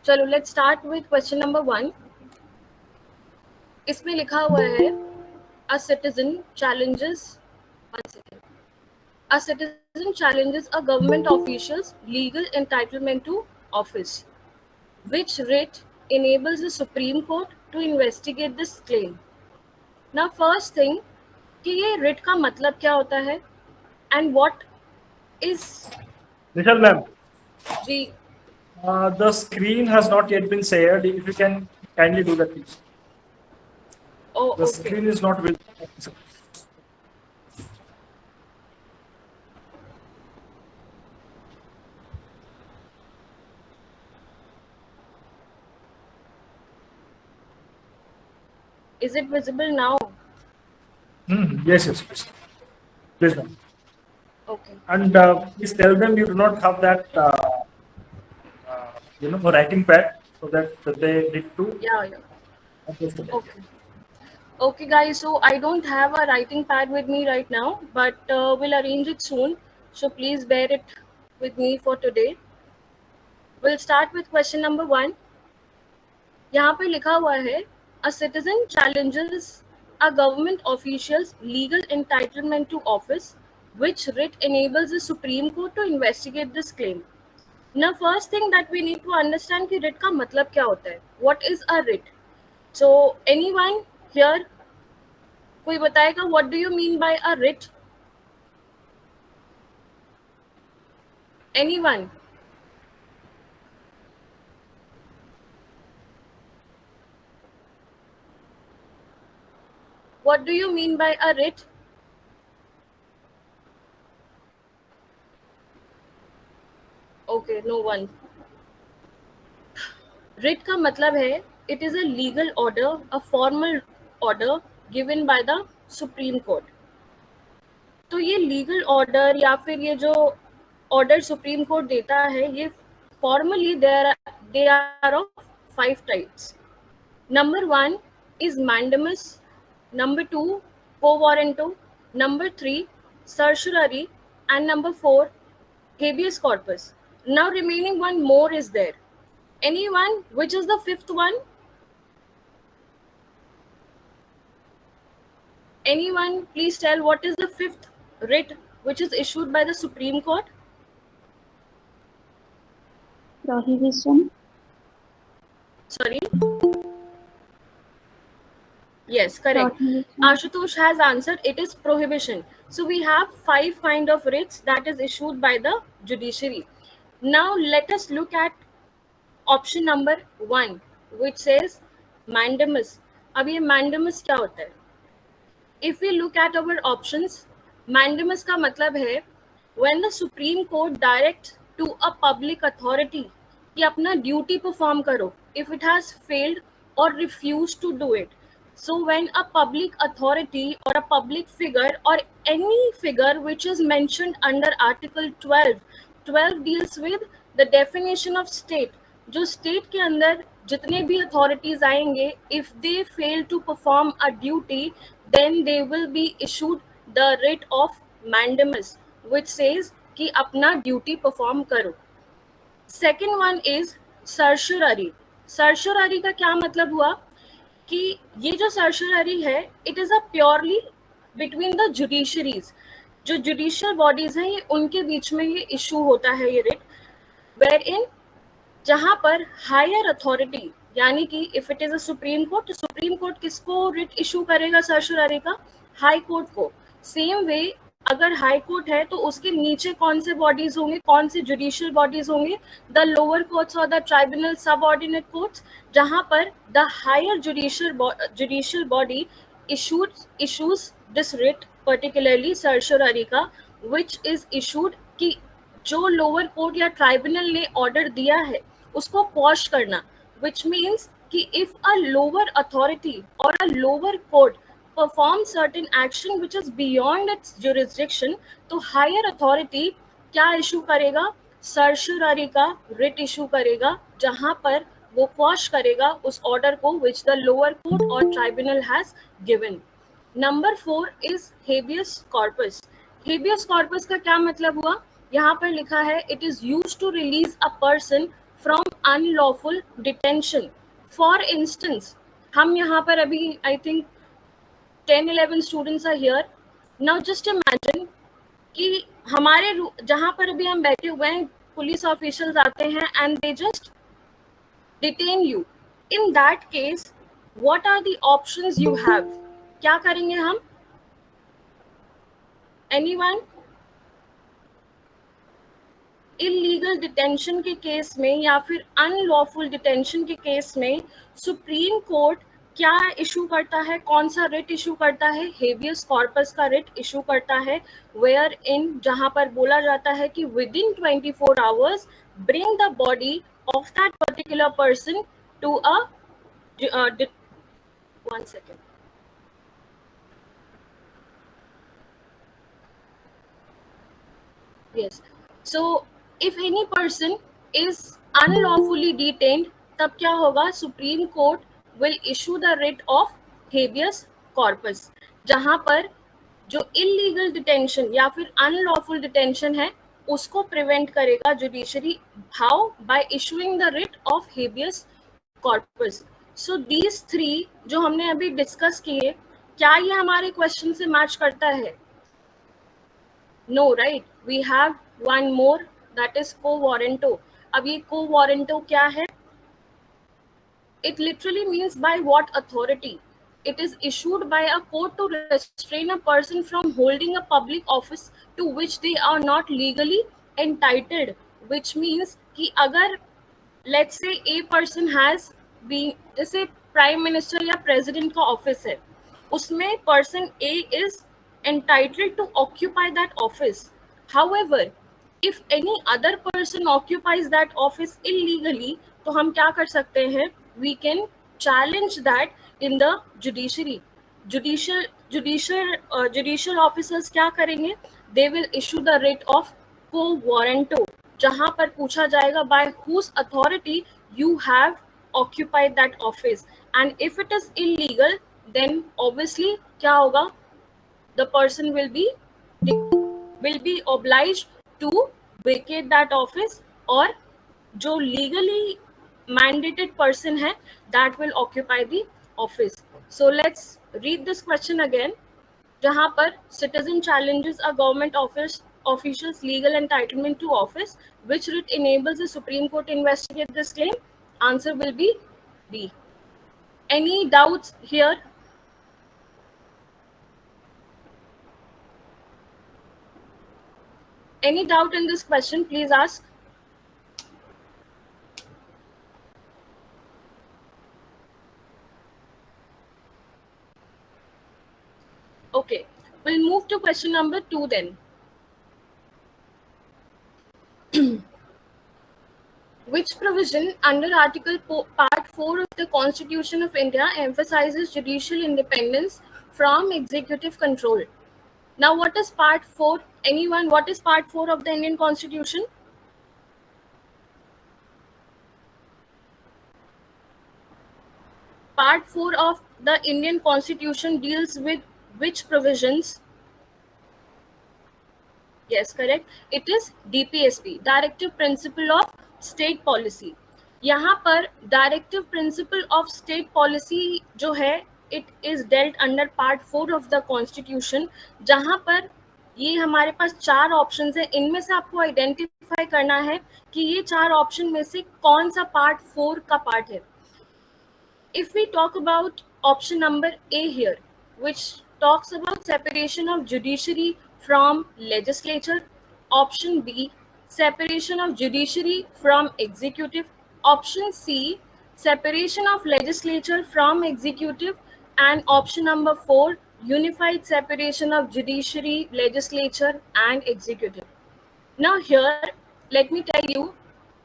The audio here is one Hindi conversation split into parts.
चलो let's start with question number 1. इसमें लिखा हुआ है a citizen challenges one second. A citizen challenges a government official's legal entitlement to office. Which writ enables the Supreme Court to investigate this claim? Now first thing कि ये writ का मतलब क्या होता है and what is Vishal ma'am, ji the screen has not yet been shared. If you can kindly do that, please. oh The okay. screen is not visible. Is it visible now? Yes, yes, please. Please, ma'am. Okay. And please tell them you do not have that, writing pad so that they need to Yeah. adjust the page. Okay. Okay, guys. So I don't have a writing pad with me right now, but we'll arrange it soon. So please bear it with me for today. We'll start with question number 1. यहाँ पे लिखा हुआ है a citizen challenges a government official's legal entitlement to office, which writ enables the Supreme Court to investigate this claim. Now, first thing that we need to understand कि writ का मतलब क्या होता है. What is a writ? So, anyone here कोई बताएगा what do you mean by a writ? Anyone? What do you mean by a writ? Okay, no one. Writ का मतलब है it is a legal order, a formal order given by the Supreme Court. तो ये लीगल ऑर्डर या फिर ये जो ऑर्डर सुप्रीम कोर्ट देता है ये formally they are of 5 types. Number 1 is mandamus, number 2 quo warranto, number 3 certiorari, and number 4 habeas corpus. Now remaining one more is there. Anyone, which is the fifth one? Anyone, please tell what is the fifth writ which is issued by the Supreme Court? Prohibition. Sorry. Yes, correct. Prohibition. Ashutosh has answered it is prohibition. So we have 5 kind of writs that is issued by the judiciary. Now let us look at option number 1 which says mandamus. अब ये mandamus क्या होता है? If we look at our options, mandamus का मतलब है when the Supreme Court directs to a public authority कि अपना ड्यूटी परफॉर्म करो if it has failed or refused to do it. So when a public authority or a public figure or any figure which is mentioned under article 12 deals with the definition of state. जो स्टेट के अंदर जितने भी अथॉरिटीज आएंगे if they fail to perform a duty then they will be issued the writ of mandamus which says कि अपना ड्यूटी परफॉर्म करो. Second one is certiorari. Certiorari का क्या मतलब हुआ कि ये जो सर्शुररी है it is a purely between the judiciaries. जो जुडिशियल बॉडीज हैं ये उनके बीच में ये इशू होता है ये रिट वेर इन जहां पर हायर अथॉरिटी यानी कि if it is a supreme court तो सुप्रीम कोर्ट किसको रिट इशू करेगा सर्शुररी का? हाई कोर्ट को. सेम वे अगर हाई कोर्ट है तो उसके नीचे कौन से बॉडीज होंगे, कौन से जुडिशियल बॉडीज होंगे? द लोअर कोर्ट्स और द ट्राइब्यूनल सबऑर्डिनेट कोर्ट्स, जहां पर the higher judicial body issues this writ particularly certiorari का विच इज इशूड कि जो लोअर कोर्ट या ट्राइब्यूनल ने ऑर्डर दिया है उसको क्वॉश करना. विच मीन्स कि इफ अ लोअर अथॉरिटी और a lower court perform certain action which is beyond its jurisdiction तो higher authority क्या इशू करेगा? सर्शुररी का रिट इशू करेगा जहां पर वो क्वॉश करेगा उस ऑर्डर को which the lower court or tribunal has given. Number 4 is habeas corpus. habeas corpus का क्या मतलब हुआ यहाँ पर लिखा है it is use to release a person from unlawful detention. For instance, हम यहाँ पर अभी I think 10-11 students are here. Now just imagine कि हमारे जहाँ पर अभी हम बैठे हुए हैं पुलिस ऑफिशियल्स आते हैं and they just detain you. In that case what are the options you have? क्या करेंगे हम? एनीवन? इलीगल डिटेंशन के केस में या फिर अनलॉफुल डिटेंशन के केस में सुप्रीम कोर्ट क्या इशू करता है? कौन सा रिट इशू करता है? हेबियस कॉर्पस का रिट इशू करता है, वेयर इन जहां पर बोला जाता है कि within 24 hours bring the body of that particular person to a 1 second. Yes. So if any person is unlawfully detained, तब क्या होगा? Supreme court will issue the writ of habeas corpus, जहां पर जो इलीगल डिटेंशन या फिर अनलॉफुल डिटेंशन है उसको प्रिवेंट करेगा judiciary. How? Bye issuing the writ of habeas corpus. So these 3 जो हमने अभी डिस्कस किए, क्या ये हमारे क्वेश्चन से मैच करता है? No, right? We have one more, that is quo warranto. अब ये quo warranto क्या है? It literally means by what authority? It is issued by a court to restrain a person from holding a public office to which they are not legally entitled. Which means कि अगर let's say a person has been, जैसे प्राइम मिनिस्टर या प्रेसिडेंट का ऑफिस है, उसमें person A is entitled to occupy that office. However, if any other person occupies that office illegally, तो हम क्या कर सकते हैं? We can challenge that in the judiciary. Judicial officers क्या करेंगे? They will issue the writ of quo warranto, जहां पर पूछा जाएगा by whose authority you have occupied that office. And if it is illegal, then obviously क्या होगा? The person will be obliged to vacate that office, or जो legally mandated person है that will occupy the office. So let's read this question again. जहाँ पर citizen challenges a government official's legal entitlement to office, which writ enables the Supreme Court to investigate this claim? Answer will be B. Any doubts here? Any doubt in this question, please ask. Okay, we'll move to question number 2 then. Which provision under Article Part 4 of the Constitution of India emphasizes judicial independence from executive control? Now, what is Part 4? Anyone, what is Part 4 of the Indian Constitution? Part 4 of the Indian Constitution deals with which provisions? Yes, correct. It is DPSP, Directive Principle of State Policy. यहाँ पर Directive Principle of State Policy जो है, it is dealt under Part 4 of the Constitution, जहाँ पर ये हमारे पास 4 ऑप्शंस हैं. इनमें से आपको आइडेंटिफाई करना है कि ये 4 ऑप्शन में से कौन सा Part 4 का पार्ट है. If we talk about option number A here, which talks about separation of judiciary from legislature. Option B, separation of judiciary from executive. Option C, separation of legislature from executive. And option number 4, unified separation of judiciary, legislature and executive. Now here, let me tell you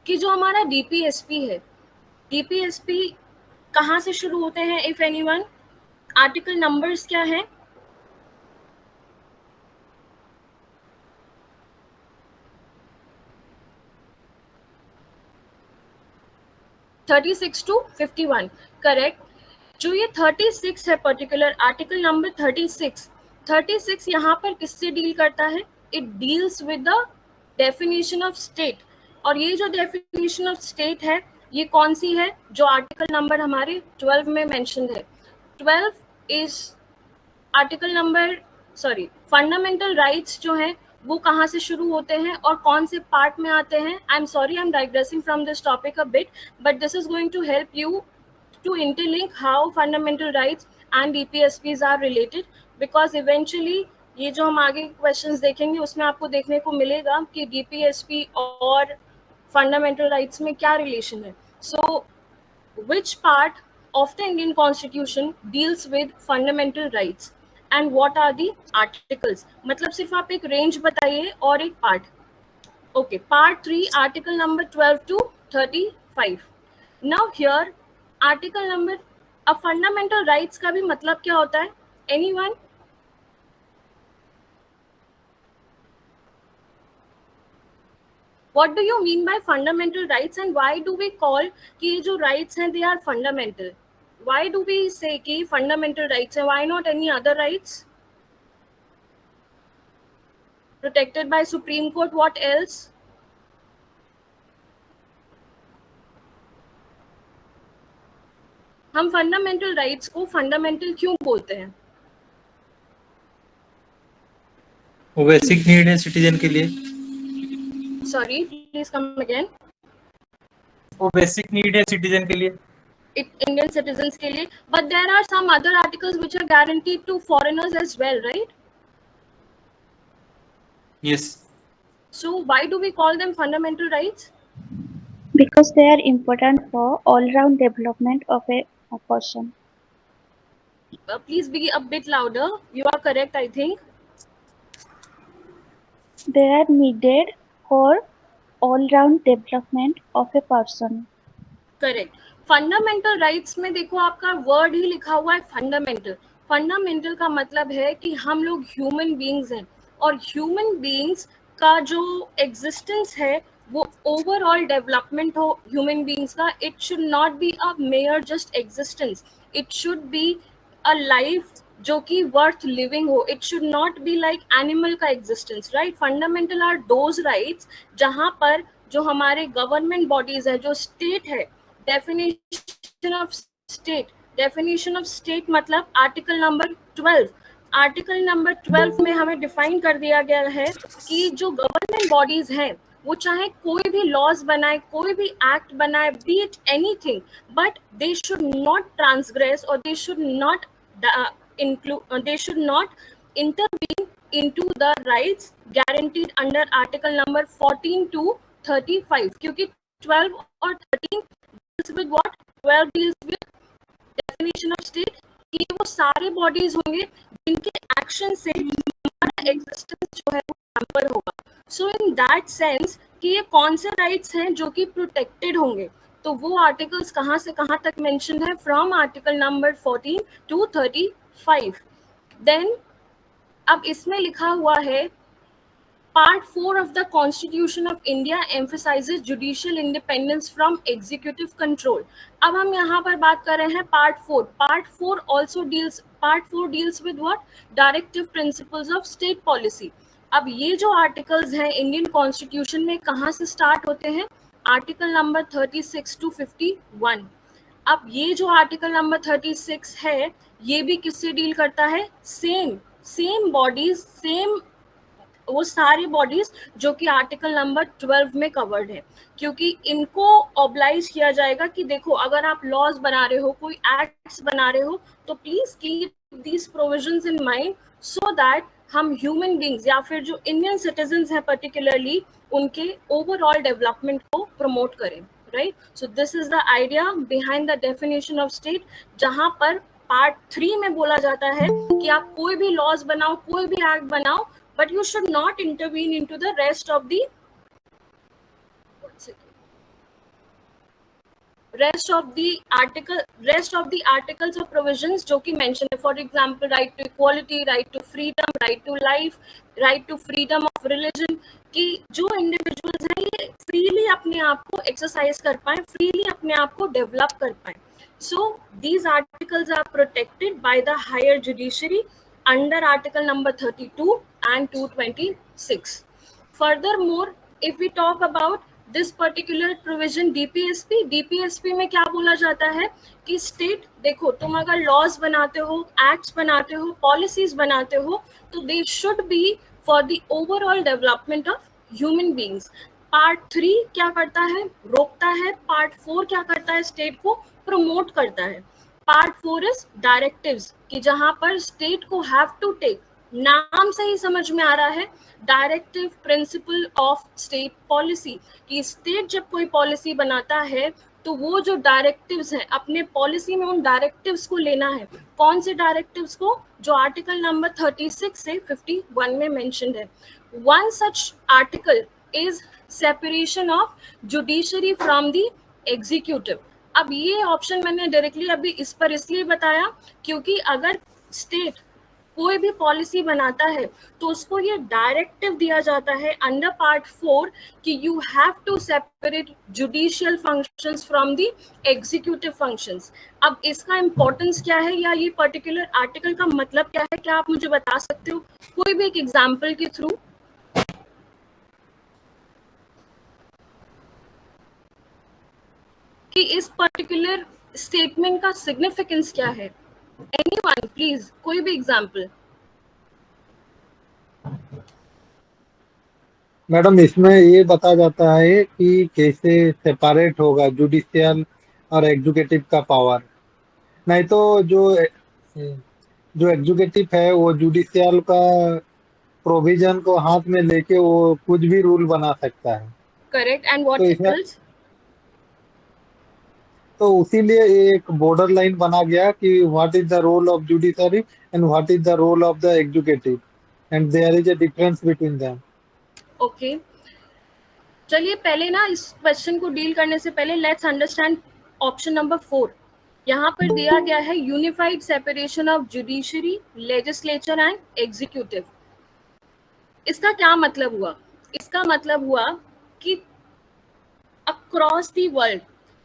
कि जो हमारा DPSP है, DPSP कहाँ से शुरू होते हैं? इफ एनीवन, आर्टिकल नंबर्स क्या है? 36 to 51, करेक्ट. जो ये 36 है, पर्टिकुलर आर्टिकल नंबर 36 यहाँ पर किससे डील करता है? It deals with the definition of state, और ये जो डेफिनेशन ऑफ स्टेट है ये कौन सी है, जो आर्टिकल नंबर हमारे 12 में मेंशन्ड है. 12 is article number, sorry, fundamental rights जो हैं वो कहाँ से शुरू होते हैं और कौन से पार्ट में आते हैं. I am sorry, I am digressing from this topic a bit, but this is going to help you to interlink how fundamental rights and DPSPs are related, because eventually ये जो हम आगे क्वेश्चंस देखेंगे उसमें आपको देखने को मिलेगा कि DPSP और फंडामेंटल राइट्स में क्या रिलेशन है. सो which part of the Indian Constitution deals with fundamental rights and what are the articles. मतलब सिर्फ आप एक रेंज बताइए और एक part. Okay, part 3, article number 12 to 35. Now here, article number, अब fundamental rights का भी मतलब क्या होता है? Anyone? What do you mean by fundamental rights and why do we call कि ये जो rights हैं they are fundamental? Why do we say कि fundamental rights हैं? Why not any other rights? Protected by Supreme Court, what else? हम फंडामेंटल राइट्स को फंडामेंटल क्यों बोलते हैं? वो बेसिक नीड है सिटीजन के लिए. Sorry, please come again. वो बेसिक नीड है सिटीजन के लिए. Indian citizens के लिए, but there are some other articles which are guaranteed to foreigners as well, right? Yes. So why do we call them fundamental rights? Because they are important for all-round development of a person. Please be a bit louder. You are correct, I think. They are needed for all-round development of a person. Correct. Fundamental rights में देखो आपका वर्ड ही लिखा हुआ है फंडामेंटल. फंडामेंटल का मतलब है कि हम लोग ह्यूमन बीइंग्स हैं और ह्यूमन बीइंग्स का जो एग्जिस्टेंस है वो ओवरऑल डेवलपमेंट हो ह्यूमन बीइंग्स का. It should not be a mere just existence, it should be a life जो कि वर्थ लिविंग हो. It should not be like animal का existence, right. Fundamental are those rights जहाँ पर जो हमारे गवर्नमेंट बॉडीज है, जो स्टेट है, डेफिनेशन ऑफ स्टेट मतलब आर्टिकल नंबर 12. आर्टिकल नंबर 12 में हमें डिफाइन कर दिया गया है कि जो गवर्नमेंट बॉडीज हैं वो चाहे कोई भी लॉज बनाए, कोई भी एक्ट बनाए, be it anything, but they should not transgress और they should not they should not intervene into the rights guaranteed under article number 14 to 35, क्योंकि 12 और 13 deals with what? 12 deals with definition of state, कि वो सारे बॉडीज होंगे जिनके एक्शन से हमारा एग्जिस्टेंस जो है वो हैम्पर होगा. सो इन दैट सेंस कि ये कौन से राइट्स हैं जो कि प्रोटेक्टेड होंगे, तो वो आर्टिकल्स कहाँ से कहाँ तक मेंशन है, from article number 14 to 35. Then अब इसमें लिखा हुआ है Part 4 of the Constitution of India emphasizes judicial independence from executive control. अब हम यहाँ पर बात कर रहे हैं Part 4. Part 4 deals with what? Directive principles of state policy. अब ये जो आर्टिकल्स हैं इंडियन कॉन्स्टिट्यूशन में कहाँ से स्टार्ट होते हैं? Article number 36 to 51. अब ये जो आर्टिकल नंबर 36 है ये भी किससे डील करता है? सेम बॉडीज, सेम वो सारी बॉडीज जो कि आर्टिकल नंबर 12 में कवर्ड है, क्योंकि इनको ऑब्लाइज किया जाएगा कि देखो अगर आप लॉज बना रहे हो, कोई एक्ट्स बना रहे हो, तो please keep these provisions in mind so that हम ह्यूमन बींग्स या फिर जो इंडियन सिटीजन्स हैं पर्टिकुलरली उनके ओवरऑल डेवलपमेंट को प्रमोट करें, right. So this is the idea behind the definition of state, जहां पर पार्ट 3 में बोला जाता है कि आप कोई भी लॉज बनाओ, कोई भी एक्ट बनाओ, but you should not intervene into the rest of the articles or provisions जो कि mention है. For example, right to equality, right to freedom, right to life, right to freedom of religion, कि जो individuals हैं ये freely अपने आप को exercise कर पाएं, freely अपने आप को develop कर पाएं. So these articles are protected by the higher judiciary under article number 32 and 226. Furthermore, if we talk about this particular provision DPSP में क्या बोला जाता है कि स्टेट, देखो तुम अगर लॉज बनाते हो, एक्ट्स बनाते हो, पॉलिसीज बनाते हो, तो they should be for the overall development of human beings. Part 3 क्या करता है, रोकता है। पार्ट 4 क्या करता है, स्टेट को प्रमोट करता है। पार्ट 4 इज डायरेक्टिव्स, कि जहां पर स्टेट को हैव टू टेक, नाम से ही समझ में आ रहा है, directive principle of state policy, कि स्टेट जब कोई पॉलिसी बनाता है तो वो जो डायरेक्टिव्स हैं अपने पॉलिसी में, उन डायरेक्टिव्स को लेना है। कौन से डायरेक्टिव्स को, जो आर्टिकल नंबर 36 से 51 में मेंशन्ड है। One such article is separation of judiciary from the executive. अब ये ऑप्शन मैंने डायरेक्टली अभी इस पर इसलिए बताया क्योंकि अगर स्टेट कोई भी पॉलिसी बनाता है तो उसको ये डायरेक्टिव दिया जाता है अंडर पार्ट 4 कि you have to separate judicial functions from the executive functions. अब इसका इंपॉर्टेंस क्या है या ये पर्टिकुलर आर्टिकल का मतलब क्या है, क्या आप मुझे बता सकते हो कोई भी एक एग्जाम्पल के थ्रू? कि इस पर्टिकुलर स्टेटमेंट का सिग्निफिकेंस क्या है? एनीवन प्लीज, कोई भी एग्जांपल। मैडम इसमें ये बताया जाता है कि कैसे सेपरेट होगा जुडिशियल और एग्जीक्यूटिव का पावर। नहीं तो जो एग्जीक्यूटिव है वो जुडिशियल का प्रोविजन को हाथ में लेके वो कुछ भी रूल बना सकता है। करेक्ट, एंड व्हाट तो इसमें इक्वल्स? तो उसीलिए एक बॉर्डर लाइन बना गया कि what is the role of judiciary and what is the role of the executive and there is a difference between them. Okay, चलिए पहले ना इस क्वेश्चन को डील करने से पहले लेट्स अंडरस्टैंड ऑप्शन नंबर 4। यहाँ पर दिया गया है unified separation of judiciary, legislature and executive. इसका क्या मतलब हुआ? इसका मतलब हुआ कि अक्रॉस द वर्ल्ड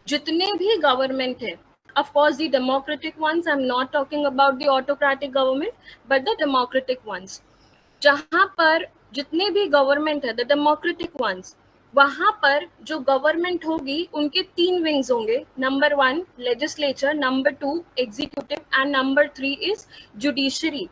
जितने भी गवर्नमेंट है, of course the democratic ones, I'm not talking about the autocratic government but the democratic ones, जहां पर जितने भी गवर्नमेंट है द डेमोक्रेटिक वंस, वहां पर जो गवर्नमेंट होगी उनके 3 विंग्स होंगे। Number 1 legislature, number 2 executive and number 3 is judiciary.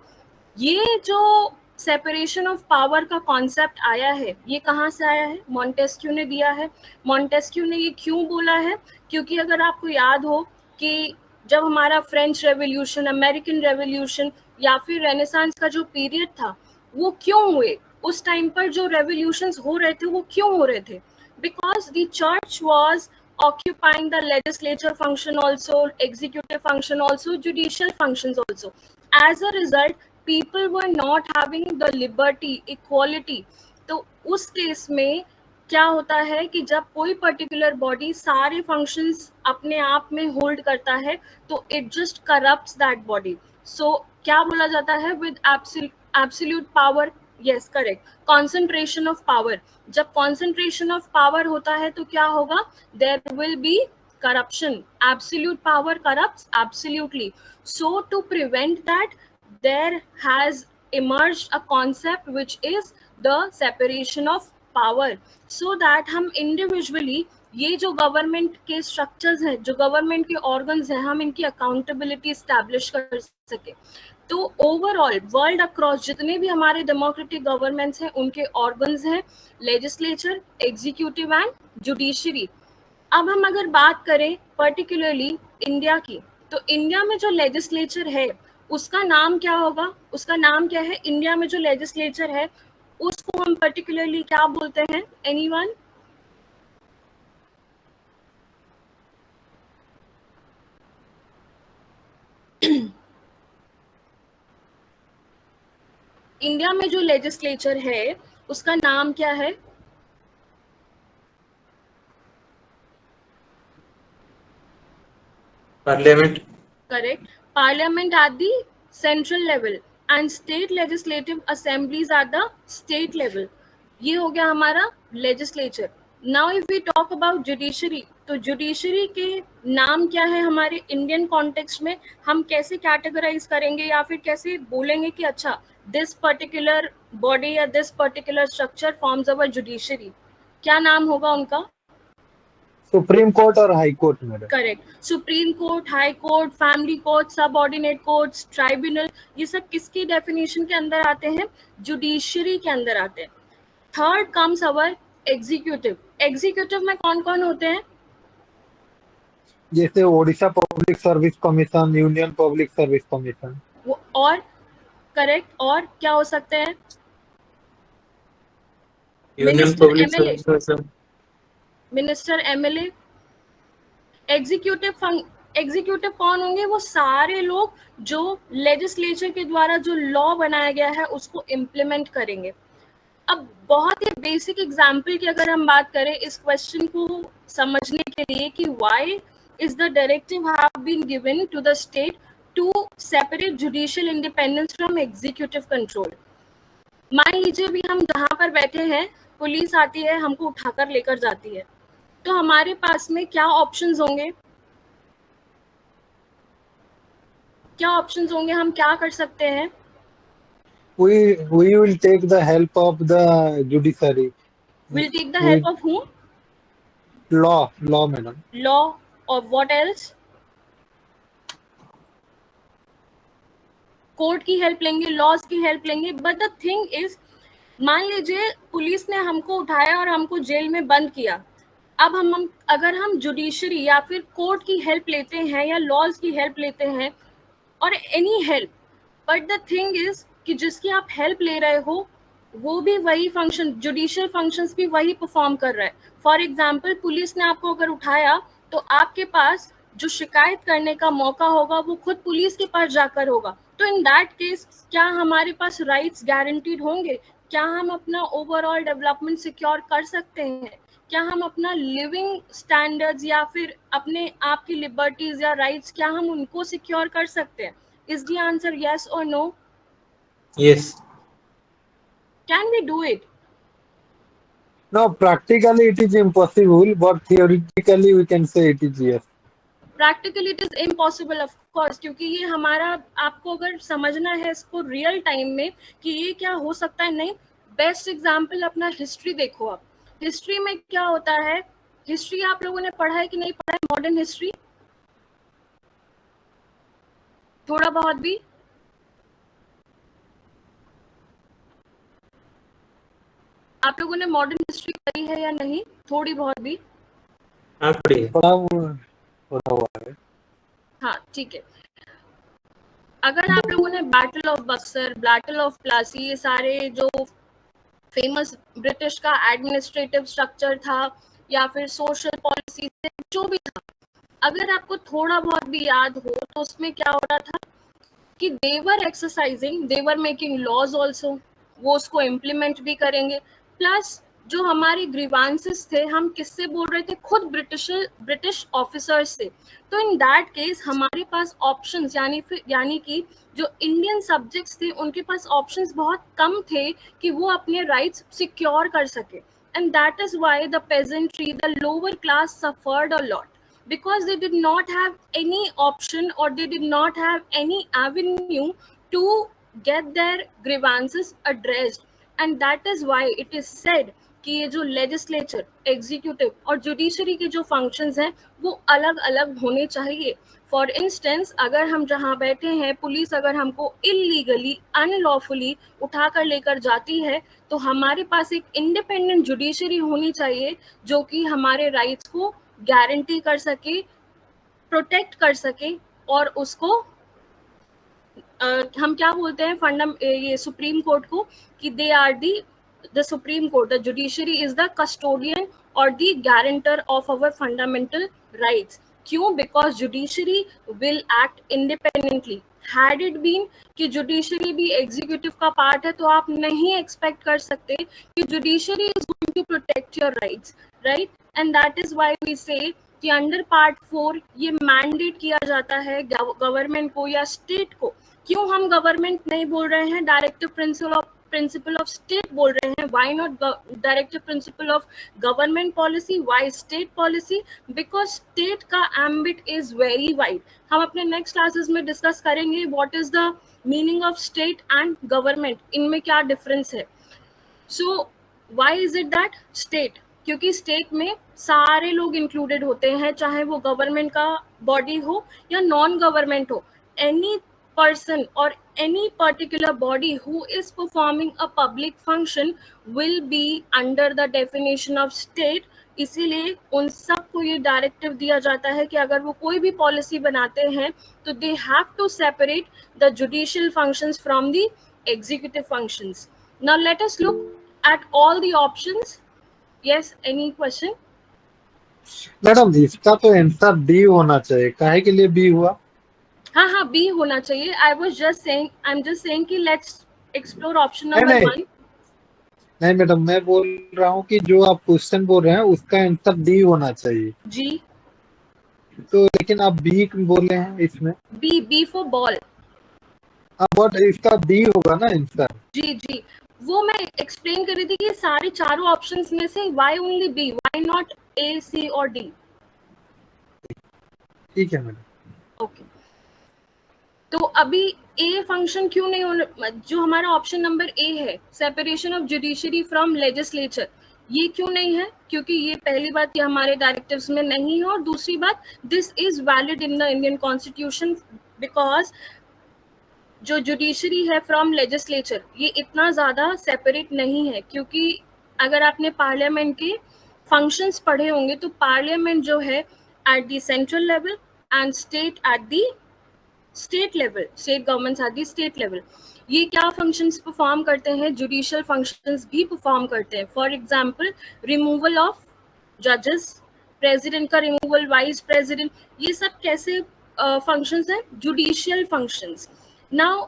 ये जो सेपरेशन ऑफ पावर का कॉन्सेप्ट आया है, ये कहाँ से आया है? मॉन्टेस्क्यू ने दिया है। मॉन्टेस्क्यू ने ये क्यों बोला है? क्योंकि अगर आपको याद हो कि जब हमारा फ्रेंच रेवोल्यूशन, अमेरिकन रेवोल्यूशन या फिर रेनेसांस का जो पीरियड था, वो क्यों हुए? उस टाइम पर जो रेवोल्यूशंस हो रहे थे वो क्यों हो रहे थे? Because the church was occupying the legislature function also, executive function also, judicial functions also. As a result, people were not having the liberty, equality. तो उस केस में क्या होता है कि जब कोई पर्टिकुलर बॉडी सारे फंक्शंस अपने आप में होल्ड करता है तो it just corrupts that body. So क्या बोला जाता है? With absolute power, yes correct, concentration of power. जब कॉन्सेंट्रेशन ऑफ पावर होता है तो क्या होगा? There will be corruption. Absolute power corrupts absolutely. So to prevent that, there has emerged a concept which is the separation of power, so that हम individually ये जो गवर्नमेंट के स्ट्रक्चर्स हैं, जो गवर्नमेंट के ऑर्गन्स हैं, हम इनकी अकाउंटेबिलिटी स्टैब्लिश कर सके। तो ओवरऑल वर्ल्ड अक्रॉस जितने भी हमारे डेमोक्रेटिक गवर्नमेंट्स हैं उनके ऑर्गन्स हैं लेजिस्लेचर, एग्जीक्यूटिव एंड जुडिशरी। अब हम अगर बात करें पर्टिकुलरली इंडिया की, तो इंडिया में जो लेजिस्लेचर है उसका नाम क्या होगा? उसका नाम क्या है? इंडिया में जो लेजिस्लेचर है उसको हम पर्टिकुलरली क्या बोलते हैं? एनीवन? इंडिया में जो लेजिस्लेचर है उसका नाम क्या है? Parliament. Correct. Parliament at the central level and state legislative assemblies at the state level. ये हो गया हमारा legislature. Now if we talk about judiciary, तो judiciary के नाम क्या है हमारे इंडियन कॉन्टेक्स्ट में? हम कैसे कैटेगराइज करेंगे या फिर कैसे बोलेंगे कि अच्छा दिस पर्टिकुलर बॉडी या this particular structure forms our judiciary? क्या नाम होगा उनका? सुप्रीम कोर्ट और high court madam. Correct. Supreme court, high court, family court, सब ऑर्डिनेट कोर्ट्स, ट्राइब्यूनल, ये सब किसकी डेफिनेशन के अंदर आते हैं? जुडिशरी के अंदर आते हैं। थर्ड कम्स अवर एग्जीक्यूटिव। एग्जीक्यूटिव में कौन कौन होते हैं? जैसे Odisha public service commission, union public service commission. और करेक्ट, और क्या हो सकते हैं? Union minister, public MLA, service. Minister, MLA. Executive कौन होंगे? वो सारे लोग जो लेजिस्लेचर के द्वारा जो लॉ बनाया गया है उसको इम्प्लीमेंट करेंगे। अब बहुत ही बेसिक एग्जाम्पल की अगर हम बात करें इस क्वेश्चन को समझने के लिए कि why is the directive have been given to the state to separate judicial independence from executive control. मान लीजिए भी हम जहाँ पर बैठे हैं, पुलिस आती है, हमको उठाकर लेकर जाती है, तो हमारे पास में क्या ऑप्शंस होंगे? क्या ऑप्शंस होंगे? हम क्या कर सकते हैं? We will take the help of the judiciary. We'll take the We help of whom? law madam. Law, or what else? Court की हेल्प लेंगे, लॉज की हेल्प लेंगे। बट द थिंग इज, मान लीजिए पुलिस ने हमको उठाया और हमको जेल में बंद किया। अब हम अगर हम जुडिशरी या फिर कोर्ट की हेल्प लेते हैं या लॉज की हेल्प लेते हैं और any help, but the thing is कि जिसकी आप हेल्प ले रहे हो वो भी वही फंक्शन, जुडिशियल फंक्शंस भी वही परफॉर्म कर रहा है। फॉर एग्जाम्पल, पुलिस ने आपको अगर उठाया तो आपके पास जो शिकायत करने का मौका होगा वो खुद पुलिस के पास जाकर होगा। तो इन दैट केस क्या हमारे पास राइट्स गारंटीड होंगे? क्या हम अपना ओवरऑल डेवलपमेंट सिक्योर कर सकते हैं? क्या हम अपना लिविंग स्टैंडर्ड्स या फिर अपने आप की लिबर्टीज या राइट्स, क्या हम उनको सिक्योर कर सकते हैं? Is the answer yes or no? Yes. Can we do it? No, practically it is impossible, but theoretically we can say it is yes. Practically it is impossible of course, क्योंकि ये हमारा, आपको अगर समझना है इसको रियल टाइम में कि ये क्या हो सकता है। नहीं, बेस्ट एग्जाम्पल अपना हिस्ट्री देखो। आप हिस्ट्री में क्या होता है? हिस्ट्री आप लोगों ने पढ़ा है कि नहीं पढ़ा है? मॉडर्न हिस्ट्री थोड़ा बहुत भी? आप लोगों ने मॉडर्न हिस्ट्री पढ़ी है या नहीं? थोड़ी बहुत भी? हाँ पढ़िए। थोड़ा हुआ है। हाँ ठीक है। अगर आप लोगों ने battle of Buxar, battle of Plassey, ये सारे जो फेमस ब्रिटिश का एडमिनिस्ट्रेटिव स्ट्रक्चर था या फिर सोशल पॉलिसी जो भी था, अगर आपको थोड़ा बहुत भी याद हो तो उसमें क्या हो रहा था कि देवर exercising, they were making laws also, वो उसको इम्प्लीमेंट भी करेंगे। प्लस जो हमारे ग्रीवांसेस थे, हम किससे बोल रहे थे? खुद ब्रिटिश ऑफिसर्स से। तो इन दैट केस हमारे पास ऑप्शंस यानी कि जो इंडियन सब्जेक्ट्स थे उनके पास ऑप्शंस बहुत कम थे कि वो अपने राइट्स सिक्योर कर सके। And that is why the pageantry, the lower class suffered a lot, because they did not have any option or they did not have any avenue to get their grievances addressed. And that is why it is said कि ये जो लेजिस्लेचर, एग्जीक्यूटिव और जुडिशरी के जो फंक्शंस हैं वो अलग अलग होने चाहिए। फॉर इंस्टेंस, अगर हम जहाँ बैठे हैं, पुलिस अगर हमको इलीगली, अनलॉफुली उठा कर लेकर जाती है तो हमारे पास एक इंडिपेंडेंट जुडिशरी होनी चाहिए जो कि हमारे राइट्स को गारंटी कर सके, प्रोटेक्ट कर सके और उसको हम क्या बोलते हैं ये सुप्रीम कोर्ट को कि they are the supreme Court, the judiciary is the custodian और the guarantor of our fundamental rights. क्यों? Because judiciary will act independently. Had it been कि जुडिशरी भी एग्जीक्यूटिव का पार्ट है तो आप नहीं एक्सपेक्ट कर सकते कि judiciary is going to protect your rights, right? And that is why we say कि अंडर पार्ट 4 ये मैंडेट किया जाता है गवर्नमेंट को या स्टेट को। क्यों हम गवर्नमेंट नहीं बोल रहे हैं, डायरेक्टिव प्रिंसिपल ऑफ स्टेट बोल रहे हैं? Why not directive principle of government policy? Why state policy? Because state का एम्बिट इज वेरी वाइड। हम अपने नेक्स्ट क्लासेस में डिस्कस करेंगे what is the meaning of state and government, इनमें क्या डिफरेंस है। So why is it that state? क्योंकि स्टेट में सारे लोग इंक्लूडेड होते हैं, चाहे वो गवर्नमेंट का बॉडी हो या नॉन गवर्नमेंट हो. Any person or any particular body who is performing a public function will be under the definition of state. इसीलिए उन सबको ये डायरेक्टिव दिया जाता है कि अगर वो कोई भी पॉलिसी बनाते हैं तो they have to separate the judicial functions from the executive functions. Now let us look at all the options. Yes, any question? Madam इसका तो आंसर डी होना चाहिए, काहे के लिए बी हुआ? हाँ, बी होना चाहिए. आई एम जस्ट सेइंग कि लेट्स एक्सप्लोर ऑप्शन नंबर नहीं 1. नहीं मैडम, मैं बोल रहा हूँ कि जो आप क्वेश्चन बोल रहे हैं उसका आंसर डी होना चाहिए. जी, तो लेकिन आप बी बोले हैं इसमें. B for ball. अब बट इसका डी होगा ना आंसर. जी, वो मैं एक्सप्लेन कर रही थी कि सारे चारों ऑप्शंस में से why only B, why not A, C और डी. ठीक है मैडम. ओके, तो अभी ए फंक्शन क्यों नहीं होना? जो हमारा ऑप्शन नंबर ए है, separation of judiciary from legislature, ये क्यों नहीं है? क्योंकि ये पहली बात ये हमारे डायरेक्टिव्स में नहीं है, और दूसरी बात this is valid in the Indian constitution because जो जुडिशरी है फ्रॉम लेजिस्लेचर ये इतना ज़्यादा सेपरेट नहीं है. क्योंकि अगर आपने पार्लियामेंट के फंक्शंस पढ़े होंगे तो पार्लियामेंट जो है at the central level and state at the state level, state governments at the state level, ये क्या फंक्शंस परफॉर्म करते हैं? जुडिशियल फंक्शंस भी परफॉर्म करते हैं. फॉर एग्जांपल रिमूवल ऑफ जजेस, प्रेसिडेंट का रिमूवल, वाइस प्रेसिडेंट, ये सब कैसे फंक्शंस हैं? Judicial functions. नाउ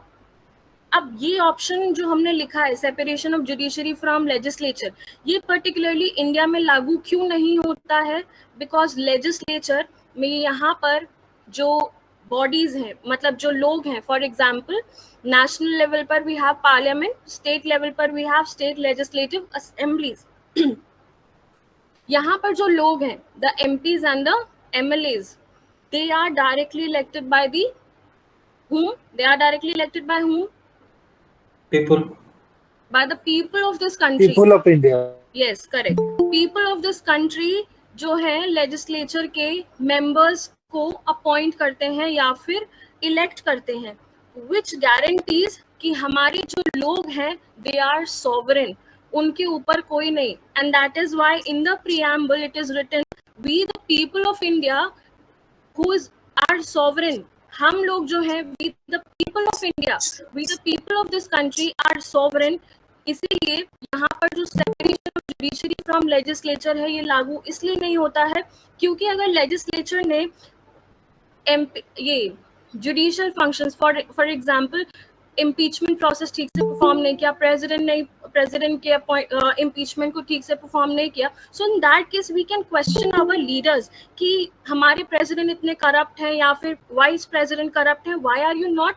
अब ये ऑप्शन जो हमने लिखा है separation of judiciary from legislature, ये पर्टिकुलरली इंडिया में लागू क्यों नहीं होता है? बिकॉज लेजिस्लेचर में यहाँ पर जो बॉडीज हैं, मतलब जो लोग हैं, फॉर एग्जाम्पल नेशनल लेवल पर we have parliament, state level पर we have state legislative assemblies. यहाँ पर जो लोग हैं, the MPs and the MLAs, they are directly elected by the whom? They are directly elected by whom? People. By the people of this country. People of India. Yes, correct. People of this country जो है लेजिस्लेचर के मेंबर्स को अपॉइंट करते हैं या फिर इलेक्ट करते हैं, which guarantees कि हमारे जो लोग हैं they are sovereign, उनके ऊपर कोई नहीं. And that is why in the preamble it is written, we the people of India who are sovereign. हम लोग जो हैं we the people of India, we the people of this country are sovereign. इसीलिए यहाँ पर जो separation of judiciary from legislature है ये लागू इसलिए नहीं होता है क्योंकि अगर लेजिस्लेचर ने ये judicial functions for example impeachment process ठीक से परफॉर्म नहीं किया, प्रेसिडेंट के इम्पीचमेंट को ठीक से परफॉर्म नहीं किया, so in that case we can question our leaders कि हमारे प्रेसिडेंट इतने करप्ट हैं या फिर वाइस प्रेसिडेंट करप्ट हैं, why are you not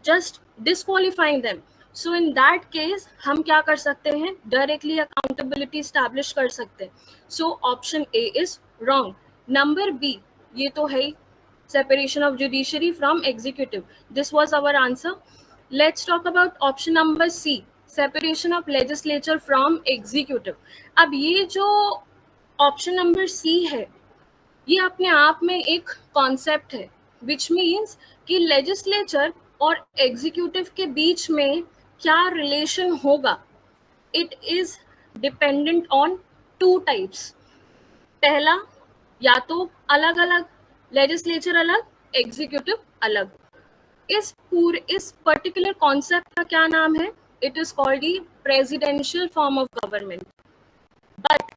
just disqualifying them. So in that case हम क्या कर सकते हैं? डायरेक्टली अकाउंटेबिलिटी स्टैब्लिश कर सकते हैं. So option A is wrong. Number B, ये तो है separation of judiciary from executive. This was our answer. Let's talk about option number C, separation of legislature from executive. अब ये जो option number C है ये अपने आप में एक concept है which means कि legislature और executive के बीच में क्या relation होगा. It is dependent on two types. पहला, या तो अलग अलग लेजिस्लेचर अलग, एग्जीक्यूटिव अलग. इस पर्टिकुलर कॉन्सेप्ट का क्या नाम है? It is called the presidential form of government. But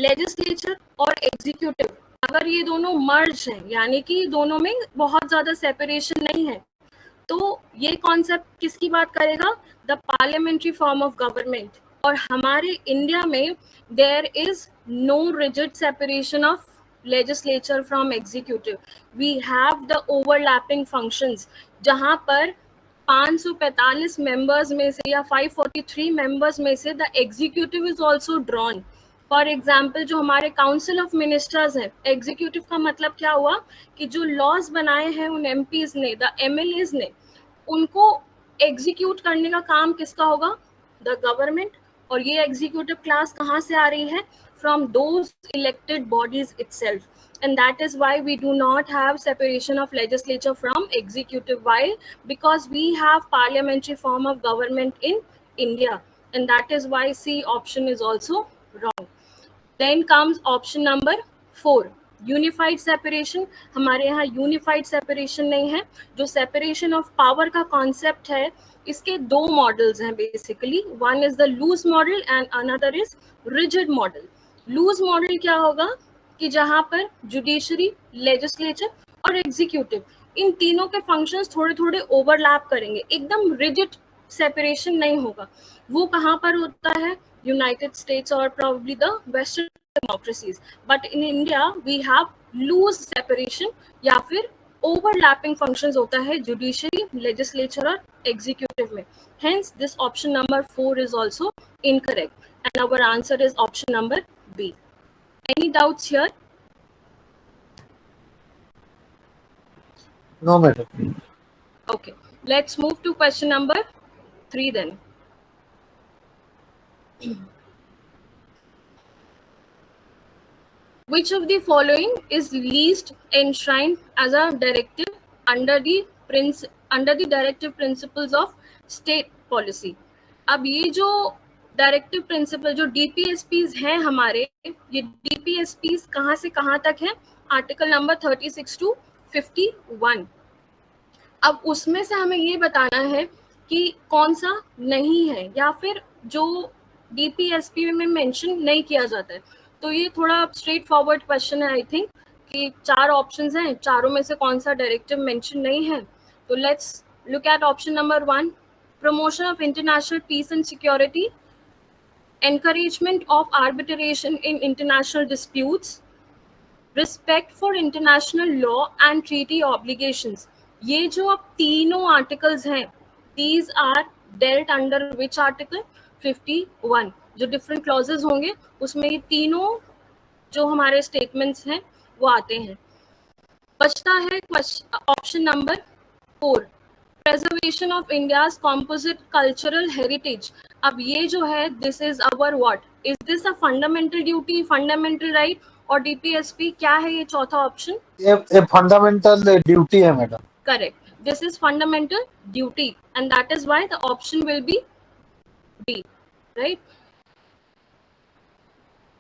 legislature और एग्जीक्यूटिव अगर ये दोनों मर्ज हैं, यानी कि दोनों में बहुत ज्यादा सेपरेशन नहीं है, तो ये कॉन्सेप्ट किसकी बात करेगा? The parliamentary form of government. और हमारे इंडिया में there is no rigid separation of legislature from executive. We have the overlapping functions जहाँ पर 545 members में से या 543 members में से the executive is also drawn. For example, जो हमारे council of ministers हैं, executive का मतलब क्या हुआ कि जो laws बनाए हैं उन MPs ने, the MLAs ने, उनको execute करने का काम किसका होगा? The government. और ये एग्जीक्यूटिव क्लास कहाँ से आ रही है? from those elected bodies itself. And that is why we do not have separation of legislature from executive. Why? Because we have parliamentary form of government in India, and that is why C option is also wrong. Then comes option number 4, unified separation. हमारे यहाँ यूनिफाइड सेपरेशन नहीं है. जो सेपरेशन ऑफ पावर का कॉन्सेप्ट है, इसके दो मॉडल्स हैं basically. One is the loose model and another is rigid model. Loose model क्या होगा कि जहां पर जुडिशरी, लेजिस्लेचर और एग्जीक्यूटिव, इन तीनों के फंक्शंस थोड़े थोड़े ओवरलैप करेंगे. एकदम रिजिड सेपरेशन नहीं होगा. वो कहाँ पर होता है? यूनाइटेड स्टेट्स और probably the western democracies. But in India we have loose separation या फिर overlapping functions होता है judiciary, legislature और executive में. Hence this option number 4 is also incorrect and our answer is option number B. Any doubts here? No, madam. Okay, let's move to question number 3 then. Which of the following is least enshrined as a directive under the directive principles of state policy? अब ये जो डायरेक्टिव प्रिंसिपल जो DPSPs हैं हमारे, ये DPSPs कहाँ से कहाँ तक है? Article number 36 to 51. अब उसमें से हमें ये बताना है कि कौन सा नहीं है या फिर जो DPSP में मेंशन नहीं किया जाता है. तो ये थोड़ा स्ट्रेट फॉरवर्ड क्वेश्चन है आई थिंक, कि 4 ऑप्शंस हैं, चारों में से कौन सा डायरेक्टिव मेंशन नहीं है. तो let's look at option number 1, promotion of international peace and security, encouragement of arbitration in international disputes, respect for international law and treaty obligations. ये जो अब तीनों आर्टिकल्स हैं, these are dealt under which article? 51. जो डिफरेंट क्लॉजेस होंगे उसमें ये तीनों जो हमारे स्टेटमेंट्स हैं वो आते हैं. बचता है option number 4, preservation of India's composite cultural heritage. अब ये जो है, this is our what? Is this a fundamental duty, fundamental right और DPSP क्या है? ये चौथा ऑप्शन ये फंडामेंटल ड्यूटी है madam. Correct, this is fundamental duty and that is why the option will be B, right?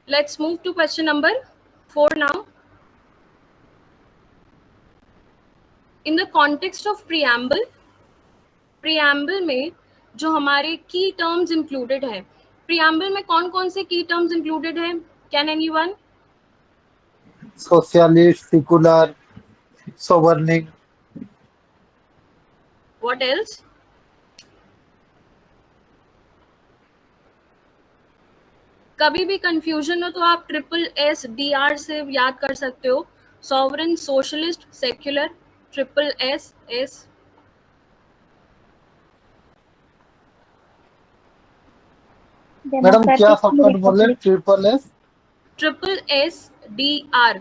Let's move to question number 4 now. In the context of preamble में जो हमारे key terms included है, preamble में कौन कौन से key terms included है? Can anyone? Socialist, secular, sovereign. What else? कभी भी कंफ्यूजन हो तो आप SSSR से याद कर सकते हो. Sovereign, socialist, secular, SSS. Madam क्या शॉर्टकट बोले? SSSR.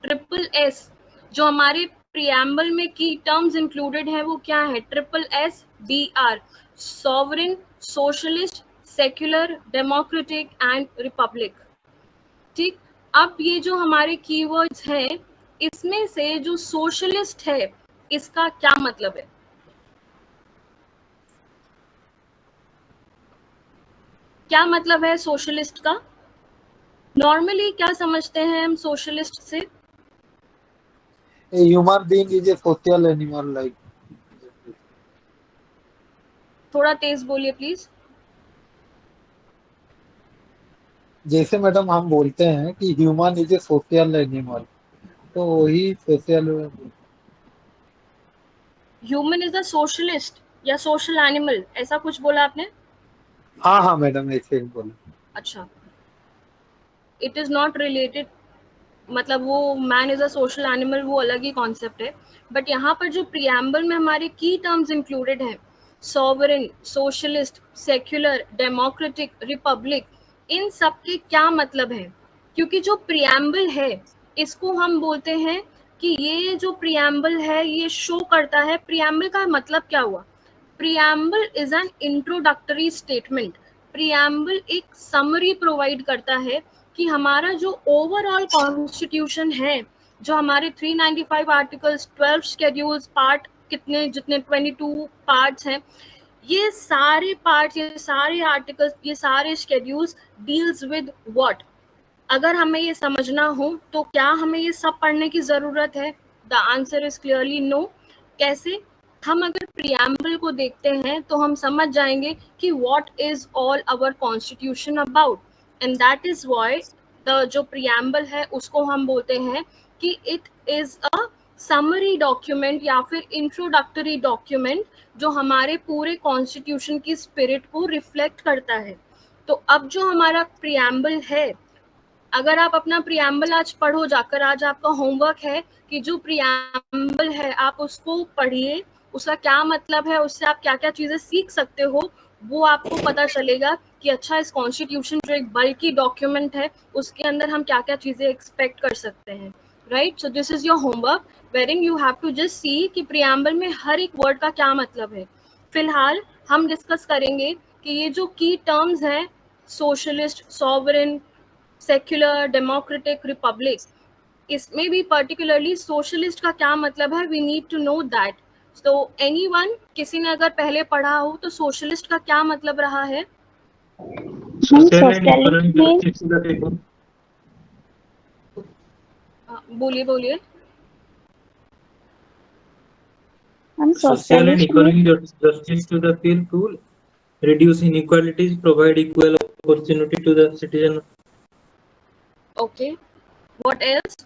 SSS जो हमारे प्रीएम्बल में की टर्म्स इंक्लूडेड है वो क्या है? SSSR. Sovereign, socialist, secular, democratic and Republic. ठीक. अब ये जो हमारे कीवर्ड्स हैं, इसमें से जो सोशलिस्ट है इसका क्या मतलब है? क्या मतलब है सोशलिस्ट का? नॉर्मली क्या समझते हैं हम सोशलिस्ट से? A human being is a social animal like. थोड़ा तेज बोलिए प्लीज. जैसे मैडम हम बोलते हैं कि human is a social animal, तो वही social. Human is a socialist या सोशल एनिमल, ऐसा कुछ बोला आपने? हाँ मैडम ऐसे ही बोला. अच्छा, इट इज नॉट रिलेटेड, मतलब वो man is a social animal वो अलग ही कॉन्सेप्ट है. बट यहाँ पर जो प्रीएम्बल में हमारे की टर्म्स इंक्लूडेड हैं, sovereign, socialist, secular, democratic, republic, इन सब के क्या मतलब है? क्योंकि जो प्रीएम्बल है इसको हम बोलते हैं कि ये जो प्रीएम्बल है ये शो करता है. प्रीएम्बल का मतलब क्या हुआ? Preamble is an introductory statement. Preamble एक समरी प्रोवाइड करता है कि हमारा जो ओवरऑल कॉन्स्टिट्यूशन है, जो हमारे 395 आर्टिकल्स, 12 शेड्यूल्स, पार्ट कितने जितने 22 पार्ट्स हैं, ये सारे पार्ट्स, ये सारे आर्टिकल्स, ये सारे शेड्यूल्स डील्स विद व्हाट? अगर हमें ये समझना हो तो क्या हमें ये सब पढ़ने की ज़रूरत है? The answer is clearly no. कैसे? हम अगर प्रियम्बल को देखते हैं तो हम समझ जाएंगे कि what is all our constitution about, and that is why the जो प्रियम्बल है उसको हम बोलते हैं कि it is a summary document या फिर इंट्रोडक्टरी डॉक्यूमेंट जो हमारे पूरे कॉन्स्टिट्यूशन की स्पिरिट को रिफ्लेक्ट करता है। तो अब जो हमारा प्रियम्बल है, अगर आप अपना प्रियम्बल आज पढ़ो जाकर, आज आपका होमवर्क है कि जो प्रियम्बल है आप उसको पढ़िए, उसका क्या मतलब है, उससे आप क्या क्या चीज़ें सीख सकते हो, वो आपको पता चलेगा कि अच्छा इस कॉन्स्टिट्यूशन जो एक बल्कि डॉक्यूमेंट है उसके अंदर हम क्या क्या चीज़ें एक्सपेक्ट कर सकते हैं, right? So this is your homework wherein you have to just see कि प्रियम्बल में हर एक वर्ड का क्या मतलब है। फिलहाल हम डिस्कस करेंगे कि ये जो की टर्म्स हैं, socialist, sovereign, secular, democratic, republic, इसमें भी पर्टिकुलरली सोशलिस्ट का क्या मतलब है, we need to know that. So anyone, किसी ने अगर पहले पढ़ा हो तो सोशलिस्ट का क्या मतलब रहा है? Social and economic सोशलिस्ट में justice to the people. बोलिए बोलिए। हम Social and सोशलिस्ट में economic justice to the people, reduce inequalities, provide equal opportunity to the citizen. Okay, what else?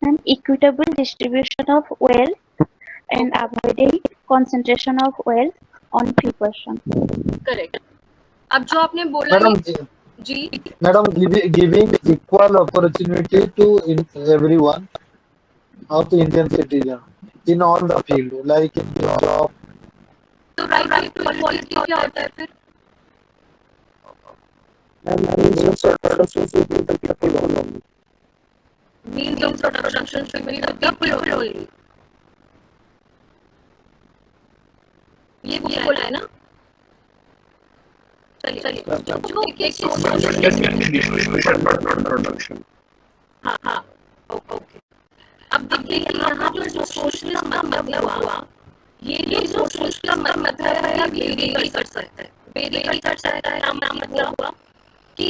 an equitable distribution of wealth and avoiding concentration of wealth on few person. Correct. अब जो आपने बोला madam ji, madam giving equal opportunity to everyone of the Indian citizen in all the field, like in the job. तो राइट टू इक्वालिटी क्या होता है फिर? Means of production should be the people only. ये बोला है ना? चलिए जो हाँ हाँ, ओके। अब देखिए यहाँ पर जो सोशलिज्म का मतलब हुआ, ये सोशलिस्ट का मतलब है वेरी कर सकता है, वेरी कर सकता है। क्या मतलब हुआ कि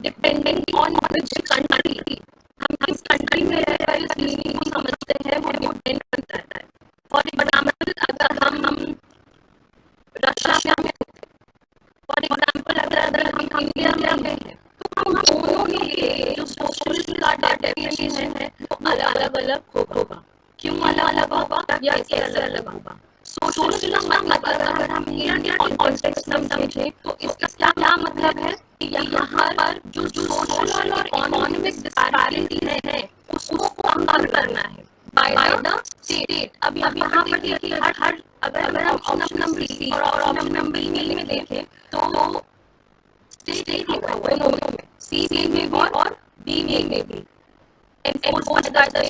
डिपेंडिंग ऑन विच कंट्री हम किस कंट्री में रह रहे हैं, इस मीनिंग को समझते हैं, वो डिपेंड करता है। फॉर एग्जाम्पल अगर हम रशिया में, फॉर एग्जाम्पल अगर हम इंडिया में हैं, तो हम दोनों के लिए जो सोशलिस्ट का डेफिनेशन है वो अलग अलग होगा। क्यों अलग अलग होगा या कैसे अलग होगा? सोशलिज्म का मतलब अगर हम इंडियन कॉन्टेक्स्ट में समझें तो इसका क्या मतलब है कि यहाँ पर जो सोशल और इकोनॉमिक डिस्पैरिटी है उसको कम करना है बाय द स्टेट। अब यहाँ पर देखिए हर अगर हम ऑप्शन नंबर सी और ऑप्शन नंबर बी में देखें तो स्टेट लिखा हुआ है दोनों में, सी में भी और बी में भी, enforced by the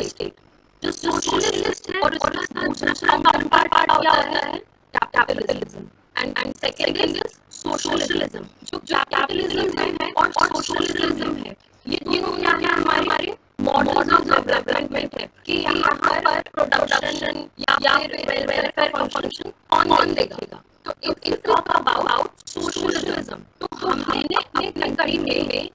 state। जो सोशलिस्ट है और उसका दूसरा काउंटरपार्ट क्या होता है? Capitalism. And second is socialism. जो कैपिटलिज्म है और सोशलिज्म है, ये दोनों क्या है हमारे मॉडल्स ऑफ डेवलपमेंट है कि यहाँ पर प्रोडक्शन या फिर वेलफेयर फंक्शन कौन देगा। तो इस टॉक अबाउट सोशलिज्म, तो हमने अपने कंट्री में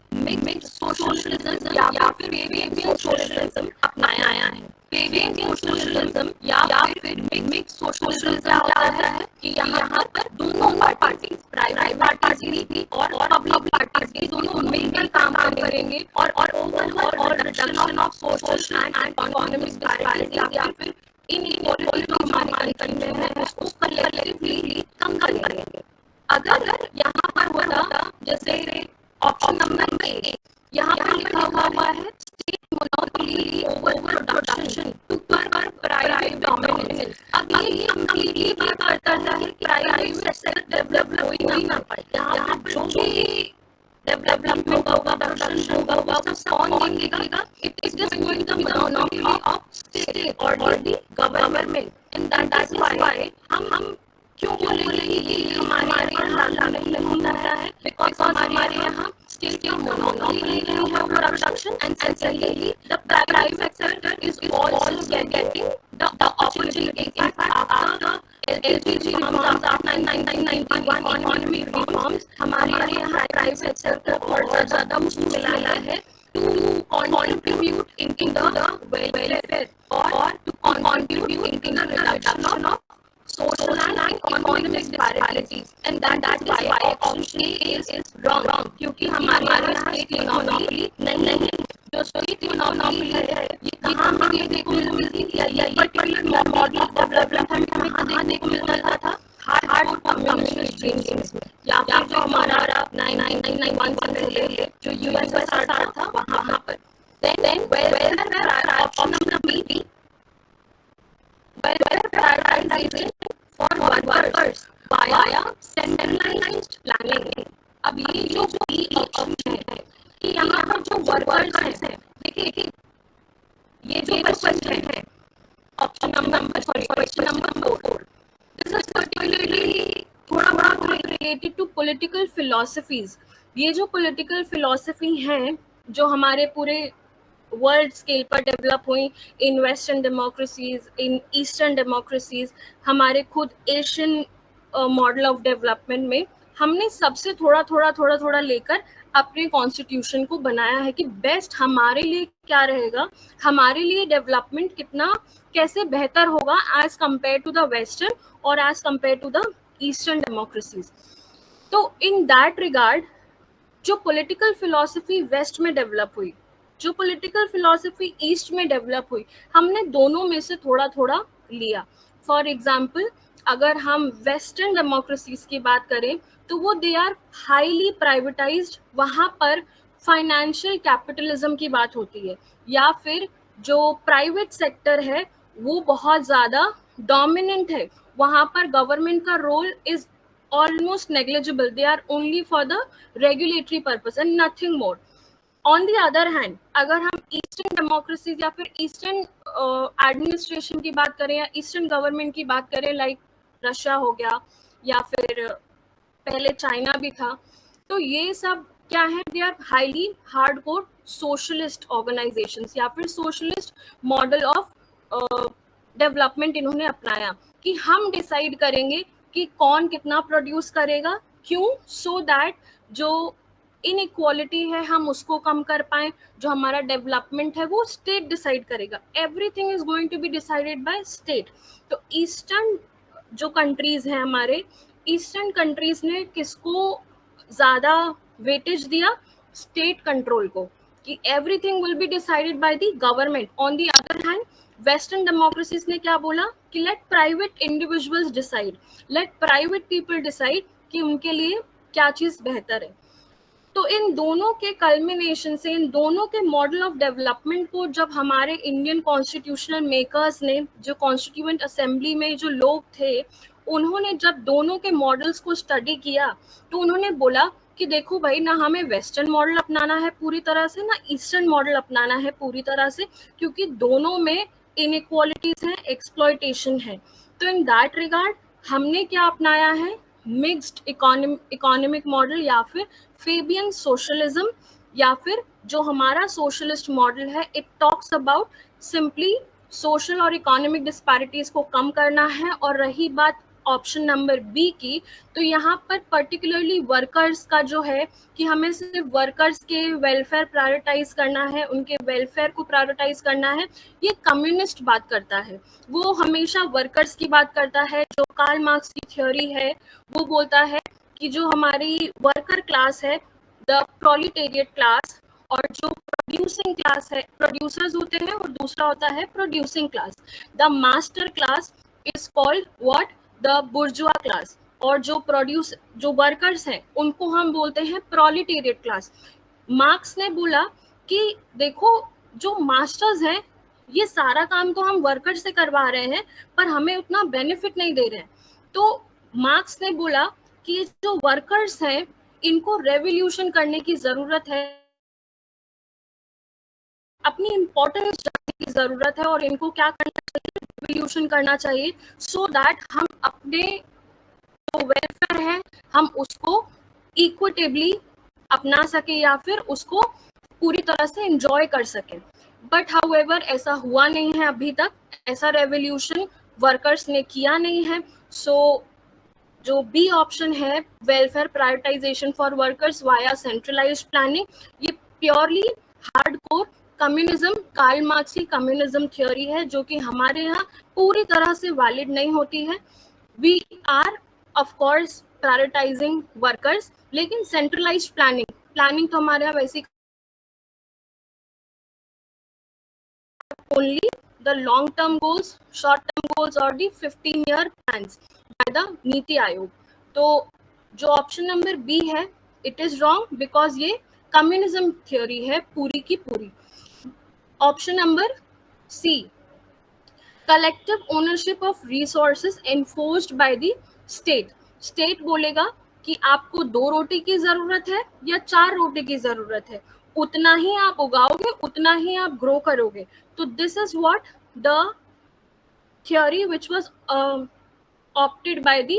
मिक्स्ड सोशलिज्म या फिर फेबियन सोशलिज्म अपनाया है। फेबियन सोशलिज्म या फिर मिक्स्ड सोशलिज्म क्या होता है कि यहाँ पर दोनों पार्टीज, प्राइवेट पार्टीज भी और पब्लिक पार्टीज भी दोनों मिलकर काम करेंगे और overall reduction of social and economic disparity या फिर इनइक्वालिटी जो हमारे कंट्री में है उसको कलेक्टिवली कम करेंगे। अगर यहाँ पर होता जैसे ऑप्शन नंबर ए, यहाँ पर लिखा हुआ है state monopoly over production to curb private dominance. अब ये कंप्लीटली बात करता है कि प्राइवेट सेक्टर डेवलप हो ही ना पाए। यहाँ पर जो भी डेवलपमेंट होगा, प्रोडक्शन होगा, वो कौन देगा? It is just going to be the monopoly of state और the government. And that is why हम क्यों बोलेंगे ये हमारे नहीं होता है बिकॉज हमारे यहाँ स्टेट मोनोपोली ले रही है production and secondly the private sector is also getting the opportunity. In fact, after LPG reforms, after 1991 economic reforms, हमारे यहाँ प्राइवेट सेक्टर को और ज़्यादा मिला है to contribute in the welfare or to contribute in the reduction of social and economic disparities, and that is why option A is wrong. क्योंकि हमारे यहाँ स्टेट मोनोपोली नहीं, जो स्टेट मोनोपोली है ये कहाँ हमें देखने को मिलती है, या पर्टिकुलर मॉडल ऑफ डेवलपमेंट हमें कहाँ देखने को मिलता था, हार्ड कम्युनिस्ट ड्रीम्स में, या फिर जो हमारा 1991 से पहले जो USSR था वहाँ पर. Then welfare option number B, welfare prioritization for workers via centralized planning. अब ये जो B option है कि यहाँ पर जो वर्कर्स हैं, देखिए ये जो क्वेश्चन है option number 4, this is particularly थोड़ा रिलेटेड टू पॉलिटिकल फिलॉसफीज. ये जो पॉलिटिकल फिलॉसफी हैं जो हमारे पूरे वर्ल्ड स्केल पर डेवलप हुई in western democracies, in eastern democracies, हमारे खुद एशियन मॉडल ऑफ डेवलपमेंट में हमने सबसे थोड़ा लेकर अपने कॉन्स्टिट्यूशन को बनाया है कि बेस्ट हमारे लिए क्या रहेगा, हमारे लिए डेवलपमेंट कितना कैसे बेहतर होगा as compare to the western और as compare to the eastern democracies. तो इन दैट रिगार्ड जो पॉलिटिकल फिलॉसफी वेस्ट में डेवलप हुई, जो पॉलिटिकल फिलॉसफी ईस्ट में डेवलप हुई, हमने दोनों में से थोड़ा लिया. फॉर एग्जाम्पल अगर हम वेस्टर्न डेमोक्रेसीज की बात करें तो वो दे आर हाईली प्राइवेटाइज्ड, वहाँ पर फाइनेंशियल कैपिटलिज्म की बात होती है, या फिर जो प्राइवेट सेक्टर है वो बहुत ज़्यादा डोमिनेंट है, वहाँ पर गवर्नमेंट का role is almost negligible. They are only for the regulatory purpose and nothing more. On the other hand, अगर हम ईस्टर्न डेमोक्रेसी या फिर ईस्टर्न एडमिनिस्ट्रेशन की बात करें या ईस्टर्न गवर्नमेंट की बात करें, लाइक रशिया हो गया या फिर पहले चाइना भी था, तो ये सब क्या है, they are highly hardcore socialist organisations या फिर सोशलिस्ट मॉडल ऑफ डेवलपमेंट इन्होंने अपनाया कि हम डिसाइड करेंगे कि कौन कितना प्रोड्यूस करेगा, क्यों, सो दैट जो इनइक्वालिटी है हम उसको कम कर पाएं, जो हमारा डेवलपमेंट है वो स्टेट डिसाइड करेगा. Everything is going to be decided by state. तो ईस्टर्न जो कंट्रीज हैं, हमारे ईस्टर्न कंट्रीज ने किसको ज़्यादा वेटेज दिया, स्टेट कंट्रोल को, कि everything will be decided by the government. On the other hand western democracies ने क्या बोला कि let private individuals decide, let private people decide कि उनके लिए क्या चीज़ बेहतर है. तो इन दोनों के कल्मिनेशन से, इन दोनों के मॉडल ऑफ डेवलपमेंट को जब हमारे इंडियन कॉन्स्टिट्यूशनल मेकर्स ने, जो कॉन्स्टिट्यूएंट असेंबली में जो लोग थे, उन्होंने जब दोनों के मॉडल्स को स्टडी किया तो उन्होंने बोला कि देखो भाई, ना हमें वेस्टर्न मॉडल अपनाना है पूरी तरह से, ना ईस्टर्न मॉडल अपनाना है पूरी तरह से, क्योंकि दोनों में इनइक्वालिटीज हैं, एक्सप्लॉयटेशन है. तो इन दैट रिगार्ड हमने क्या अपनाया है, मिक्स्ड इकोनॉमिक मॉडल या फिर फेबियन सोशलिज्म, या फिर जो हमारा सोशलिस्ट मॉडल है, it talks about simply social और इकोनॉमिक डिस्पैरिटीज को कम करना है. और रही बात ऑप्शन नंबर बी की, तो यहाँ पर पर्टिकुलरली वर्कर्स का जो है कि हमें सिर्फ वर्कर्स के वेलफेयर प्रायोरिटाइज करना है, उनके वेलफेयर को प्रायोरिटाइज करना है, ये कम्युनिस्ट बात करता है. वो हमेशा वर्कर्स की बात करता है. जो कार्ल मार्क्स की थ्योरी है वो बोलता है कि जो हमारी वर्कर क्लास है, द प्रोलिटेरिएट क्लास, और जो प्रोड्यूसिंग क्लास है, प्रोड्यूसर्स होते हैं, और दूसरा होता है producing class. The master class is called what, the बुर्जुआ class. और जो वर्कर्स हैं उनको हम बोलते हैं प्रोलिटेरिएट क्लास. मार्क्स ने बोला कि देखो, जो मास्टर्स हैं ये सारा काम तो हम वर्कर से करवा रहे हैं पर हमें उतना बेनिफिट नहीं दे रहे हैं. तो मार्क्स ने बोला कि जो वर्कर्स हैं इनको रेवोल्यूशन करने की जरूरत है, अपनी इम्पोर्टेंस जानने की जरूरत है, और इनको क्या करना चाहिए, रेवोल्यूशन करना चाहिए, सो दैट हम अपने जो वेलफेयर है हम उसको इक्विटेबली अपना सके या फिर उसको पूरी तरह से एंजॉय कर सके। बट हाउएवर ऐसा हुआ नहीं है अभी तक, ऐसा रेवोल्यूशन वर्कर्स ने किया नहीं है। सो जो बी ऑप्शन है, welfare prioritisation for workers via centralised planning, ये purely hardcore communism, Karl Marx की कम्युनिज्म थ्योरी है, जो कि हमारे यहाँ पूरी तरह से वैलिड नहीं होती है। We are of course prioritising workers, लेकिन सेंट्रलाइज्ड प्लानिंग तो हमारे यहाँ वैसे only the long term goals, short term goals or the 15-year plans by the नीति आयोग। तो जो ऑप्शन नंबर बी है इट इज रॉन्ग बिकॉज ये कम्युनिज्म थ्योरी है पूरी की पूरी। Option number C, collective ownership of resources enforced by the state. State बोलेगा कि आपको 2 रोटी की जरूरत है या 4 रोटी की जरूरत है, उतना ही आप उगाओगे, उतना ही आप ग्रो करोगे। तो this is what the theory which was opted by the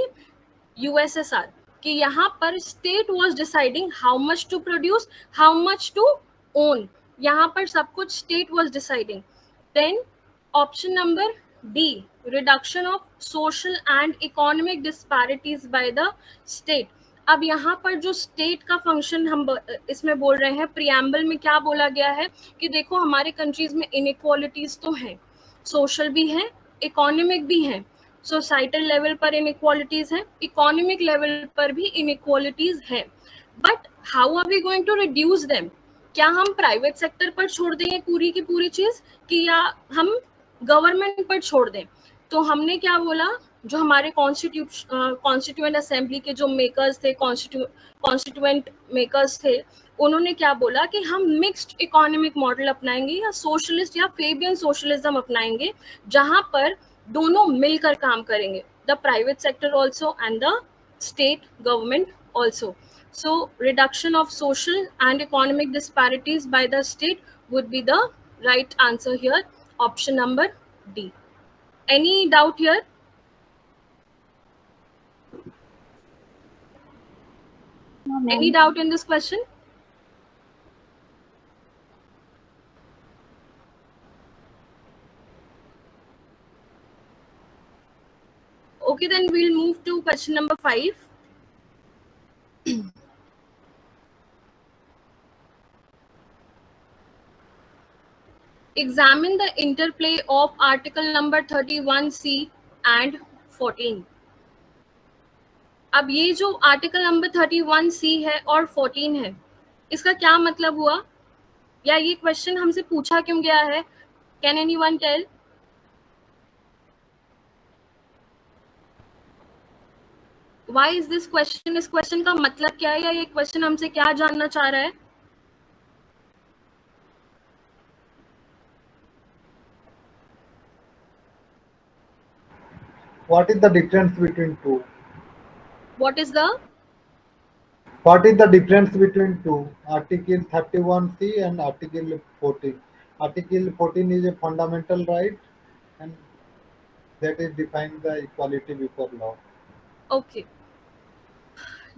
USSR, कि यहाँ पर state was deciding how much to produce, how much to own, यहाँ पर सब कुछ state was deciding. Then option number D, reduction of social and economic disparities by the state. अब यहाँ पर जो स्टेट का फंक्शन हम इसमें बोल रहे हैं, प्रियम्बल में क्या बोला गया है कि देखो हमारे कंट्रीज में इनइक्वालिटीज तो हैं, सोशल भी हैं, इकोनॉमिक भी हैं। सोसाइटल लेवल पर इनइक्वालिटीज हैं, इकोनॉमिक लेवल पर भी इनइक्वालिटीज हैं, but how are we going to reduce them? क्या हम प्राइवेट सेक्टर पर छोड़ दें ये पूरी की पूरी चीज, कि या हम गवर्नमेंट पर छोड़ दें? तो हमने क्या बोला, जो हमारे कॉन्स्टिट्यूएंट असेंबली के जो मेकर्स थे, कॉन्स्टिट्यूएंट मेकर्स थे, उन्होंने क्या बोला कि हम मिक्स्ड इकोनॉमिक मॉडल अपनाएंगे या सोशलिस्ट या फेबियन सोशलिज्म अपनाएंगे, जहां पर दोनों मिलकर काम करेंगे, the private sector also and the state government also. So reduction of social and economic disparities by the state would be the right answer here, option number D. Any doubt here? No, ma'am. Any doubt in this question? Okay, then we'll move to question number 5. Examine the interplay of article number 31C and 14. अब ये जो आर्टिकल नंबर 31C है और 14 है, इसका क्या मतलब हुआ, या ये क्वेश्चन हमसे पूछा क्यों गया है? Can anyone tell? Why is this question? इस क्वेश्चन का मतलब क्या है, या ये क्वेश्चन हमसे क्या जानना चाह रहा है? What is the difference between two? What is the difference between two? Article 31C and Article 14. Article 14 is a fundamental right, and that is defined the equality before law. Okay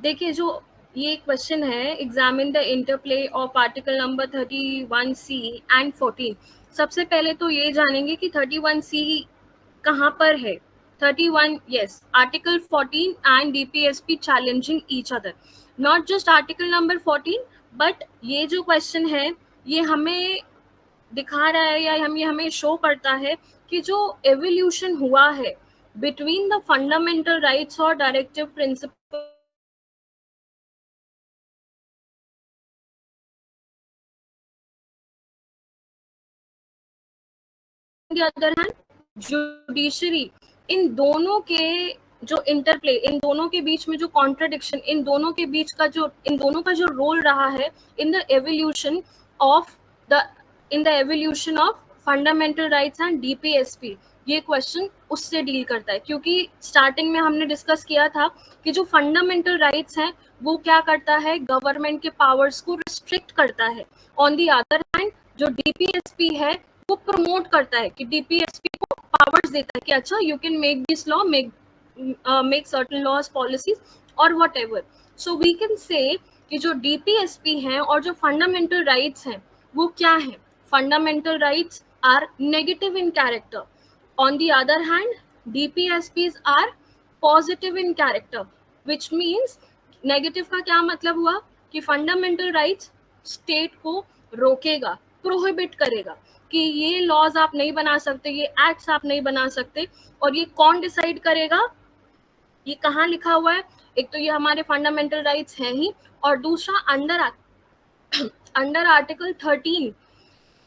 देखिए, जो ये क्वेश्चन है, examine the interplay of article number 31C and 14। सबसे पहले तो ये जानेंगे कि 31C कहाँ पर है। 31, yes, article 14 and DPSP challenging each other, not just article number 14, but ये जो क्वेश्चन है ये हमें दिखा रहा है या हमें शो करता है कि जो एवोल्यूशन हुआ है बिटवीन द फंडामेंटल राइट्स और directive principle the other hand judiciary, इन दोनों के जो इंटरप्ले, इन दोनों के बीच में जो कॉन्ट्रडिक्शन, इन दोनों का जो रोल रहा है in the evolution of fundamental rights and DPSP, ये क्वेश्चन उससे डील करता है। क्योंकि स्टार्टिंग में हमने डिस्कस किया था कि जो फंडामेंटल राइट्स हैं वो क्या करता है, गवर्नमेंट के पावर्स को रिस्ट्रिक्ट करता है। ऑन दी अदर हैंड जो DPSP है वो प्रमोट करता है, कि DPSP को पावर्स देता है कि अच्छा you can make this law, make certain laws, policies or whatever. So we can say कि जो DPSP हैं और जो fundamental rights हैं वो क्या हैं? Fundamental rights are negative in character. On the other hand, DPSPs are positive in character, which means negative का क्या मतलब हुआ कि fundamental rights state को रोकेगा, prohibit करेगा कि ये लॉज आप नहीं बना सकते, ये एक्ट्स आप नहीं बना सकते. और ये कौन डिसाइड करेगा? ये कहाँ लिखा हुआ है? एक तो ये हमारे फंडामेंटल राइट्स हैं ही, और दूसरा under article 13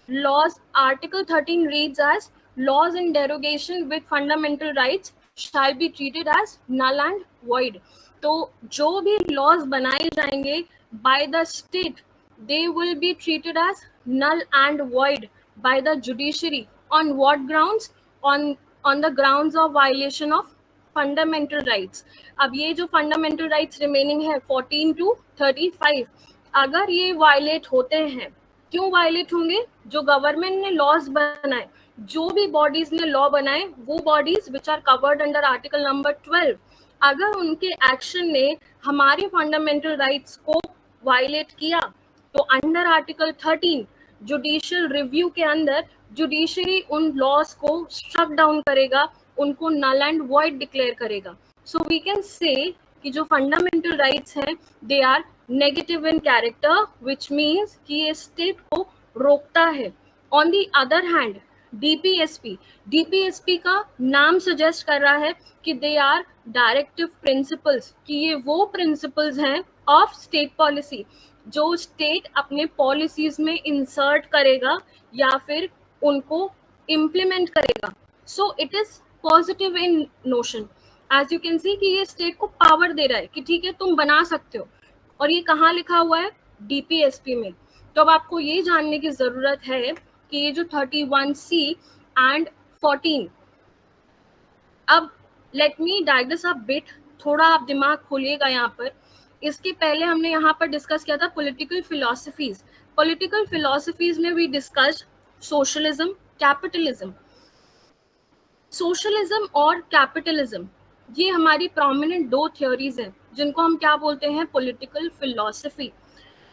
laws, article 13 reads as laws in derogation with fundamental rights shall be treated as null and void. तो जो भी laws बनाए जाएंगे by the state, they will be treated as null and void by the judiciary. On what grounds? On the grounds of violation of fundamental rights. अब ये जो फंडामेंटल राइट्स रिमेनिंग है 14 to 35, अगर ये वायलेट होते हैं, क्यों वायलेट होंगे? जो गवर्नमेंट ने लॉज बनाए, जो भी बॉडीज ने लॉ बनाए, वो bodies which are covered under article number 12, अगर उनके एक्शन ने हमारे फंडामेंटल राइट्स को वायलेट किया, तो अंडर आर्टिकल 13 जुडिशियल रिव्यू के अंदर जुडिशरी उन लॉज को स्ट्रक डाउन करेगा, उनको नल एंड वॉइड डिक्लेयर करेगा. सो वी कैन से कि जो फंडामेंटल राइट्स हैं they are negative in character, which means कि ये स्टेट को रोकता है. On the other hand DPSP का नाम सजेस्ट कर रहा है कि दे आर डायरेक्टिव प्रिंसिपल्स, कि ये वो प्रिंसिपल्स हैं ऑफ स्टेट पॉलिसी जो स्टेट अपने पॉलिसीज में इंसर्ट करेगा या फिर उनको इम्प्लीमेंट करेगा. So it is positive in notion. As you can see कि ये स्टेट को पावर दे रहा है कि ठीक है तुम बना सकते हो, और ये कहाँ लिखा हुआ है? डीपीएसपी में. तो अब आपको ये जानने की जरूरत है कि ये जो 31C एंड 14, अब let me dig this a bit, थोड़ा आप दिमाग खोलिएगा यहाँ पर. इसके पहले हमने यहाँ पर डिस्कस किया था पॉलिटिकल फिलॉसफीज. पॉलिटिकल फिलॉसफीज में we discussed socialism, capitalism. Socialism और कैपिटलिज्म ये हमारी प्रोमिनेंट दो थ्योरीज हैं जिनको हम क्या बोलते हैं? Political philosophy.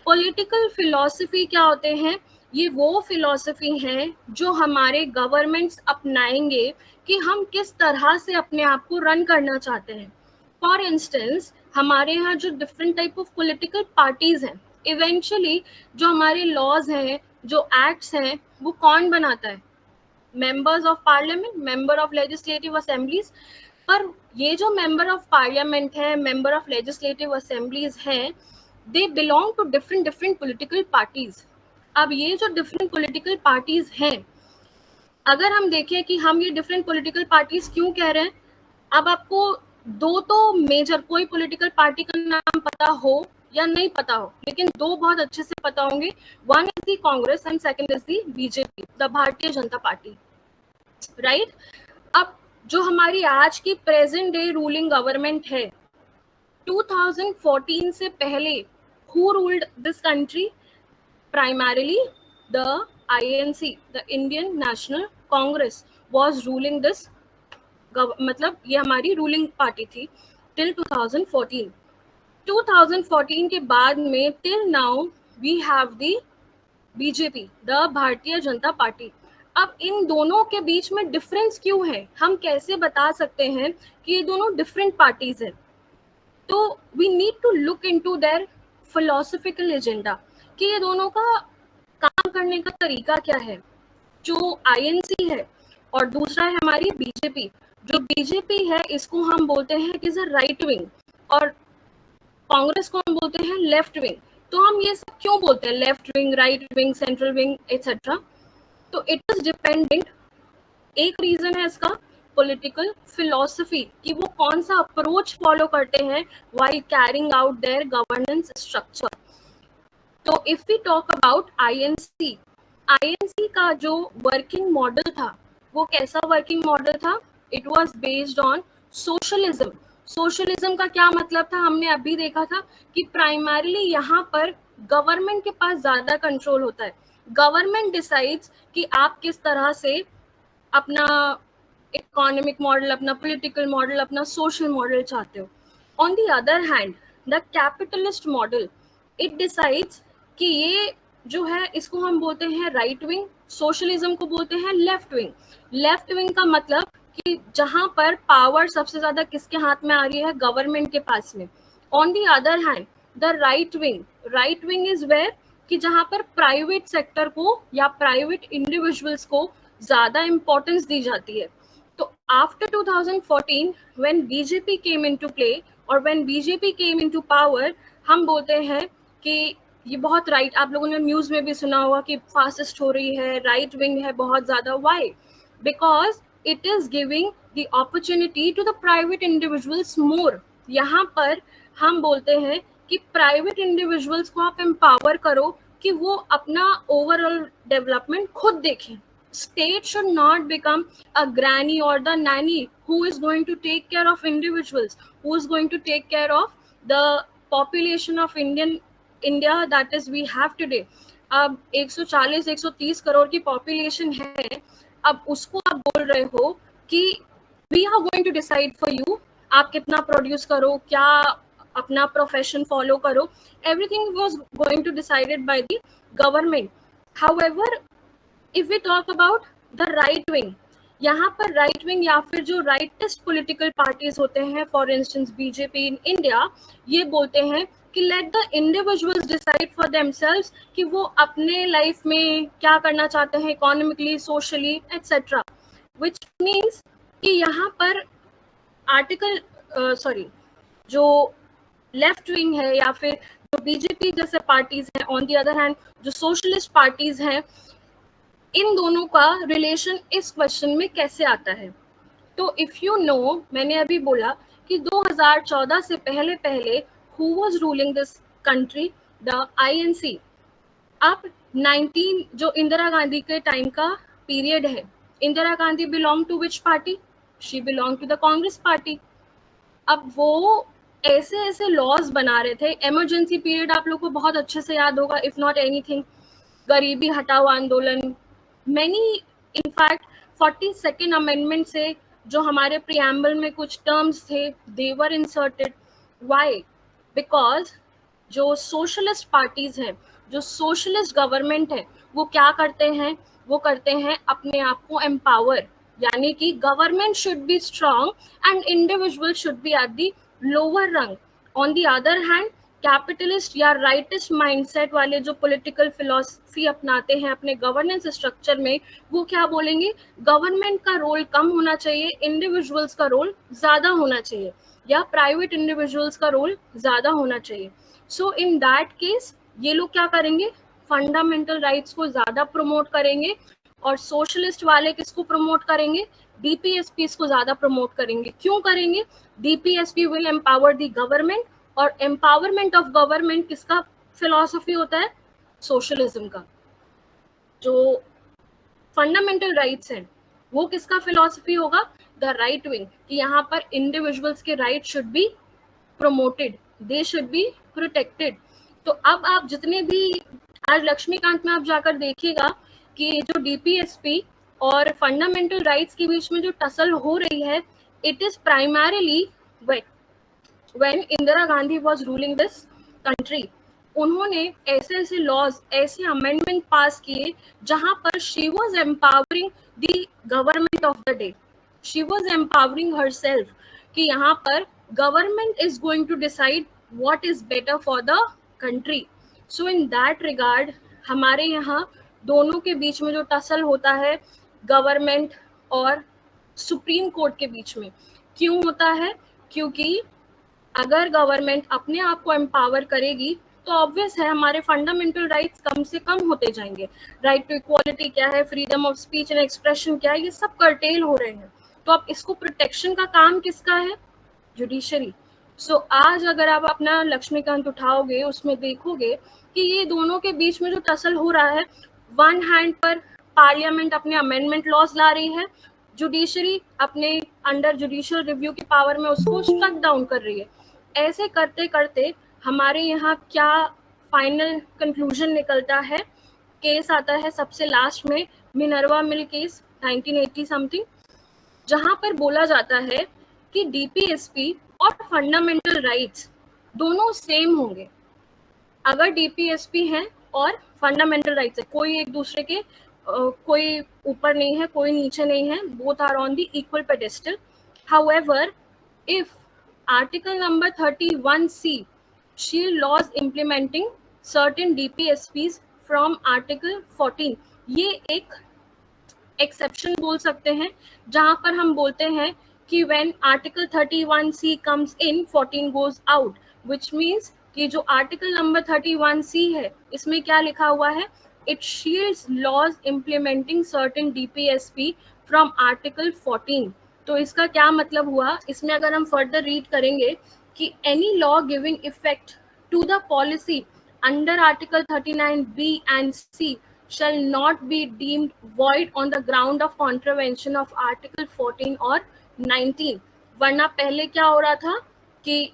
पॉलिटिकल फिलॉसफी क्या होते हैं? ये वो फिलॉसफी हैं जो हमारे गवर्नमेंट्स अपनाएंगे कि हम किस तरह से अपने आप को रन करना चाहते हैं. फॉर इंस्टेंस हमारे यहाँ जो different type of political parties हैं, इवेंचुअली जो हमारे लॉज हैं, जो एक्ट्स हैं, वो कौन बनाता है? Members of parliament, member of legislative assemblies. पर ये जो मेंबर ऑफ पार्लियामेंट है, मेंबर ऑफ लेजिस्लेटिव असेंबलीज हैं, they belong to different political parties. अब ये जो डिफरेंट पॉलिटिकल पार्टीज हैं, अगर हम देखें कि हम ये डिफरेंट पॉलिटिकल पार्टीज क्यों कह रहे हैं, अब आपको दो तो मेजर कोई पॉलिटिकल पार्टी का नाम पता हो या नहीं पता हो, लेकिन दो बहुत अच्छे से पता होंगे. One is the Congress and second is the BJP, the Bharatiya Janata party, right. अब जो हमारी आज की प्रेजेंट डे रूलिंग गवर्नमेंट है, 2014 से पहले who ruled this country? Primarily the INC, the Indian national Congress was ruling this, मतलब ये हमारी रूलिंग पार्टी थी टिल 2014. 2014 के बाद में till now we have the BJP, the Bharatiya Janata party. अब इन दोनों के बीच में डिफरेंस क्यों है? हम कैसे बता सकते हैं कि ये दोनों डिफरेंट पार्टीज हैं? तो we need to look into their philosophical agenda कि ये दोनों का काम करने का तरीका क्या है. जो INC है और दूसरा है हमारी बीजेपी. जो बीजेपी है इसको हम बोलते हैं कि इज अ राइट विंग, और कांग्रेस को हम बोलते हैं लेफ्ट विंग. तो हम ये सब क्यों बोलते हैं left wing, right wing, central wing etcetera? तो इट इज डिपेंडेंट. एक रीजन है इसका पॉलिटिकल फिलॉसफी, कि वो कौन सा अप्रोच फॉलो करते हैं while carrying out their governance structure. तो if we talk about INC का जो वर्किंग मॉडल था वो कैसा वर्किंग मॉडल था? It was based on socialism. Socialism का क्या मतलब था? हमने अभी देखा था कि प्राइमरीली यहाँ पर गवर्नमेंट के पास ज्यादा कंट्रोल होता है. गवर्नमेंट डिसाइड्स कि आप किस तरह से अपना इकोनॉमिक मॉडल अपना, पॉलिटिकल मॉडल अपना, सोशल मॉडल चाहते हो. On the other hand the capitalist model, it decides कि ये जो है इसको हम बोलते हैं राइट विंग, सोशलिज्म को बोलते हैं लेफ्ट विंग. लेफ्ट विंग का मतलब कि जहां पर पावर सबसे ज्यादा किसके हाथ में आ रही है, गवर्नमेंट के पास में. On the other hand the right wing is where कि जहां पर प्राइवेट सेक्टर को या प्राइवेट इंडिविजुअल्स को ज्यादा इंपॉर्टेंस दी जाती है. तो after 2014 when BJP came into play और when BJP came into power, हम बोलते हैं कि ये बहुत राइट, आप लोगों ने न्यूज में भी सुना होगा कि फासिस्ट हो रही है, राइट विंग है बहुत ज्यादा. Why? Because it is giving the opportunity to the private individuals more. यहाँ पर हम बोलते हैं कि प्राइवेट इंडिविजुअल्स को आप एम्पावर करो कि वो अपना ओवरऑल डेवलपमेंट खुद देखें. State should not become a granny or the nanny who is going to take care of individuals, who is going to take care of the population of India that is we have today. अब 140-130 करोड़ की पॉपुलेशन है, अब उसको आप बोल रहे हो कि we are going to decide for you, आप कितना प्रोड्यूस करो, क्या अपना प्रोफेशन फॉलो करो. Everything was going to decided by the government. However, if we talk about the right wing, यहाँ पर राइट विंग या फिर जो राइटेस्ट पॉलिटिकल पार्टीज होते हैं, for instance BJP in India, ये बोलते हैं कि let the individuals decide for themselves कि वो अपने लाइफ में क्या करना चाहते हैं, इकोनॉमिकली, सोशली, एटसेट्रा. विच मीन्स कि यहाँ पर आर्टिकल जो लेफ्ट विंग है या फिर जो बीजेपी जैसे पार्टीज हैं, ऑन द अदर हैंड जो सोशलिस्ट पार्टीज हैं, इन दोनों का रिलेशन इस क्वेश्चन में कैसे आता है. तो इफ यू नो, मैंने अभी बोला कि 2014 से पहले who was ruling this country, the INC. अब 19 जो इंदिरा गांधी के टाइम का पीरियड है, Indira Gandhi belong to which party? She belong to the Congress party. अब वो ऐसे लॉज बना रहे थे. इमरजेंसी पीरियड आप लोग को बहुत अच्छे से याद होगा, इफ नॉट एनीथिंग, गरीबी हटाओ आंदोलन, मैनी, इनफैक्ट 42nd अमेंडमेंट से जो हमारे प्रियम्बल में कुछ टर्म्स थे, दे वर इंसर्टेड. व्हाई? बिकॉज जो सोशलिस्ट पार्टीज हैं, जो सोशलिस्ट गवर्नमेंट है, वो क्या करते हैं, वो करते हैं अपने आप को एम्पावर, यानी कि government should be strong and individual should be at the lower rung. On the other hand capitalist या राइटिस्ट माइंडसेट वाले जो पॉलिटिकल फिलॉसफी अपनाते हैं अपने गवर्नेंस स्ट्रक्चर में, वो क्या बोलेंगे, गवर्नमेंट का रोल कम होना चाहिए, इंडिविजुअल्स का रोल ज्यादा होना चाहिए, या प्राइवेट इंडिविजुअल्स का रोल ज्यादा होना चाहिए. सो इन दैट केस ये लोग क्या करेंगे, फंडामेंटल राइट्स को ज्यादा प्रमोट करेंगे, और सोशलिस्ट वाले किसको प्रमोट करेंगे, डीपीएसपीस को ज्यादा प्रमोट करेंगे. क्यों करेंगे? DPSP will empower the government, और एम्पावरमेंट ऑफ गवर्नमेंट किसका फिलॉसफी होता है, सोशलिज्म का. जो फंडामेंटल राइट्स हैं वो किसका फिलॉसफी होगा, द राइट विंग, कि यहाँ पर इंडिविजुअल्स के right should be promoted, they should be protected. तो अब आप जितने भी आज लक्ष्मीकांत में आप जाकर देखिएगा कि जो डीपीएसपी और फंडामेंटल राइट्स के बीच में जो टसल हो रही है, it is primarily when Indira Gandhi was ruling this country. उन्होंने ऐसे लॉज, ऐसे अमेंडमेंट पास किए जहां पर she was empowering the government of the day, she was empowering herself कि यहाँ पर government is going to decide what is better for the country. So in that regard हमारे यहाँ दोनों के बीच में जो टसल होता है गवर्नमेंट और सुप्रीम कोर्ट के बीच में, क्यों होता है? क्योंकि अगर गवर्नमेंट अपने आप को एम्पावर करेगी तो ऑब्वियस है हमारे फंडामेंटल राइट्स कम से कम होते जाएंगे. राइट टू इक्वालिटी क्या है, freedom of speech and expression क्या है, ये सब कर्टेल हो रहे हैं. तो अब इसको प्रोटेक्शन का काम किसका है, जुडिशरी. सो आज अगर आप अपना लक्ष्मीकांत उठाओगे उसमें देखोगे कि ये दोनों के बीच में जो टसल हो रहा है, वन हैंड पर पार्लियामेंट अपने अमेंडमेंट लॉज ला रही है, जुडिशरी अपने अंडर जुडिशियल रिव्यू की पावर में उसको स्ट्रक डाउन कर रही है. ऐसे करते करते हमारे यहाँ क्या फाइनल कंक्लूजन निकलता है, केस आता है सबसे लास्ट में, मिनर्वा मिल केस 1980 समथिंग, जहां पर बोला जाता है कि डीपीएसपी और फंडामेंटल राइट्स दोनों सेम होंगे। अगर डीपीएसपी है और फंडामेंटल राइट्स है, कोई एक दूसरे के कोई ऊपर नहीं है, कोई नीचे नहीं है, both are on the equal pedestal. However, if article number 31C shield laws implementing certain DPSPs from article 14, ये एक एक्सेप्शन बोल सकते हैं, जहां पर हम बोलते हैं कि when article 31C comes in 14 goes out, which means कि जो आर्टिकल नंबर 31C है इसमें क्या लिखा हुआ है, it shields laws implementing certain DPSP from article 14। तो इसका क्या मतलब हुआ, इसमें अगर हम फर्दर रीड करेंगे कि any law giving effect to the policy under Article 39B and C shall not be deemed void on the ground of contravention of Article 14 or 19। वरना पहले क्या हो रहा था कि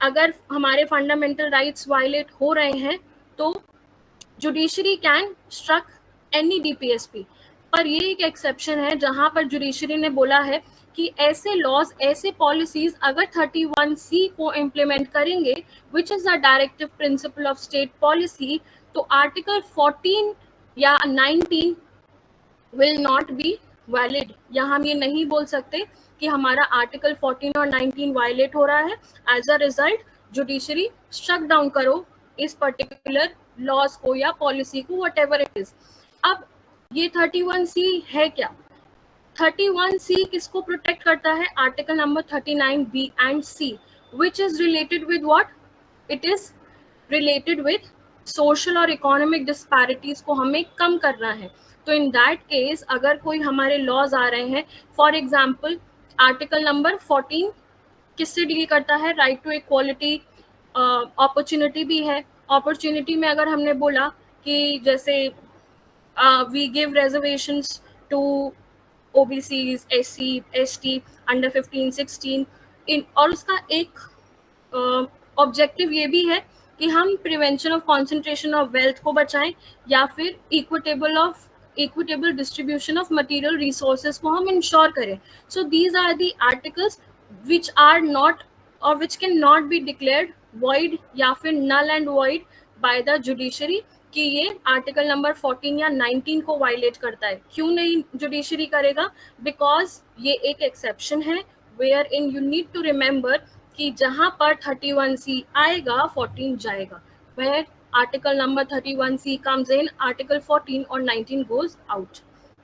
अगर हमारे फंडामेंटल राइट्स वायलेट हो रहे हैं तो judiciary can struck any DPSP, पर ये एक एक्सेप्शन है जहां पर जुडिशरी ने बोला है कि ऐसे लॉज, ऐसे पॉलिसीज अगर 31C को इम्प्लीमेंट करेंगे, which is the directive principle of state policy, तो आर्टिकल 14 या 19 विल नॉट बी वैलिड। यहाँ हम ये नहीं बोल सकते कि हमारा आर्टिकल 14 और 19 वायलेट हो रहा है, as a result judiciary struck down करो इस पर्टिकुलर लॉज को या पॉलिसी को, वट एवर इट इज। अब ये 31C है क्या, 31C किसको प्रोटेक्ट करता है, article number 39B and C, which is related with what, it is related with social और इकोनॉमिक डिस्पैरिटीज को हमें कम करना है। तो इन दैट केस अगर कोई हमारे लॉज आ रहे हैं, फॉर एग्जाम्पल आर्टिकल नंबर 14 किससे डील करता है, राइट टू इक्वालिटी, अपॉर्चुनिटी भी है। अपॉर्चुनिटी में अगर हमने बोला कि जैसे we give reservations to OBCs, SC, ST, under 15, 16 इन, और उसका एक ऑब्जेक्टिव ये भी है कि हम prevention of concentration of wealth को बचाएं या फिर equitable distribution of material resources को हम इंश्योर करें। So these are the articles which are not और which can not be declared void या फिर null and void by the judiciary कि ये आर्टिकल नंबर 14 या 19 को वायलेट करता है। क्यों नहीं जुडिशरी करेगा, बिकॉज ये एक एक्सेप्शन है where in you need to remember कि जहां पर 31C आएगा 14 जाएगा, where article number 31C comes in, article 14 और 19 goes out,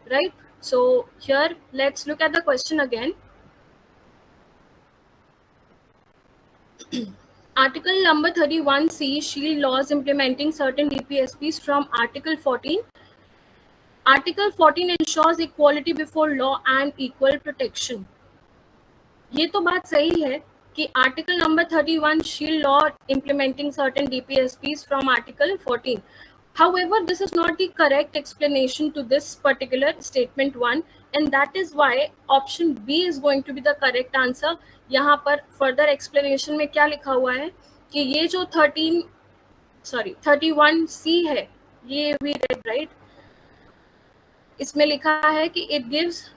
right? So here let's look at the question again. Article number 31C shield laws implementing certain DPSPs from Article 14. Article 14 ensures equality before law and equal protection. ये तो बात सही है कि article number 31 shield law implementing certain DPSPs from Article 14. However, this is not the correct explanation to this particular statement 1, and that is why option B is going to be the correct answer. यहाँ पर further explanation में क्या लिखा हुआ है कि ये जो 31C है, ये we read right, इसमें लिखा है कि it gives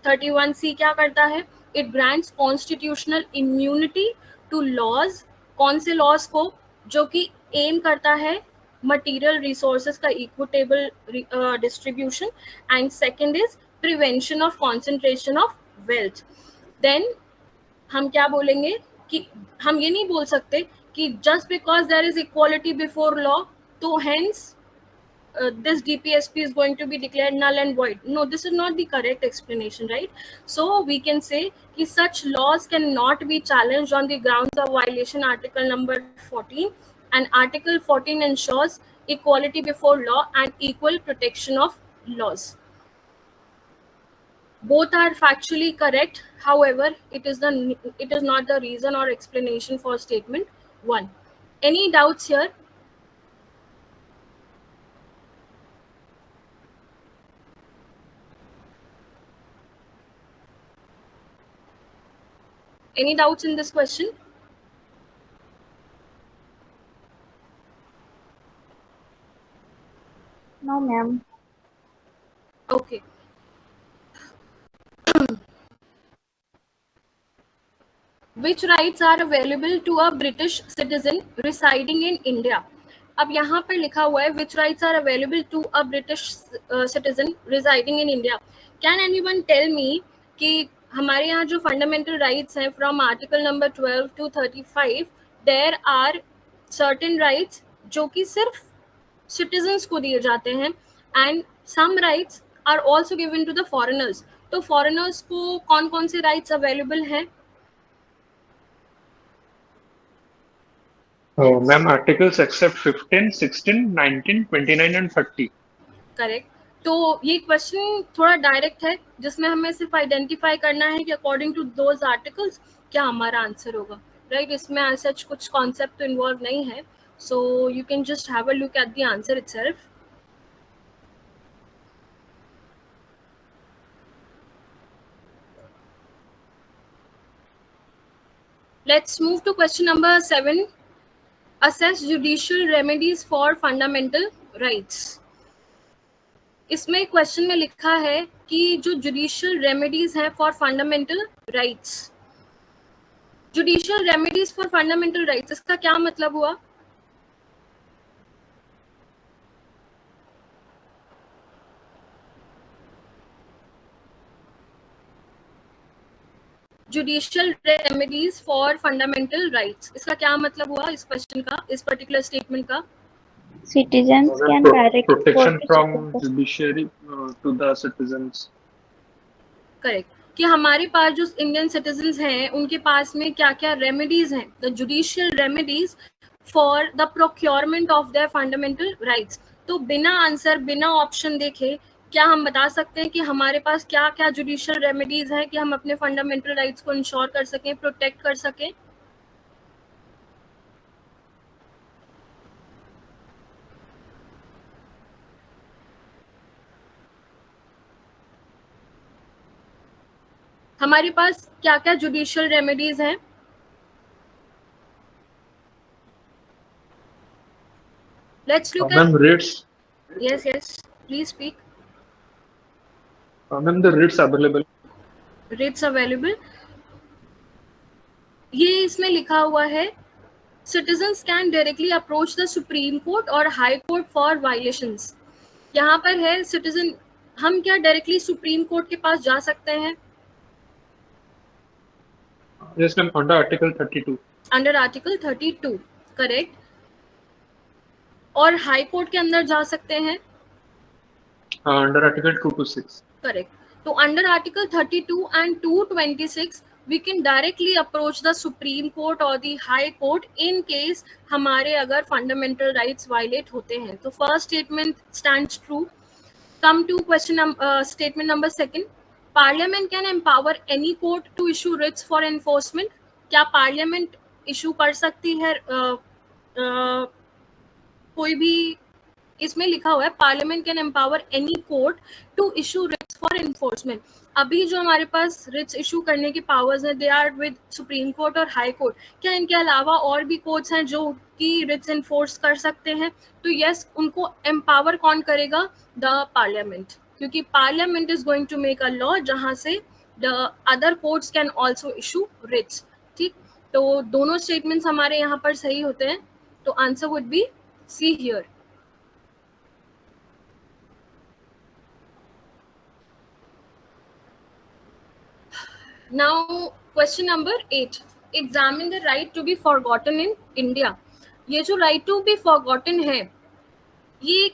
31C क्या करता है, it grants constitutional immunity to laws, कौन से laws को, जो कि aim करता है material resources का equitable distribution, and second is prevention of concentration of wealth. Then हम क्या बोलेंगे कि हम ये नहीं बोल सकते कि just because there is equality before law, तो hence this DPSP is going to be declared null and void. No, this is not the correct explanation, right? So we can say कि such laws cannot be challenged on the grounds of violation article number 14, and article 14 ensures equality before law and equal protection of laws. Both are factually correct. However, it is not the reason or explanation for statement 1. Any doubts here? Any doubts in this question? No, ma'am. Okay. Which rights are available to a British citizen residing in India? अब यहाँ पर लिखा हुआ है which rights are available to a British citizen residing in India. Can anyone tell me कि हमारे यहाँ जो fundamental rights हैं from article number 12 to 35, there are certain rights जो कि सिर्फ citizens को दिए जाते हैं and some rights are also given to the foreigners. तो foreigners को कौन कौन से rights available हैं? Oh, ma'am, articles except 15, 16, 19, 29 and 30. Correct. तो ये क्वेश्चन थोड़ा डायरेक्ट है जिसमें हमें सिर्फ आइडेंटिफाई करना है कि अकॉर्डिंग टू दोज आर्टिकल्स क्या हमारा आंसर होगा, राइट. इसमें आज सच कुछ कॉन्सेप्ट तो इन्वॉल्व नहीं है, so you can just have a look at the answer itself. Let's move to question number 7. Assess judicial remedies for fundamental rights. इसमें क्वेश्चन में लिखा है कि जो जुडिशियल रेमेडीज हैं for fundamental rights. Judicial remedies for fundamental rights, इसका क्या मतलब हुआ? Judicial remedies for fundamental rights, इसका क्या मतलब हुआ इस क्वेश्चन का, इस पर्टिकुलर स्टेटमेंट का? Citizens can direct Protection court from decisions. judiciary to the citizens. Correct. कि हमारे पास जो इंडियन सिटीजन्स हैं उनके पास में क्या क्या रेमेडीज हैं, the judicial remedies for the procurement of their fundamental rights. तो बिना आंसर, बिना ऑप्शन देखे क्या हम बता सकते हैं कि हमारे पास क्या क्या जुडिशियल रेमेडीज हैं कि हम अपने फंडामेंटल राइट्स को इंश्योर कर सकें, प्रोटेक्ट कर सकें? हमारे पास क्या क्या जुडिशियल रेमेडीज हैं? Let's look Ma'am, writs. At. Yes yes, please speak. Ma'am, the writs available. Writs available. ये इसमें लिखा हुआ है citizens can directly approach the Supreme Court और High Court for violations. यहाँ पर है citizen, हम क्या डायरेक्टली सुप्रीम कोर्ट के पास जा सकते हैं? Yes, ma'am, under Article 32. Under article 32, correct. और हाई कोर्ट के अंदर जा सकते हैं? Under Article 226. करेक्ट. तो under article 32 and 226 we can directly approach the Supreme Court or the High Court in case हमारे अगर fundamental rights violate होते हैं. तो first statement stands true. Come to question statement number 2. Parliament can empower any court to issue writs for enforcement. क्या Parliament issue कर सकती है कोई भी? इसमें लिखा हुआ है parliament can empower any court to issue writs for enforcement. अभी जो हमारे पास रिट्स इशू करने की पावर्स हैं they are with supreme court और हाई कोर्ट. क्या इनके अलावा और भी कोर्ट्स हैं जो कि रिट्स एनफोर्स कर सकते हैं? तो यस, उनको एम्पावर कौन करेगा? द पार्लियामेंट, क्योंकि parliament is going to make a law जहां से the other courts can also issue writs. ठीक, तो दोनों स्टेटमेंट्स हमारे यहाँ पर सही होते हैं. तो answer would be C here. Now question number 8. Examine the right to be forgotten in India. ये जो right to be forgotten है, ये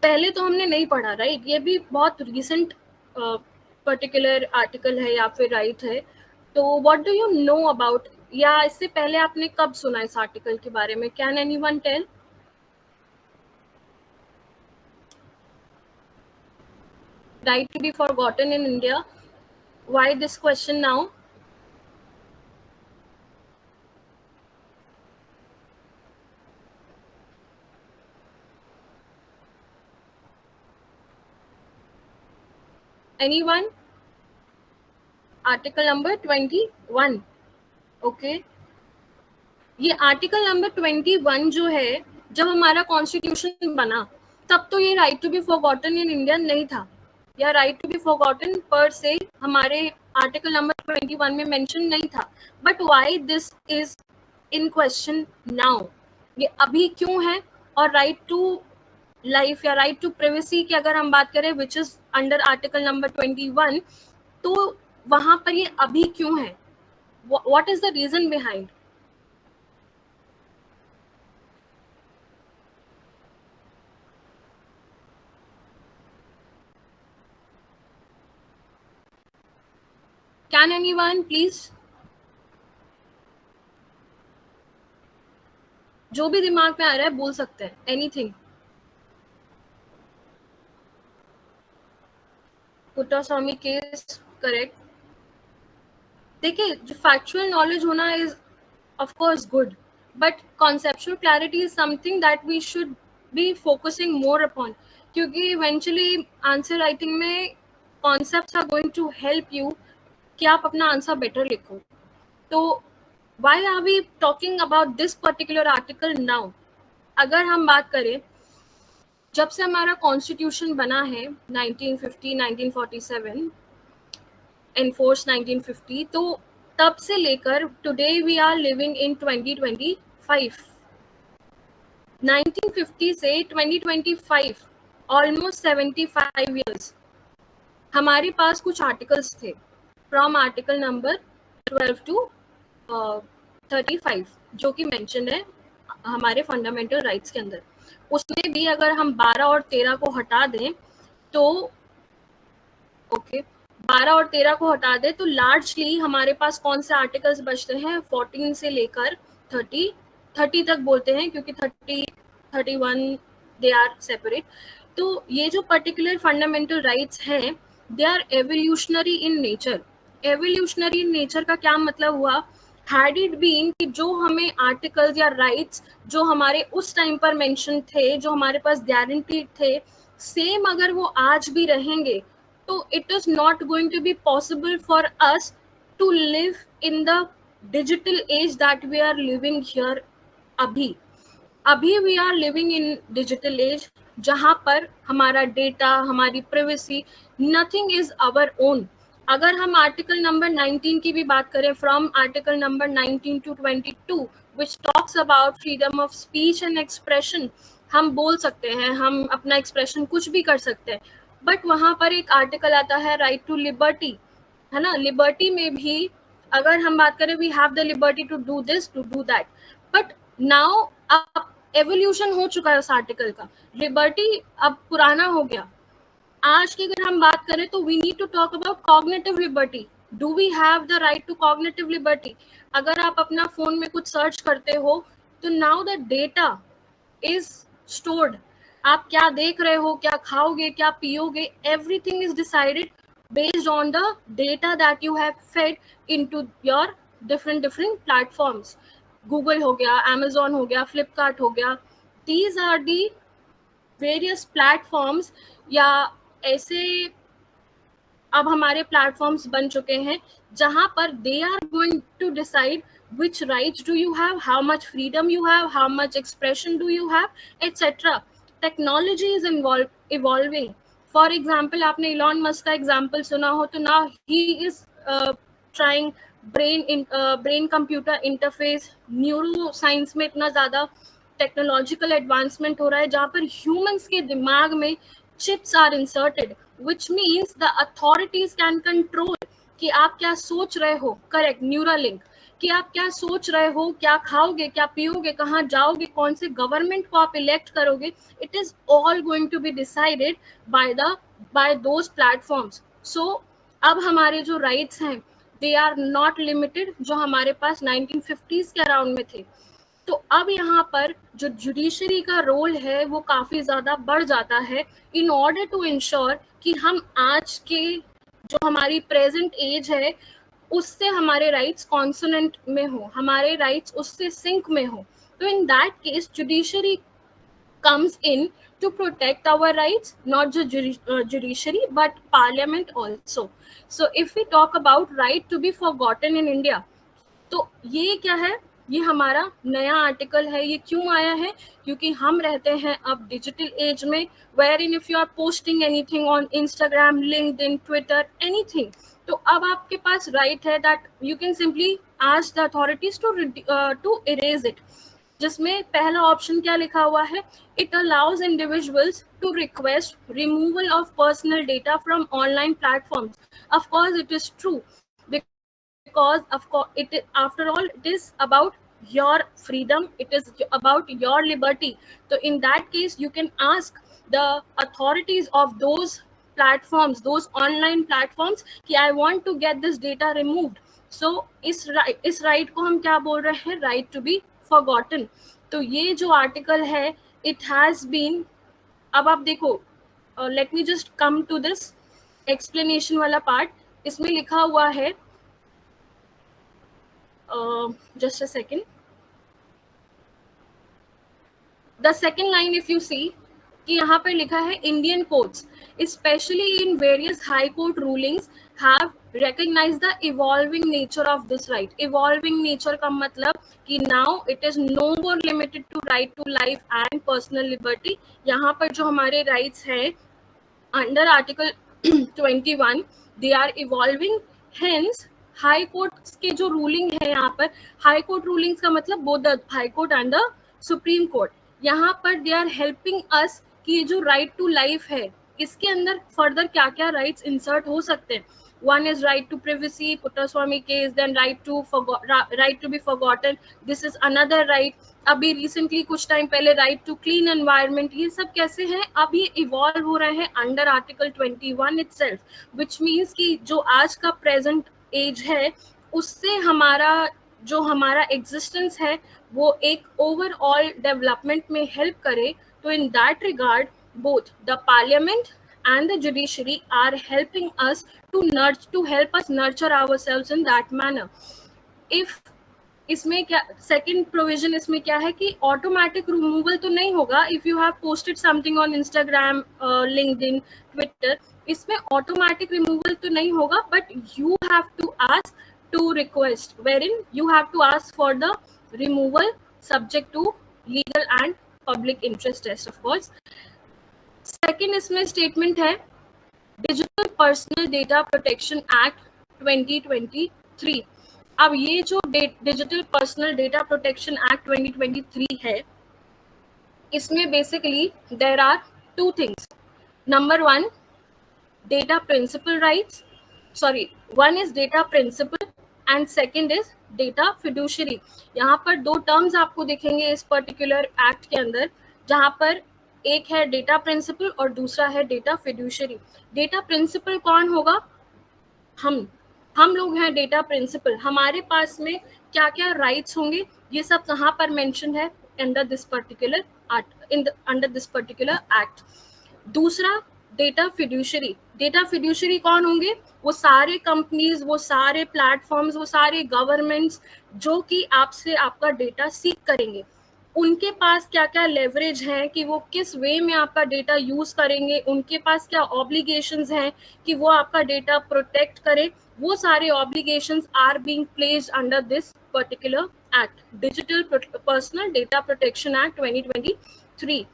पहले तो हमने नहीं पढ़ा, राइट. ये भी बहुत recent पर्टिकुलर आर्टिकल है या फिर राइट है. तो what do you know about, या इससे पहले आपने कब सुना इस आर्टिकल के बारे में? Can anyone tell? Right to be forgotten in India. Why this question now? Anyone? Article number 21. Okay. ये आर्टिकल नंबर 21 जो है, जब हमारा कॉन्स्टिट्यूशन बना तब तो ये right to be forgotten in India नहीं था, या राइट टू बी फॉरगॉटन पर से हमारे आर्टिकल नंबर 21 में मेंशन नहीं था, but why this is in question now, ये अभी क्यों है? और राइट टू लाइफ या राइट टू प्राइवेसी की अगर हम बात करें which is under article number 21, तो वहां पर ये अभी क्यों है? What is the reason behind? Can anyone please? जो भी दिमाग में आ रहा है बोल सकते हैं, एनीथिंग। कुट्टास्वामी case correct. देखिए, जो फैक्चुअल नॉलेज होना is of course good, but conceptual clarity is something that we should be focusing more upon, क्योंकि इवेंचुअली आंसर राइटिंग में concepts are going to help you कि आप अपना आंसर बेटर लिखो। तो why are we talking about this particular article now? अगर हम बात करें, जब से हमारा कॉन्स्टिट्यूशन बना है 1950 1947 एनफोर्स 1950, तो तब से लेकर today we are living in 2025। 1950 से 2025 ऑलमोस्ट 75 इयर्स हमारे पास कुछ आर्टिकल्स थे, फ्रॉम आर्टिकल नंबर 12 टू 35 जो कि मेंशन है हमारे फंडामेंटल राइट्स के अंदर। उसमें भी अगर हम 12 और 13 को हटा दें तो ओके 12 और 13 को हटा दें तो लार्जली हमारे पास कौन से आर्टिकल्स बचते हैं? 14 से लेकर 30 तक बोलते हैं, क्योंकि 31 दे आर सेपरेट। तो ये जो पर्टिकुलर फंडामेंटल राइट्स हैं they are evolutionary in nature. Evolutionary in nature का क्या मतलब हुआ? हैड इट बीन कि जो हमें आर्टिकल्स या राइट्स जो हमारे उस टाइम पर मेंशन थे, जो हमारे पास गारंटीड थे, सेम अगर वो आज भी रहेंगे तो it is not going to be possible for us to live in the digital age that we are living here. अभी we are living in digital age जहाँ पर हमारा डेटा, हमारी privacy, nothing is our own. अगर हम आर्टिकल नंबर 19 की भी बात करें, from article number 19 to 22 which talks about freedom of speech and expression, हम बोल सकते हैं, हम अपना एक्सप्रेशन कुछ भी कर सकते हैं, बट वहाँ पर एक आर्टिकल आता है राइट टू लिबर्टी, है ना। लिबर्टी में भी अगर हम बात करें we have the liberty to do this, to do that, but now अब एवोल्यूशन हो चुका है उस आर्टिकल का। लिबर्टी अब पुराना हो गया। आज की अगर हम बात करें तो we need to talk about cognitive liberty. Do we have the right to cognitive liberty? अगर आप अपना फोन में कुछ सर्च करते हो तो now the data is stored. आप क्या देख रहे हो, क्या खाओगे, क्या पियोगे, everything is decided based on the data that you have fed into your different platforms. Google हो गया, Amazon हो गया, Flipkart हो गया, these are the various platforms, या ऐसे अब हमारे प्लेटफॉर्म्स बन चुके हैं जहां पर they are going to decide which rights do you have, how much freedom you have, how much expression do you have, etc. Technology is evolving. For example, आपने इलॉन मस्क का एग्जाम्पल सुना हो तो now he is trying brain computer interface. Neuro science में इतना ज़्यादा टेक्नोलॉजिकल एडवांसमेंट हो रहा है जहाँ पर ह्यूमंस के दिमाग में chips are inserted, which means the authorities can control कि आप क्या सोच रहे हो, करेक्ट, न्यूरालिंक, कि आप क्या सोच रहे हो, क्या खाओगे, क्या पियोगे, कहाँ जाओगे, कौन से गवर्नमेंट को आप इलेक्ट करोगे, it is all going to be decided by those platforms. So अब हमारे जो राइट्स हैं दे आर नॉट लिमिटेड जो हमारे पास 1950s के अराउंड में थे। तो अब यहाँ पर जो जुडिशरी का रोल है वो काफ़ी ज़्यादा बढ़ जाता है इन ऑर्डर टू इंश्योर कि हम आज के जो हमारी प्रेजेंट एज है उससे हमारे राइट्स कॉन्सोनेंट में हो, हमारे राइट्स उससे सिंक में हो। तो in that case judiciary comes in to protect our rights, not just judiciary but parliament also. So if we talk about right to be forgotten in India, तो ये क्या है, ये हमारा नया आर्टिकल है। ये क्यों आया है? क्योंकि हम रहते हैं अब डिजिटल एज में, where in if you are posting anything on Instagram, LinkedIn, Twitter, anything, तो अब आपके पास राइट है that you can simply ask the authorities to erase it, जिसमें पहला ऑप्शन क्या लिखा हुआ है, it allows individuals to request removal of personal data from online platforms. Of course it is true, because of course it after all it is about your freedom, it is about your liberty. So in that case you can ask the authorities of those platforms, those online platforms कि I want to get this data removed. So इस right को हम क्या बोल रहे हैं, right to be forgotten. तो ये जो article है it has been, अब आप देखो, let me just come to this explanation वाला part. इसमें लिखा हुआ है, just a second, the second line if you see कि यहाँ पर लिखा है Indian courts especially in various high court rulings have recognized the evolving nature of this right. Evolving nature का मतलब कि now it is no more limited to right to life and personal liberty. यहाँ पर जो हमारे rights हैं under article 21 they are evolving, hence high court के जो रूलिंग है, यहाँ पर हाई कोर्ट रूलिंग्स का मतलब both the high court and the supreme court, यहाँ पर दे आर हेल्पिंग अस कि ये जो राइट टू लाइफ है इसके अंदर फर्दर क्या क्या राइट्स इंसर्ट हो सकते हैं. One is right to privacy, Puttaswamy case, then right to be forgotten, this is another right. अभी रिसेंटली कुछ टाइम पहले राइट टू क्लीन एनवायरनमेंट, ये सब कैसे हैं, अब ये इवॉल्व हो रहे हैं under article 21 itself, which means कि जो आज का प्रेजेंट एज है उससे हमारा एग्जिस्टेंस है वो एक ओवरऑल डेवलपमेंट में हेल्प करे. तो in that regard both the parliament and the judiciary are helping us to help us nurture ourselves in that manner. If इसमें क्या सेकंड प्रोविजन इसमें क्या है कि ऑटोमेटिक रिमूवल तो नहीं होगा. If you have posted something on Instagram, LinkedIn, Twitter, इसमें ऑटोमेटिक रिमूवल तो नहीं होगा, but you have to ask to request, wherein you have to ask for the removal subject to legal and public interest test of course. Second इसमें स्टेटमेंट है digital personal data protection act 2023. अब ये जो digital personal data protection act 2023 है, इसमें basically there are two things. Number one, data principle rights, sorry, one is data principle and second is data fiduciary. यहाँ पर दो टर्म्स आपको दिखेंगे इस पर्टिकुलर एक्ट के अंदर, जहाँ पर एक है डेटा प्रिंसिपल और दूसरा है डेटा फिड्यूशियरी. डेटा प्रिंसिपल कौन होगा, हम लोग हैं डेटा प्रिंसिपल. हमारे पास में क्या क्या राइट्स होंगे, ये सब कहाँ पर मेंशन है, अंडर दिस पर्टिकुलर एक्ट. दूसरा डेटा फिड्यूशियरी. डेटा फिड्यूशियरी कौन होंगे, वो सारे कंपनीज, वो सारे प्लेटफॉर्म्स, वो सारे गवर्नमेंट्स जो कि आपसे आपका डेटा सीक करेंगे. उनके पास क्या क्या लेवरेज है कि वो किस वे में आपका डेटा यूज करेंगे, उनके पास क्या ऑब्लिगेशंस हैं कि वो आपका डेटा प्रोटेक्ट करे. वो सारे obligations are being placed under this particular act, digital personal data protection act 2023.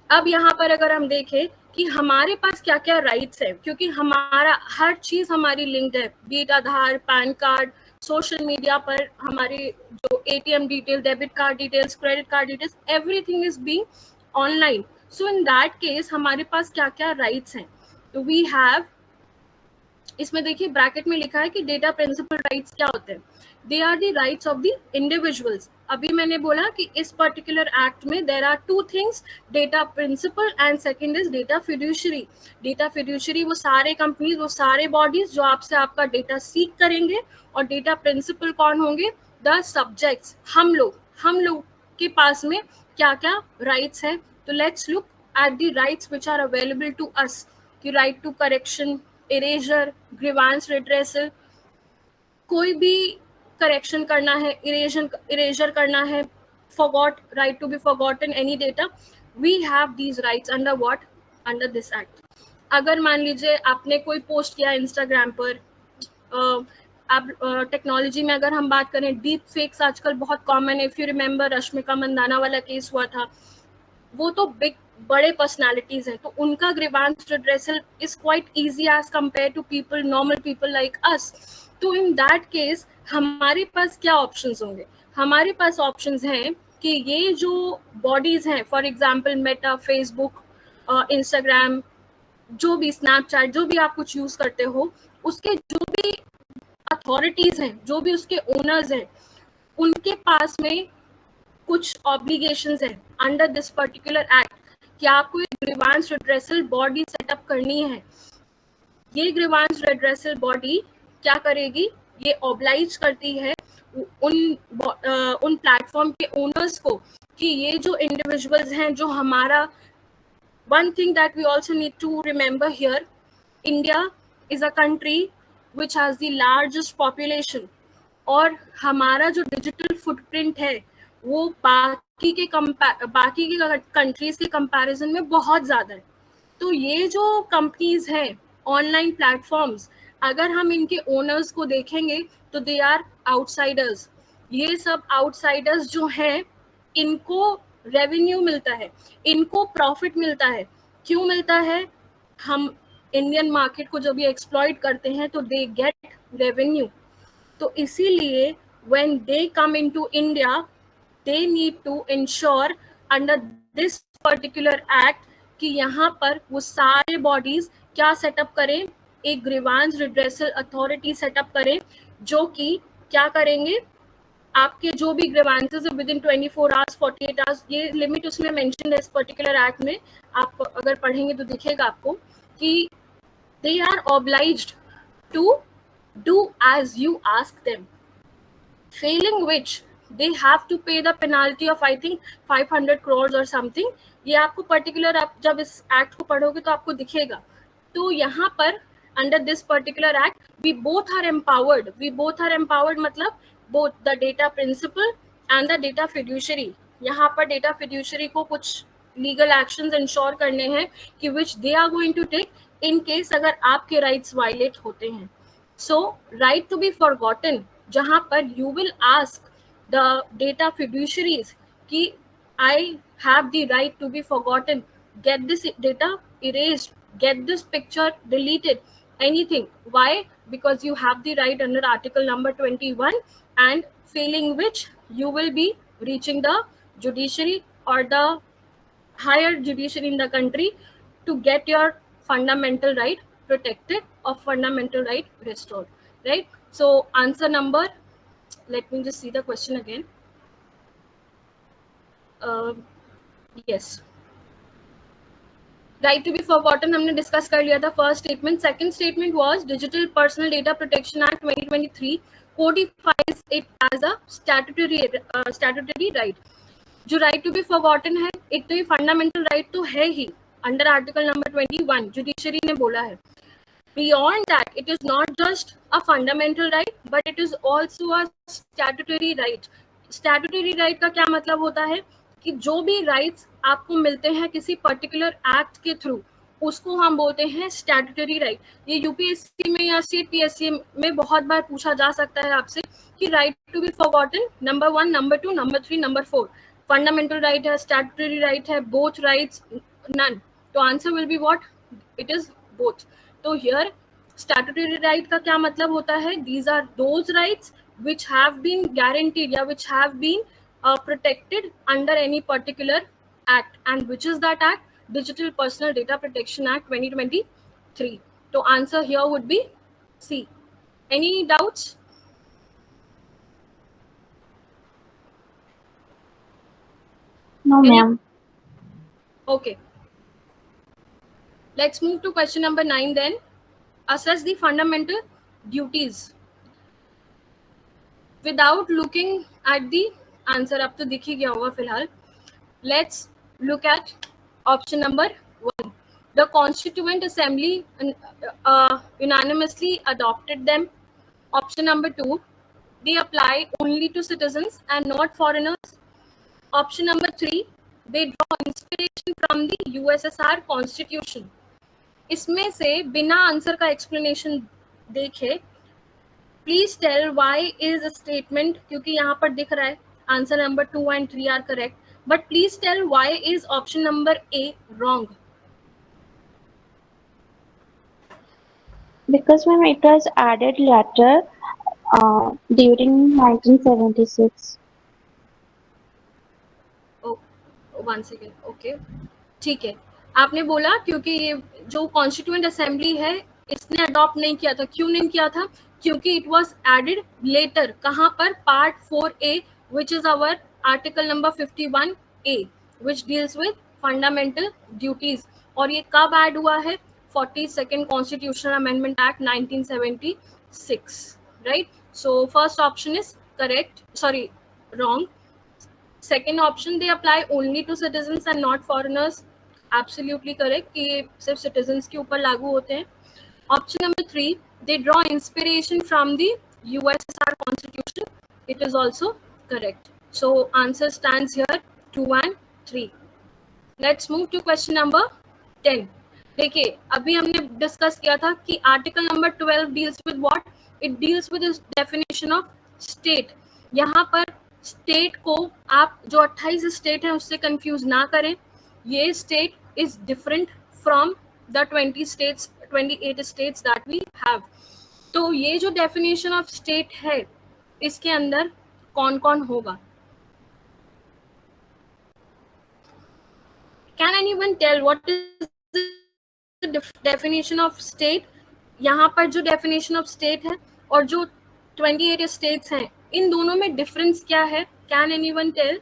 अब यहाँ पर अगर हम देखें कि हमारे पास क्या क्या राइट्स है, क्योंकि हमारा हर चीज हमारी लिंक्ड है, बीट आधार, पैन कार्ड, सोशल मीडिया पर हमारे जो ATM detail, debit card details, credit card details, everything is being online. So in that case हमारे पास क्या क्या राइट्स हैं, तो वी हैव, इसमें देखिए ब्रैकेट में लिखा है कि डेटा प्रिंसिपल राइट्स क्या होते हैं. They are the rights of the individuals. अभी मैंने बोला कि इस पर्टिकुलर एक्ट में there are two things, data principle and second is data fiduciary. Data fiduciary वो सारे कंपनीज, वो सारे बॉडीज जो आपसे आपका डेटा सीक करेंगे, और डेटा प्रिंसिपल कौन होंगे, द सब्जेक्ट्स, हम लोग के पास में क्या क्या राइट्स है. तो let's look at the rights which are available to us. कि right to correction, erasure, grievance redressal, कोई भी करेक्शन करना है, इरेजर करना है, forgot, right to be forgotten any data, we have these rights under what, under this act. अगर मान लीजिए आपने कोई पोस्ट किया इंस्टाग्राम पर, आप टेक्नोलॉजी में अगर हम बात करें, डीप फेक्स आजकल बहुत कॉमन है. If you remember Rashmika Mandanna वाला केस हुआ था, वो तो बड़े पर्सनालिटीज हैं, तो उनका grievance redressal is quite easy as compare to people, normal people like us. तो इन दैट केस हमारे पास क्या ऑप्शंस होंगे? हमारे पास ऑप्शंस हैं कि ये जो बॉडीज हैं, for example Meta, Facebook, Instagram, जो भी स्नैपचैट, जो भी आप कुछ यूज करते हो, उसके जो भी अथॉरिटीज हैं, जो भी उसके ओनर्स हैं, उनके पास में कुछ ऑब्लिगेशंस हैं अंडर दिस पर्टिकुलर एक्ट कि आपको एक ग्रीवांस रिड्रेसल बॉडी सेटअप करनी है. ये ग्रीवांस रिड्रेसल बॉडी क्या करेगी? ये ऑब्लाइज करती है उन प्लेटफॉर्म के ओनर्स को कि ये जो इंडिविजुअल्स हैं, जो हमारा, one thing that we also need to remember here, India is a country which has the largest population, और हमारा जो डिजिटल फुटप्रिंट है वो बाकी के कंट्रीज के कंपैरिजन में बहुत ज़्यादा है. तो ये जो कंपनीज हैं, ऑनलाइन प्लेटफॉर्म्स, अगर हम इनके ओनर्स को देखेंगे तो दे आर आउटसाइडर्स. ये सब आउटसाइडर्स जो हैं, इनको रेवेन्यू मिलता है, इनको प्रॉफिट मिलता है. क्यों मिलता है? हम इंडियन मार्केट को जब ये एक्सप्लॉइट करते हैं तो दे गेट रेवेन्यू. तो इसीलिए when they come into India, they need to ensure under this particular act कि यहाँ पर वो सारे बॉडीज क्या सेटअप करें, एक ग्रीवांस रिड्रेसल अथॉरिटी सेटअप करें, जो कि क्या करेंगे, आपके जो भी ग्रीवांसेस है विद इन 24 आवर्स, 48 आवर्स, ये लिमिट उसमें मेंशन है इस पर्टिकुलर एक्ट में. आप अगर पढ़ेंगे तो दिखेगा आपको कि they are obliged to do as you ask them, failing which they have to pay the penalty of I think 500 crores or something. ये आपको पर्टिकुलर, आप जब इस एक्ट को पढ़ोगे तो आपको दिखेगा. तो यहाँ पर under this particular act we both are empowered मतलब both the data principal and the data fiduciary. यहाँ पर data fiduciary को कुछ लीगल एक्शंस इंश्योर करने हैं कि which they are going to take in case अगर आपके राइट्स वायलेट होते हैं. So, right to be forgotten, जहाँ पर you will ask the data fiduciaries कि I have the right to be forgotten, get this data erased, get this picture deleted, anything. Why? Because you have the right under article number 21, and failing which you will be reaching the judiciary or the higher judiciary in the country to get your fundamental right protected or fundamental right restored, right? So answer number, let me just see the question again. Yes, right to be forgotten हमने डिस्कस कर लिया था first statement. Second statement was digital personal data protection act 2023 codifies it as a statutory right. जो राइट टू बी फॉरगॉटन है, एक तो ये फंडामेंटल राइट तो है ही अंडर आर्टिकल नंबर 21, जुडिशरी ने बोला है. Beyond that, it is not just a fundamental right, but it is also a statutory right. Statutory right का क्या मतलब होता है कि जो भी rights आपको मिलते हैं किसी पर्टिकुलर एक्ट के थ्रू, उसको हम बोलते हैं स्टैट्यूटरी राइट. ये यूपीएससी में या स्टेट पीएससी में बहुत बार पूछा जा सकता है आपसे कि right to be forgotten number 1, number 2, number 3, number 4 fundamental right है, स्टैट्यूटरी राइट है, बोथ राइट्स, नन. तो answer will be what? It is both. तो हियर स्टैट्यूटरी राइट का क्या मतलब होता है? These are those rights which have been guaranteed या which have been protected under any particular act, and which is that act? Digital Personal Data Protection Act 2023. So answer here would be C. Any doubts? No, ma'am. Okay. Let's move to question number 9 then. Assess the fundamental duties. Without looking at the answer, अब तो दिख ही गया होगा फिलहाल. Let's look at option number 1. The Constituent Assembly unanimously adopted them. Option number 2. They apply only to citizens and not foreigners. Option number 3. They draw inspiration from the USSR Constitution. इसमें से बिना आंसर का एक्सप्लेनेशन देखे please tell why is a statement, क्योंकि यहाँ पर दिख रहा है answer number 2 and 3 are correct. but please tell why is option number A wrong? Because ma'am, it was added later during 1976. O, 1 second, okay, ठीक है। आपने बोला क्योंकि ये जो कॉन्स्टिट्यूएंट असेंबली है इसने अडॉप्ट नहीं किया था। क्यों नहीं किया था? क्योंकि इट वाज एडेड लेटर। कहाँ पर? Part 4A, which is our article number 51A, which deals with fundamental duties. और ये कब ऐड हुआ है? 42nd constitutional amendment act 1976, right? So first option is correct, sorry wrong. Second option, they apply only to citizens and not foreigners. Absolutely correct कि ये सिर्फ citizens के ऊपर लागू होते हैं. Option number 3, they draw inspiration from the USSR constitution. It is also correct. So answer stands here 2 and 3. Let's move to question number 10. देखिए अभी हमने डिस्कस किया था कि article number 12 deals with what? It deals with definition of state. यहाँ पर स्टेट को आप जो 28 स्टेट है उससे कंफ्यूज ना करें। ये state is different from the 28 states that we have. तो ये जो डेफिनेशन ऑफ स्टेट है इसके अंदर कौन कौन होगा? Can anyone tell what is the definition of state? यहाँ पर जो डेफिनेशन ऑफ स्टेट है और जो 28 स्टेट्स हैं इन दोनों में डिफरेंस क्या है? Can anyone tell?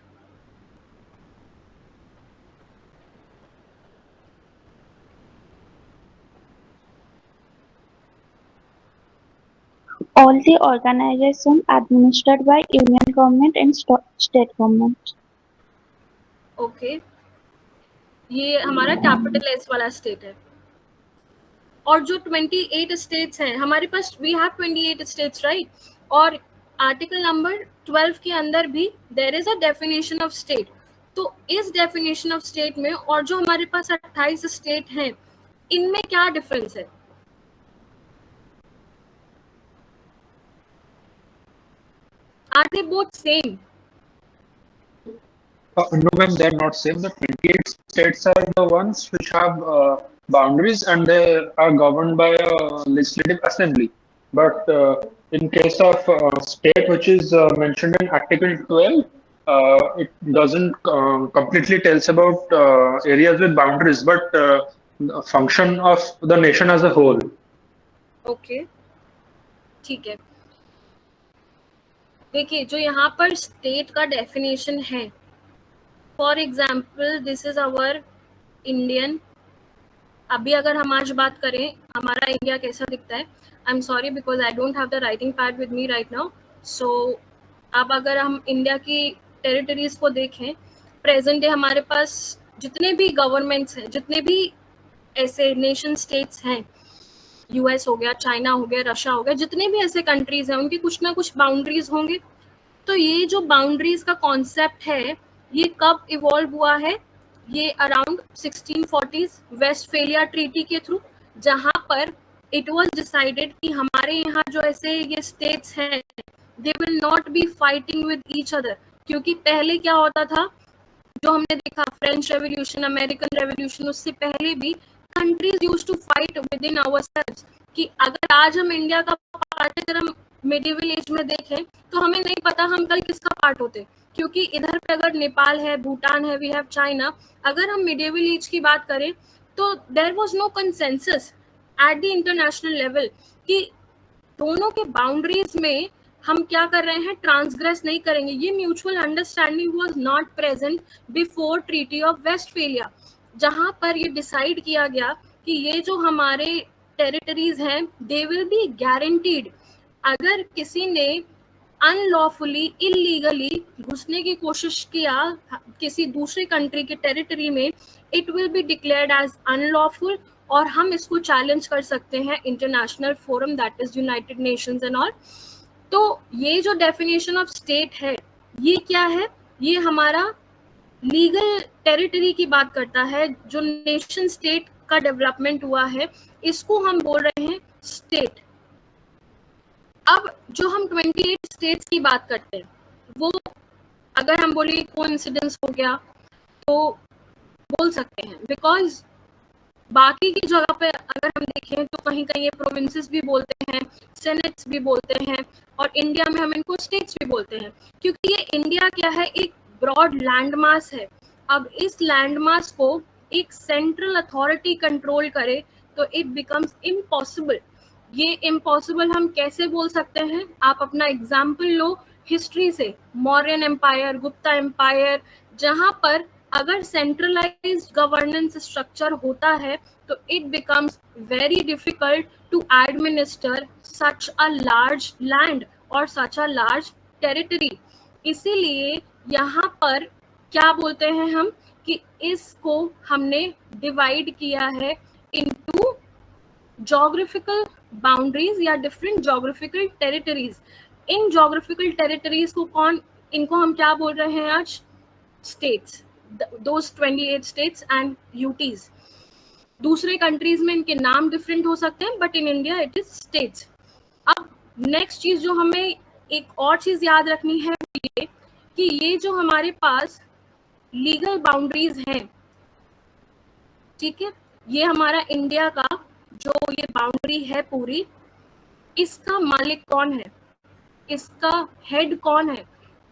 All the organizations administered by union government and state government. Okay, ये हमारा कैपिटल एस वाला स्टेट है। और जो 28 स्टेट्स हैं हमारे पास, वी हैव 28 स्टेट्स, राइट? और आर्टिकल नंबर 12 के अंदर भी there is a definition of state. तो इस डेफिनेशन ऑफ स्टेट में और जो हमारे पास 28 स्टेट हैं इनमें क्या डिफरेंस है? Are they both same? No, ma'am, they're not same. The 28 states are the ones which have boundaries and they are governed by a legislative assembly. But in case of state which is mentioned in Article 12, it doesn't completely tells about areas with boundaries, but the function of the nation as a whole. Okay, ठीक है। देखिए जो यहाँ पर स्टेट का डेफिनेशन है, for example this is our Indian. अभी अगर हम आज बात करें हमारा इंडिया कैसा दिखता है, I am sorry because I don't have the writing pad with me right now. So अब अगर हम इंडिया की टेरिटरीज को देखें, प्रेजेंट डे हमारे पास जितने भी गवर्नमेंट्स हैं, जितने भी ऐसे नेशन स्टेट्स हैं, यूएस हो गया, चाइना हो गया, रशिया हो गया, जितने भी ऐसे कंट्रीज हैं उनकी कुछ ना कुछ बाउंड्रीज होंगे। तो ये जो बाउंड्रीज का कॉन्सेप्ट है ये कब इवॉल्व हुआ है? ये अराउंड 1640s वेस्टफेलिया ट्रीटी के थ्रू, जहां पर इट वाज डिसाइडेड कि हमारे यहाँ जो ऐसे ये स्टेट्स हैं they will not be fighting with each other. क्योंकि पहले क्या होता था, जो हमने देखा फ्रेंच रेवोल्यूशन, अमेरिकन रेवोल्यूशन, उससे पहले भी countries used to fight within ourselves. कि अगर आज हम इंडिया का पार्ट, अगर हम मिडिवल एज में देखें तो हमें नहीं पता हम कल किसका पार्ट होते, क्योंकि इधर पे अगर नेपाल है, भूटान है, वी हैव चाइना। अगर हम मिडिवल एज की बात करें तो there was no consensus at the international level कि दोनों के बाउंड्रीज में हम क्या कर रहे हैं, ट्रांसग्रेस नहीं करेंगे। ये mutual understanding was not present before treaty of Westphalia, जहां पर ये डिसाइड किया गया कि ये जो हमारे टेरिटरीज हैं दे विल बी गारंटीड। अगर किसी ने अनलॉफुली, इलीगली घुसने की कोशिश किया किसी दूसरे कंट्री के टेरिटरी में, it will be declared as unlawful और हम इसको चैलेंज कर सकते हैं international forum, that is United Nations and all. तो ये जो डेफिनेशन ऑफ स्टेट है ये क्या है? ये हमारा लीगल टेरिटरी की बात करता है, जो नेशन स्टेट का डेवलपमेंट हुआ है इसको हम बोल रहे हैं स्टेट। अब जो हम 28 स्टेट्स की बात करते हैं वो अगर हम बोले कोइंसिडेंस हो गया तो बोल सकते हैं, बिकॉज बाकी की जगह पे अगर हम देखें तो कहीं कहीं ये प्रोविंसेस भी बोलते हैं, सेनेट्स भी बोलते हैं, और इंडिया में हम इनको स्टेट्स भी बोलते हैं, क्योंकि ये इंडिया क्या है, एक ब्रॉड लैंड मास है। अब इस लैंड मास को एक सेंट्रल अथॉरिटी कंट्रोल करे तो इट बिकम्स इम्पॉसिबल। ये इम्पॉसिबल हम कैसे बोल सकते हैं? आप अपना एग्जाम्पल लो हिस्ट्री से, मौर्यन एम्पायर, गुप्ता एम्पायर, जहां पर अगर सेंट्रलाइज्ड गवर्नेंस स्ट्रक्चर होता है तो it becomes very difficult to administer such a large land और सच अ लार्ज टेरिटरी। इसीलिए यहाँ पर क्या बोलते हैं हम कि इसको हमने डिवाइड किया है इनटू जोग्राफिकल बाउंड्रीज या डिफरेंट जोग्राफिकल टेरिटरीज। इन जोग्राफिकल टेरिटरीज को इनको हम क्या बोल रहे हैं आज? States, those 28 states and UTs. दूसरे कंट्रीज में इनके नाम डिफरेंट हो सकते हैं, but in India it is states. अब नेक्स्ट चीज जो हमें एक और चीज याद रखनी है ये कि ये जो हमारे पास लीगल बाउंड्रीज हैं, ठीक है, ये हमारा इंडिया का जो ये बाउंड्री है पूरी, इसका मालिक कौन है, इसका हेड कौन है?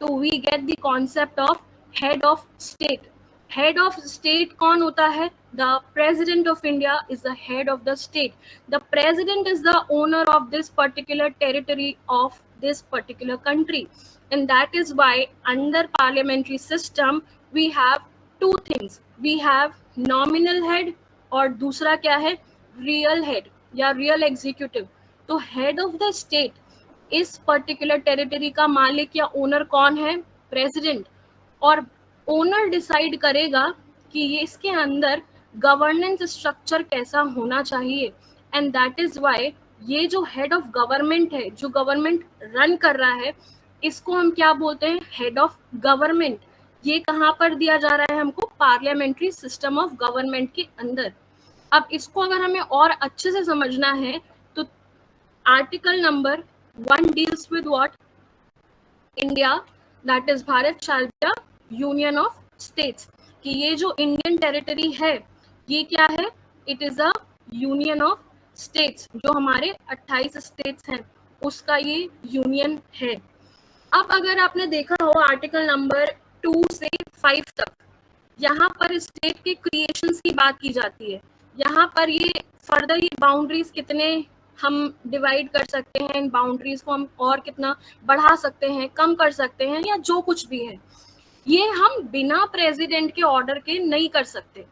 तो we get the concept of head of state. Head of state कौन होता है? The president of India is the head of the state. The president is the owner of this particular territory of this particular country, and that is why under parliamentary system we have two things. We have nominal head और दूसरा क्या है? real head या real executive। तो head of the state, इस पर्टिकुलर टेरिटरी का मालिक या ओनर कौन है? प्रेसिडेंट। और ओनर डिसाइड करेगा कि ये इसके अंदर गवर्नेंस स्ट्रक्चर कैसा होना चाहिए, एंड दैट इज वाई ये जो हेड ऑफ गवर्नमेंट है, जो गवर्नमेंट रन कर रहा है, इसको हम क्या बोलते हैं? Head of government. ये कहाँ पर दिया जा रहा है हमको? पार्लियामेंट्री सिस्टम ऑफ गवर्नमेंट के अंदर। अब इसको अगर हमें और अच्छे से समझना है तो article number 1 deals with what? India, that is Bharat shall be a union of states। कि ये जो इंडियन टेरिटरी है ये क्या है? It is a union of states. जो हमारे 28 स्टेट्स हैं उसका ये यूनियन है। अब अगर आपने देखा हो आर्टिकल नंबर 2 से 5 तक, यहाँ पर स्टेट के क्रिएशंस की बात की जाती है। यहाँ पर ये फर्दर ये बाउंड्रीज कितने हम डिवाइड कर सकते हैं, इन बाउंड्रीज को हम और कितना बढ़ा सकते हैं, कम कर सकते हैं, या जो कुछ भी है, ये हम बिना प्रेसिडेंट के ऑर्डर के नहीं कर सकते।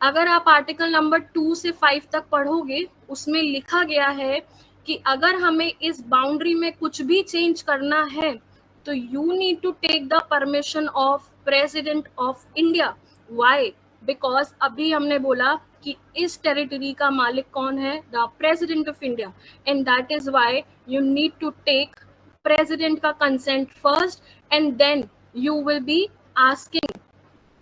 अगर आप आर्टिकल नंबर 2 से 5 तक पढ़ोगे, उसमें लिखा गया है कि अगर हमें इस बाउंड्री में कुछ भी चेंज करना है तो you need to take the permission of president of India. Why? Because अभी हमने बोला कि इस टेरिटरी का मालिक कौन है? The president of India, and that is why you need to take president का consent first, and then you will be asking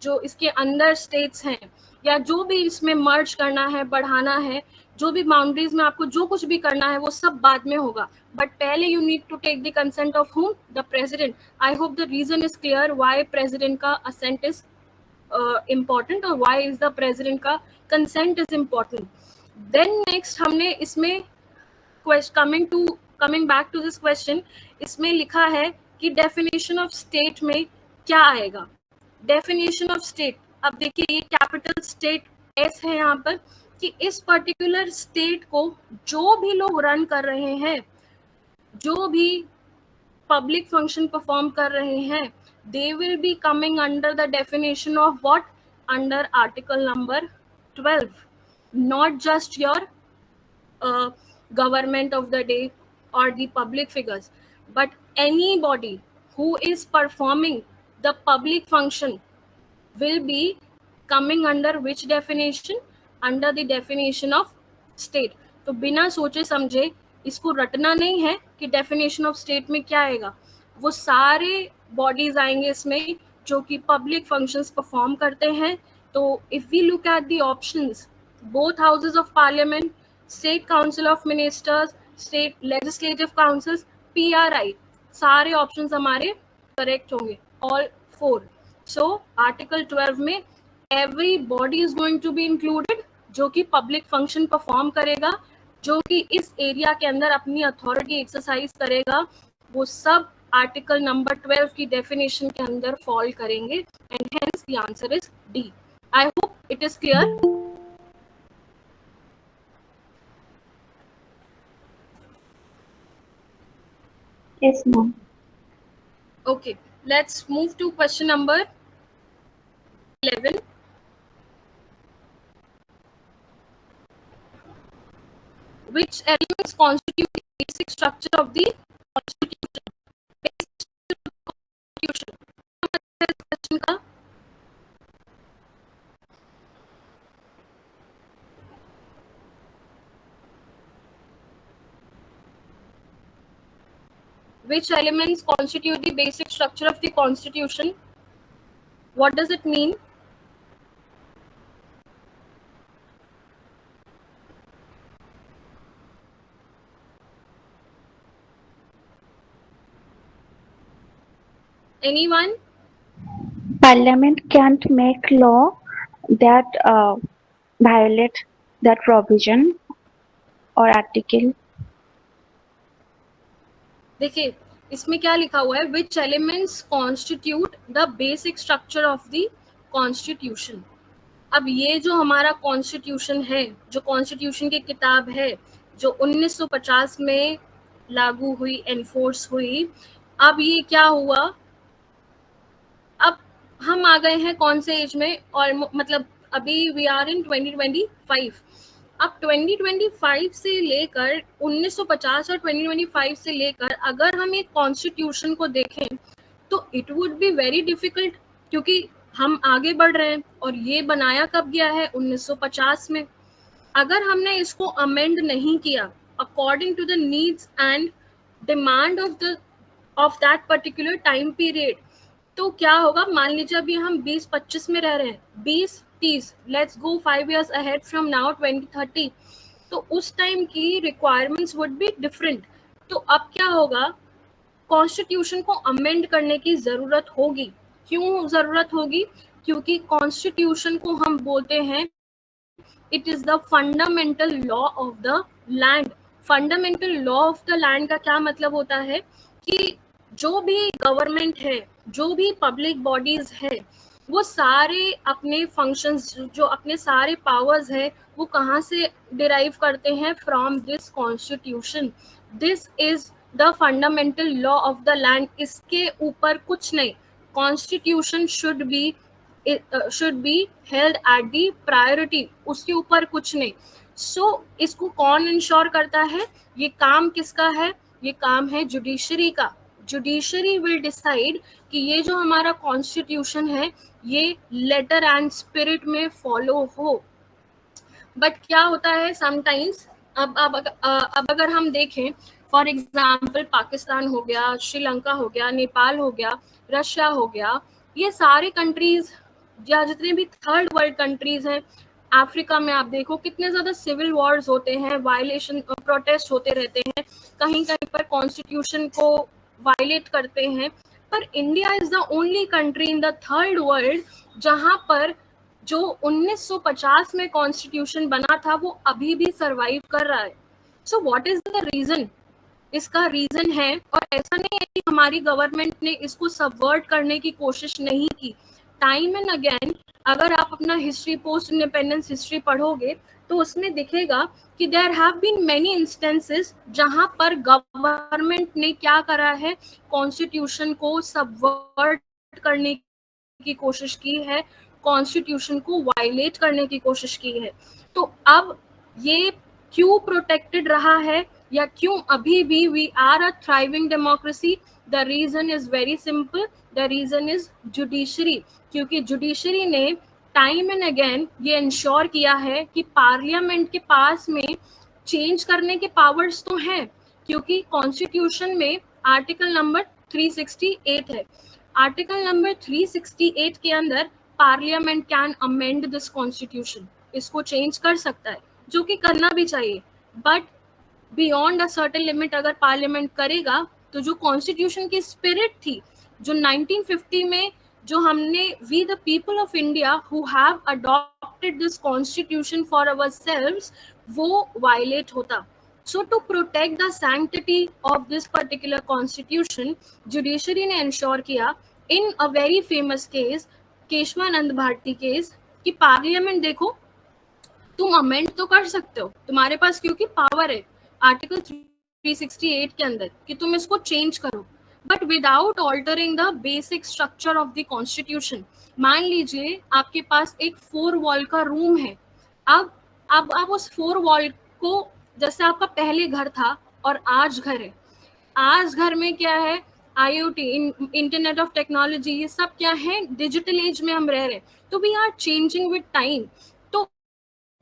जो इसके अंदर स्टेट्स हैं या जो भी इसमें मर्ज करना है, बढ़ाना है, जो भी बाउंड्रीज में आपको जो कुछ भी करना है वो सब बाद में होगा, बट पहले you need to take the consent of whom? The president. I hope the reason is clear why president का असेंट इज इम्पॉर्टेंट और व्हाई इज द प्रेसिडेंट का consent is important. Then next हमने इसमें coming back to this question, इसमें लिखा है कि डेफिनेशन ऑफ स्टेट में क्या आएगा? डेफिनेशन ऑफ स्टेट, अब देखिए ये कैपिटल स्टेट एस है यहाँ पर, कि इस पर्टिकुलर स्टेट को जो भी लोग रन कर रहे हैं, जो भी पब्लिक फंक्शन परफॉर्म कर रहे हैं, they will be coming under the definition of what? Under article number 12, not just your government of the day or the public figures, but anybody who is performing the public function will be coming under which definition? Under the definition of state। तो बिना सोचे समझे इसको रटना नहीं है कि डेफिनेशन ऑफ स्टेट में क्या आएगा। वो सारे बॉडीज आएंगे इसमें जो कि पब्लिक फंक्शंस परफॉर्म करते हैं। तो if we look at the options, both houses of parliament, state council of ministers, state legislative councils, PRI, सारे ऑप्शंस हमारे करेक्ट होंगे। all four. So Article 12 में every body is going to be included जो कि public function perform करेगा, जो कि इस एरिया के अंदर अपनी अथॉरिटी एक्सरसाइज करेगा, वो सब आर्टिकल नंबर 12 की डेफिनेशन के अंदर फॉल करेंगे, and hence the answer is D. I hope it is clear. Yes, ma'am. Okay, let's move to question number 11. Which elements constitute the basic structure of the constitution? Basic structure of the constitution. क्या मतलब है इस question का? Which elements constitute the basic structure of the constitution? What does it mean? Anyone? Parliament can't make law that violate that provision or article. देखिए इसमें क्या लिखा हुआ है, विच elements constitute the basic structure of the constitution. अब ये जो हमारा कॉन्स्टिट्यूशन है, जो कॉन्स्टिट्यूशन की किताब है, जो 1950 में लागू हुई, एनफोर्स हुई, अब ये क्या हुआ, अब हम आ गए हैं कौन से एज में, और मतलब अभी वी आर इन 2025. अब 2025 से लेकर 1950 और 2025 से लेकर अगर हम एक कॉन्स्टिट्यूशन को देखें तो it would be very difficult, क्योंकि हम आगे बढ़ रहे हैं, और ये बनाया कब गया है, 1950 में. अगर हमने इसको अमेंड नहीं किया according to the needs and demand of that particular time period, तो क्या होगा, मान लीजिए अभी हम 2025 में रह रहे हैं, 2030, let's go 5 years ahead from now 2030, तो उस टाइम की रिक्वायरमेंट्स वुड बी डिफरेंट. तो अब क्या होगा, कॉन्स्टिट्यूशन को अमेंड करने की जरूरत होगी. क्यों जरूरत होगी, क्योंकि कॉन्स्टिट्यूशन को हम बोलते हैं it is the fundamental law of the land. Fundamental law of the land का क्या मतलब होता है कि जो भी गवर्नमेंट है, जो भी पब्लिक बॉडीज है, वो सारे अपने फंक्शंस, जो अपने सारे पावर्स है, वो कहाँ से डिराइव करते हैं, from this constitution. This is the fundamental law of the land. इसके ऊपर कुछ नहीं. Constitution should be held at the priority, उसके ऊपर कुछ नहीं. सो इसको कौन इंश्योर करता है, ये काम किसका है, ये काम है जुडिशरी का. जुडिशरी विल डिसाइड कि ये जो हमारा कॉन्स्टिट्यूशन है ये लेटर एंड स्पिरिट में फॉलो हो. बट क्या होता है समटाइम्स, अब अगर हम देखें, फॉर एग्जाम्पल पाकिस्तान हो गया, श्रीलंका हो गया, नेपाल हो गया, रशिया हो गया, ये सारे कंट्रीज या जितने भी थर्ड वर्ल्ड कंट्रीज हैं, अफ्रीका में आप देखो कितने ज्यादा सिविल वॉर्स होते हैं, वायलेशन, प्रोटेस्ट होते रहते हैं, कहीं कहीं पर कॉन्स्टिट्यूशन को वायलेट करते हैं. पर India is the only country in the third world जहां पर जो 1950 में कॉन्स्टिट्यूशन बना था वो अभी भी सरवाइव कर रहा है. So what is the reason? इसका रीजन है, और ऐसा नहीं है कि हमारी गवर्नमेंट ने इसको सबवर्ट करने की कोशिश नहीं की. टाइम एंड अगेन अगर आप अपना हिस्ट्री, पोस्ट इंडिपेंडेंस हिस्ट्री पढ़ोगे तो उसमें दिखेगा कि there have been many instances जहां पर गवर्नमेंट ने क्या करा है, कॉन्स्टिट्यूशन को सबवर्ट करने की कोशिश की है, कॉन्स्टिट्यूशन को वायलेट करने की कोशिश की है. तो अब ये क्यों प्रोटेक्टेड रहा है, या क्यों अभी भी we are a thriving democracy? The reason is very simple, the reason is judiciary. क्योंकि जुडिशरी ने टाइम एंड अगेन ये इंश्योर किया है कि पार्लियामेंट के पास में चेंज करने के पावर्स तो हैं, क्योंकि कॉन्स्टिट्यूशन में आर्टिकल नंबर 368 है. आर्टिकल नंबर 368 के अंदर parliament can amend this constitution, इसको चेंज कर सकता है, जो कि करना भी चाहिए. But beyond a certain limit अगर पार्लियामेंट करेगा तो जो कॉन्स्टिट्यूशन की स्पिरिट थी, जो 1950 में जो हमने we the people of India who have adopted this constitution for ourselves, वो वायलेट होता. So to protect the sanctity of this particular constitution, judiciary ने ensure किया in a very famous case, Kesavananda Bharati case, कि पार्लियामेंट देखो तुम अमेंड तो कर सकते हो, तुम्हारे पास क्योंकि पावर है आर्टिकल 368 के अंदर कि तुम इसको चेंज करो, but without altering the basic structure of the constitution. मान लीजिए आपके पास एक 4 वॉल का रूम है, अब आप उस 4 वॉल को, जैसे आपका पहले घर था और आज घर है, आज घर में क्या है, IoT, इंटरनेट ऑफ टेक्नोलॉजी, ये सब क्या है, डिजिटल एज में हम रह रहे हैं, तो we are changing with time. तो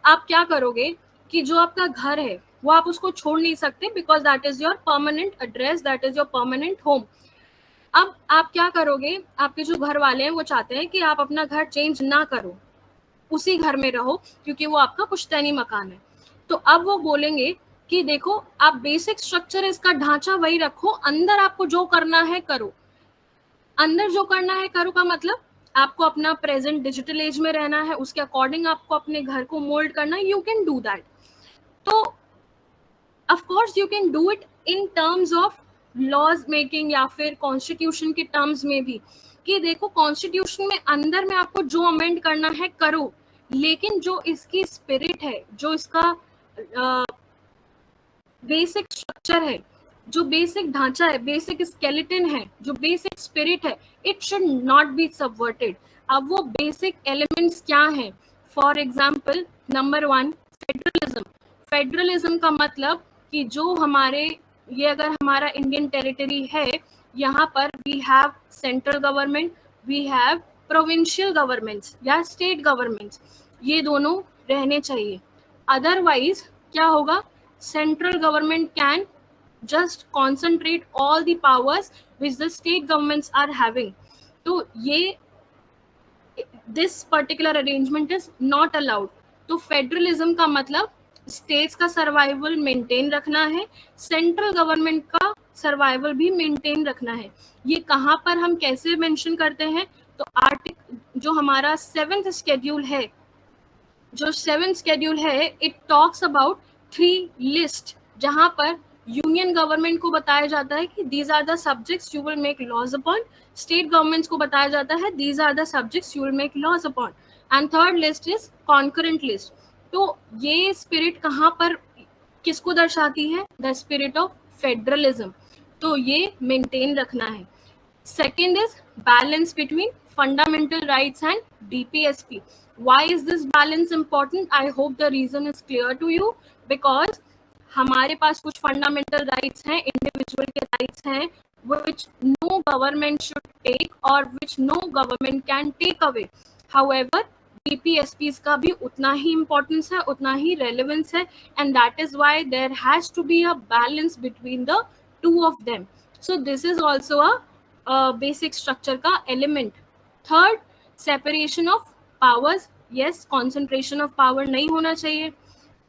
आप क्या करोगे कि जो आपका घर है वो आप उसको छोड़ नहीं सकते, because that is your permanent address, that is your permanent home. अब आप क्या करोगे, आपके जो घर वाले हैं वो चाहते हैं कि आप अपना घर चेंज ना करो, उसी घर में रहो, क्योंकि वो आपका पुश्तैनी मकान है. तो अब वो बोलेंगे कि देखो आप बेसिक स्ट्रक्चर, इसका ढांचा वही रखो, अंदर आपको जो करना है करो. अंदर जो करना है करो का मतलब आपको अपना प्रेजेंट डिजिटल एज में रहना है, उसके अकॉर्डिंग आपको अपने घर को मोल्ड करना है, यू कैन डू दैट. तो of course you can do it in terms of laws making या फिर कॉन्स्टिट्यूशन के टर्म्स में भी, कि देखो कॉन्स्टिट्यूशन में अंदर में आपको जो अमेंड करना है करो, लेकिन जो इसकी स्पिरिट है, जो इसका बेसिक स्ट्रक्चर है, जो बेसिक ढांचा है, बेसिक स्केलेटन है, जो बेसिक स्पिरिट है, it should not B subverted. अब वो बेसिक एलिमेंट्स क्या हैं? For example, number 1 federalism. Federalism का मतलब कि जो हमारे, ये अगर हमारा इंडियन टेरिटरी है, यहाँ पर we have central government, we have provincial governments या स्टेट गवर्नमेंट्स, ये दोनों रहने चाहिए. अदरवाइज क्या होगा, central government can just concentrate all the powers which the state governments are having. तो ये this particular arrangement is not allowed. तो फेडरलिज्म का मतलब स्टेट्स का सर्वाइवल मेंटेन रखना है, सेंट्रल गवर्नमेंट का सर्वाइवल भी मेंटेन रखना है. ये कहाँ पर हम कैसे मेंशन करते हैं? तो जो हमारा 7th शेड्यूल है, जो 7th शेड्यूल है, इट टॉक्स अबाउट 3 लिस्ट, जहाँ पर यूनियन गवर्नमेंट को बताया जाता है कि these are the subjects you will make laws upon, state governments को बताया जाता है these are the subjects you will make laws upon, and third list is concurrent list. तो ये स्पिरिट कहाँ पर किसको दर्शाती है? The spirit of federalism. तो ये मेंटेन रखना है. Second is balance between fundamental rights and DPSP. Why is this balance important? I hope the reason is clear to you, because हमारे पास कुछ फंडामेंटल राइट्स हैं, इंडिविजुअल के राइट्स हैं, which no government should take or which no government can take away. However, DPSPs का भी उतना ही इम्पोर्टेंस है, उतना ही रेलेवेंस है, and that is why there has to be a balance between the two of them. So this is also a basic structure का element. Third, separation of powers. Yes, concentration of power नहीं होना चाहिए.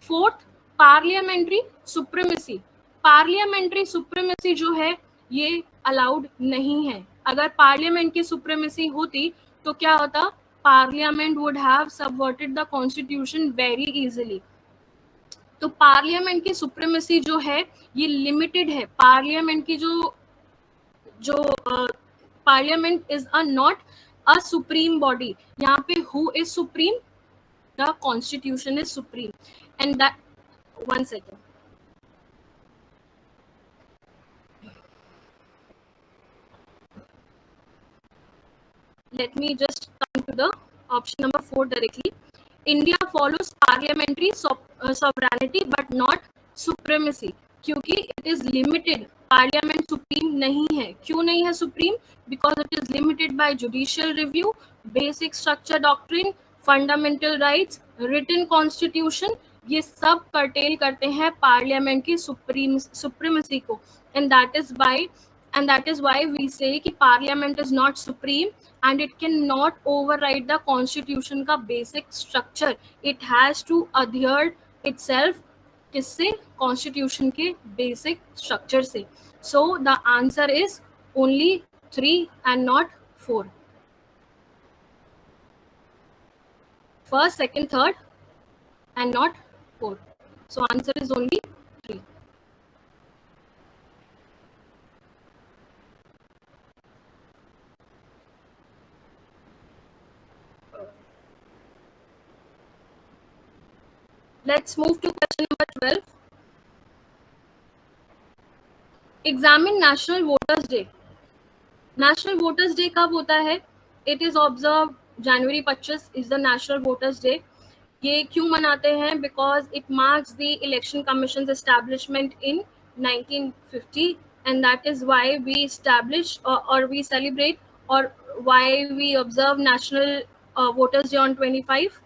Fourth, parliamentary supremacy. Parliamentary supremacy जो है ये अलाउड नहीं है. अगर पार्लियामेंट की सुप्रीमेसी होती तो क्या होता? Parliament would have subverted the constitution very easily. तो पार्लियामेंट की सुप्रीमेसी जो है ये लिमिटेड है. पार्लियामेंट की जो parliament is not a supreme body. यहाँ पे who is supreme? The constitution is supreme. And that, one second. Let me just come to the option number 4 directly. India follows parliamentary sovereignty but not supremacy, क्योंकि it is limited. Parliament supreme नहीं है. क्यों नहीं है supreme? Because it is limited by judicial review, basic structure doctrine, fundamental rights, written constitution. ये सब कर्टेल करते हैं पार्लियामेंट की सुप्रीमेसी को, and that is why we say कि parliament is not supreme and it can not override the constitution का basic structure. It has to adhere itself किससे? कॉन्स्टिट्यूशन के बेसिक स्ट्रक्चर से. So the answer is only 3 and not 4? First, second, third and not 4. So answer is only 3. Let's move to question number 12. Examine National Voters Day. National Voters Day कब होता है? It is observed January 25 is the National Voters Day. ये क्यों मनाते हैं? Because it marks the Election Commission's establishment in 1950, and that is why we establish or we celebrate, or why we observe National Voters Day on 25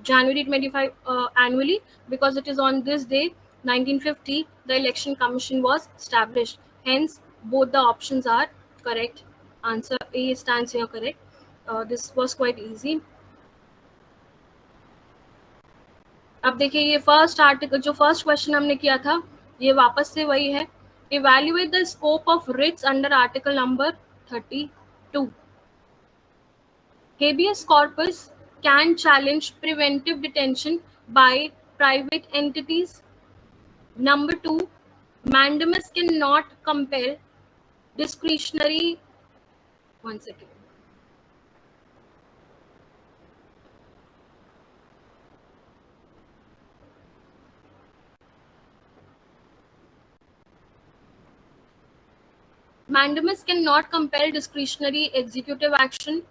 January 25 annually, because it is on this day 1950 the Election Commission was established. Hence both the options are correct. Answer A stands here correct. This was quite easy. अब देखिए ये फर्स्ट आर्टिकल, जो फर्स्ट क्वेश्चन हमने किया था, ये वापस से वही है. Evaluate the scope of writs under article number 32. Habeas corpus can challenge preventive detention by private entities. Number 2, mandamus cannot compel discretionary. One second. Mandamus cannot compel discretionary executive action.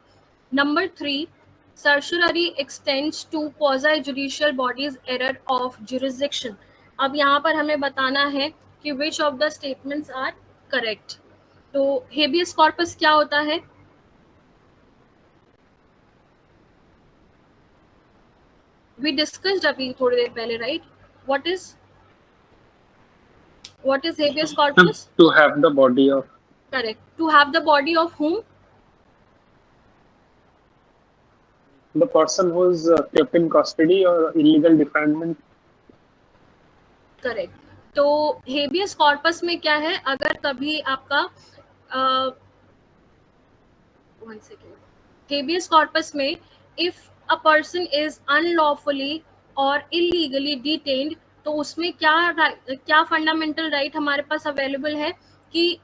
Number 3, certiorari extends to quasi-judicial bodies error of jurisdiction. अब यहाँ पर हमें बताना है कि which of the statements are correct. तो habeas corpus क्या होता है? We discussed अभी थोड़ी देर पहले, right? What is habeas corpus? To have the body of. Correct. To have the body of whom? The person who is kept in custody or illegal definement. Correct. तो हेबियस कॉर्पस में क्या है? अगर कभी आपका वन सेकेंड, हेबियस कॉर्पस में if a person is unlawfully और इलीगली डिटेन्ड, तो उसमें क्या फंडामेंटल राइट हमारे पास अवेलेबल है कि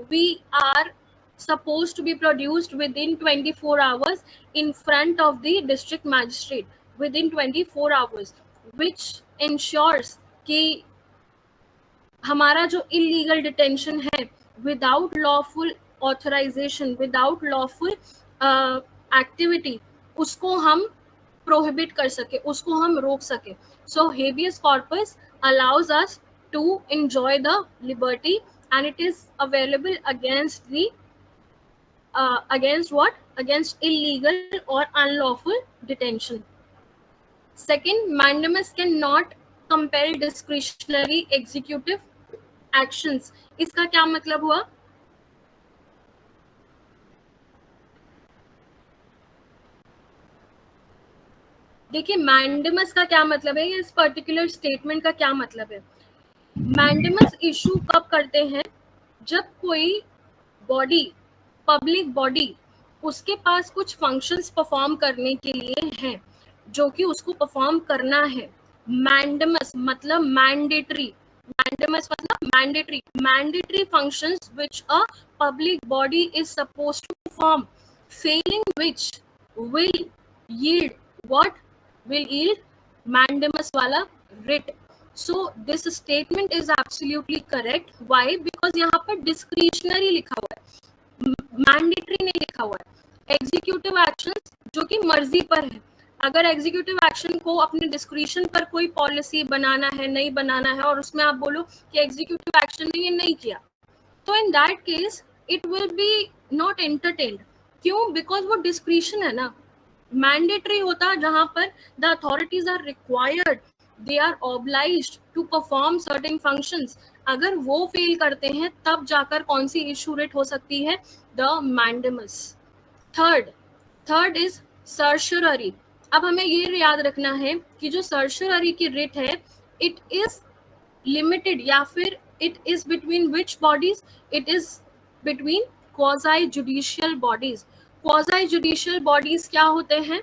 we are supposed to be produced within 24 hours in front of the district magistrate within 24 hours, which ensures कि हमारा जो illegal detention है without lawful authorization, without lawful activity, उसको हम prohibit कर सके, उसको हम रोक सके. So habeas corpus allows us to enjoy the liberty, and it is available against the against what? Against illegal or unlawful detention. Second, mandamus cannot compel discretionary executive actions. इसका क्या मतलब हुआ? देखिए mandamus का क्या मतलब है, इस पर्टिकुलर स्टेटमेंट का क्या मतलब है. mandamus इशू कब करते हैं? जब कोई बॉडी, पब्लिक बॉडी, उसके पास कुछ फंक्शंस परफॉर्म करने के लिए हैं जो कि उसको परफॉर्म करना है. मैंडेमस मतलब मैंडेटरी, मैंडेमस मतलब mandatory, mandatory functions which a public body is supposed to perform, failing which will yield what? Will yield mandamus वाला writ. So this statement is absolutely correct. Why? Because यहाँ पर डिस्क्रिशनरी लिखा हुआ है, मैंडेटरी नहीं लिखा हुआ है. एग्जीक्यूटिव एक्शंस जो कि मर्जी पर है. अगर एग्जीक्यूटिव एक्शन को अपने डिस्क्रिशन पर कोई पॉलिसी बनाना है, नहीं बनाना है, और उसमें आप बोलो कि एग्जीक्यूटिव एक्शन ने ये नहीं किया, तो in that case it will be not entertained. क्यों? बिकॉज वो डिस्क्रिशन है ना. मैंडेटरी होता जहां पर the authorities are required, they are obliged to perform certain functions. अगर वो फेल करते हैं तब जाकर कौन सी इशू रिट हो सकती है? The mandamus. Third is सर्शियरी. अब हमें ये याद रखना है कि जो सर्शियरी की रिट है, इट इज लिमिटेड, या फिर it is between which bodies? It is between quasi judicial bodies. Quasi judicial bodies क्या होते हैं?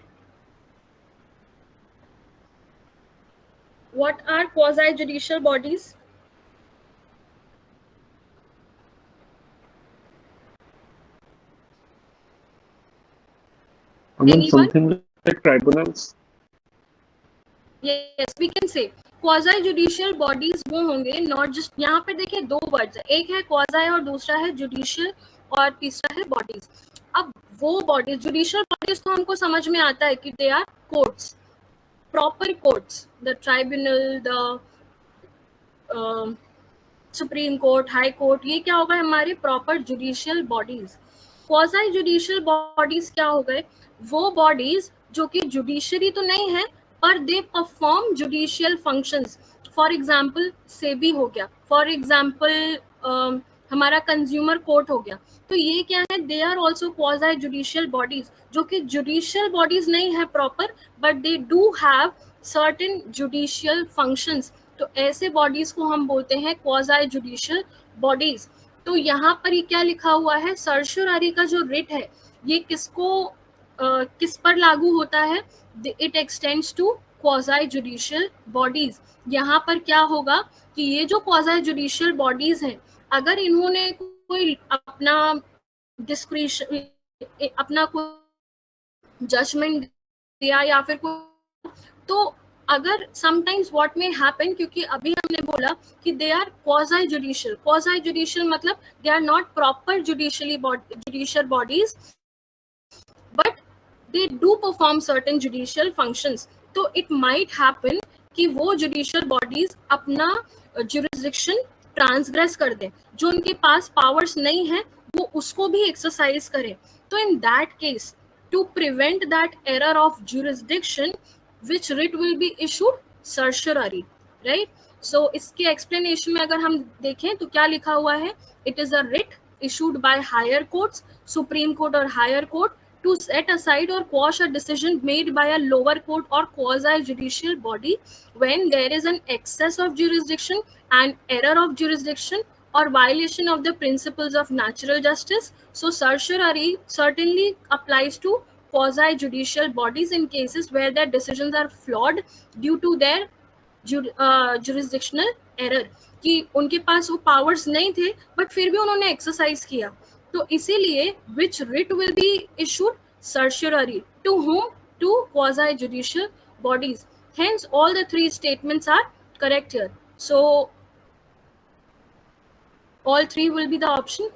What are quasi judicial bodies? I mean, Anyone? something like tribunals. Yes, we can say quasi judicial bodies वो होंगे, नॉट जस्ट, यहाँ पे देखिए दो वर्ड्स है, एक है क्वाज़ी और दूसरा है जुडिशियल और तीसरा है बॉडीज। अब वो बॉडीज, जुडिशियल बॉडीज तो हमको समझ में आता है कि they are courts, proper courts, the tribunal, the supreme court, high court, ये क्या होगा हमारे proper judicial bodies. Quasi judicial bodies क्या हो गए? वो बॉडीज जो कि जुडिशरी तो नहीं है पर they perform judicial functions. For example SEBI हो गया, फॉर एग्जांपल हमारा कंज्यूमर कोर्ट हो गया। तो ये क्या है? They are also quasi judicial bodies, जो कि जुडिशियल बॉडीज नहीं है proper, but they do have certain judicial functions. तो ऐसे बॉडीज को हम बोलते हैं क्वाज़ी जुडिशियल बॉडीज। तो यहाँ पर ये क्या लिखा हुआ है? सर्शियरी का जो रिट है ये किसको किस पर लागू होता है? It extends to quasi judicial bodies. यहाँ पर क्या होगा कि ये जो क्वाज़ी जुडिशियल बॉडीज हैं, अगर इन्होंने कोई अपना डिस्क्रिशन, अपना कोई जजमेंट दिया या फिर कोई, तो अगर समटाइम्स व्हाट में हैपन, क्योंकि अभी हमने बोला कि they are quasi judicial, quasi judicial मतलब they are not proper judicial bodies, but they do perform certain judicial functions. तो it might happen कि वो judicial bodies अपना jurisdiction transgress कर दें, जो उनके पास powers नहीं है वो उसको भी exercise करें। तो in that case, to prevent that error of jurisdiction, which writ will be issued? Certiorari, right? So इसके explanation में अगर हम देखें तो क्या लिखा हुआ है? It is a writ issued by higher courts, Supreme Court or higher court, to set aside or quash a decision made by a lower court or quasi-judicial body when there is an excess of jurisdiction, an error of jurisdiction, or violation of the principles of natural justice. So certiorari certainly applies to quasi-judicial bodies in cases where their decisions are flawed due to their jurisdictional error, कि उनके पास वो पावर्स नहीं थे बट फिर भी उन्होंने एक्सरसाइज किया। तो इसीलिए which writ will be issued? Certiorari. To whom? To quasi judicial bodies. Hence all the three statements are correct here. So all three will be the option.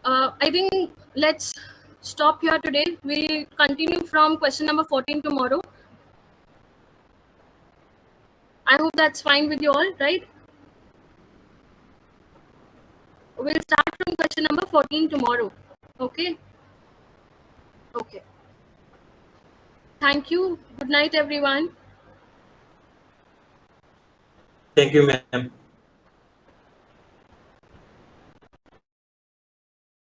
I think let's stop here today. We'll continue from question number 14 tomorrow. I hope that's fine with you all, right? We'll start from question number 14 tomorrow. Okay. Okay. Thank you. Good night, everyone. Thank you, ma'am.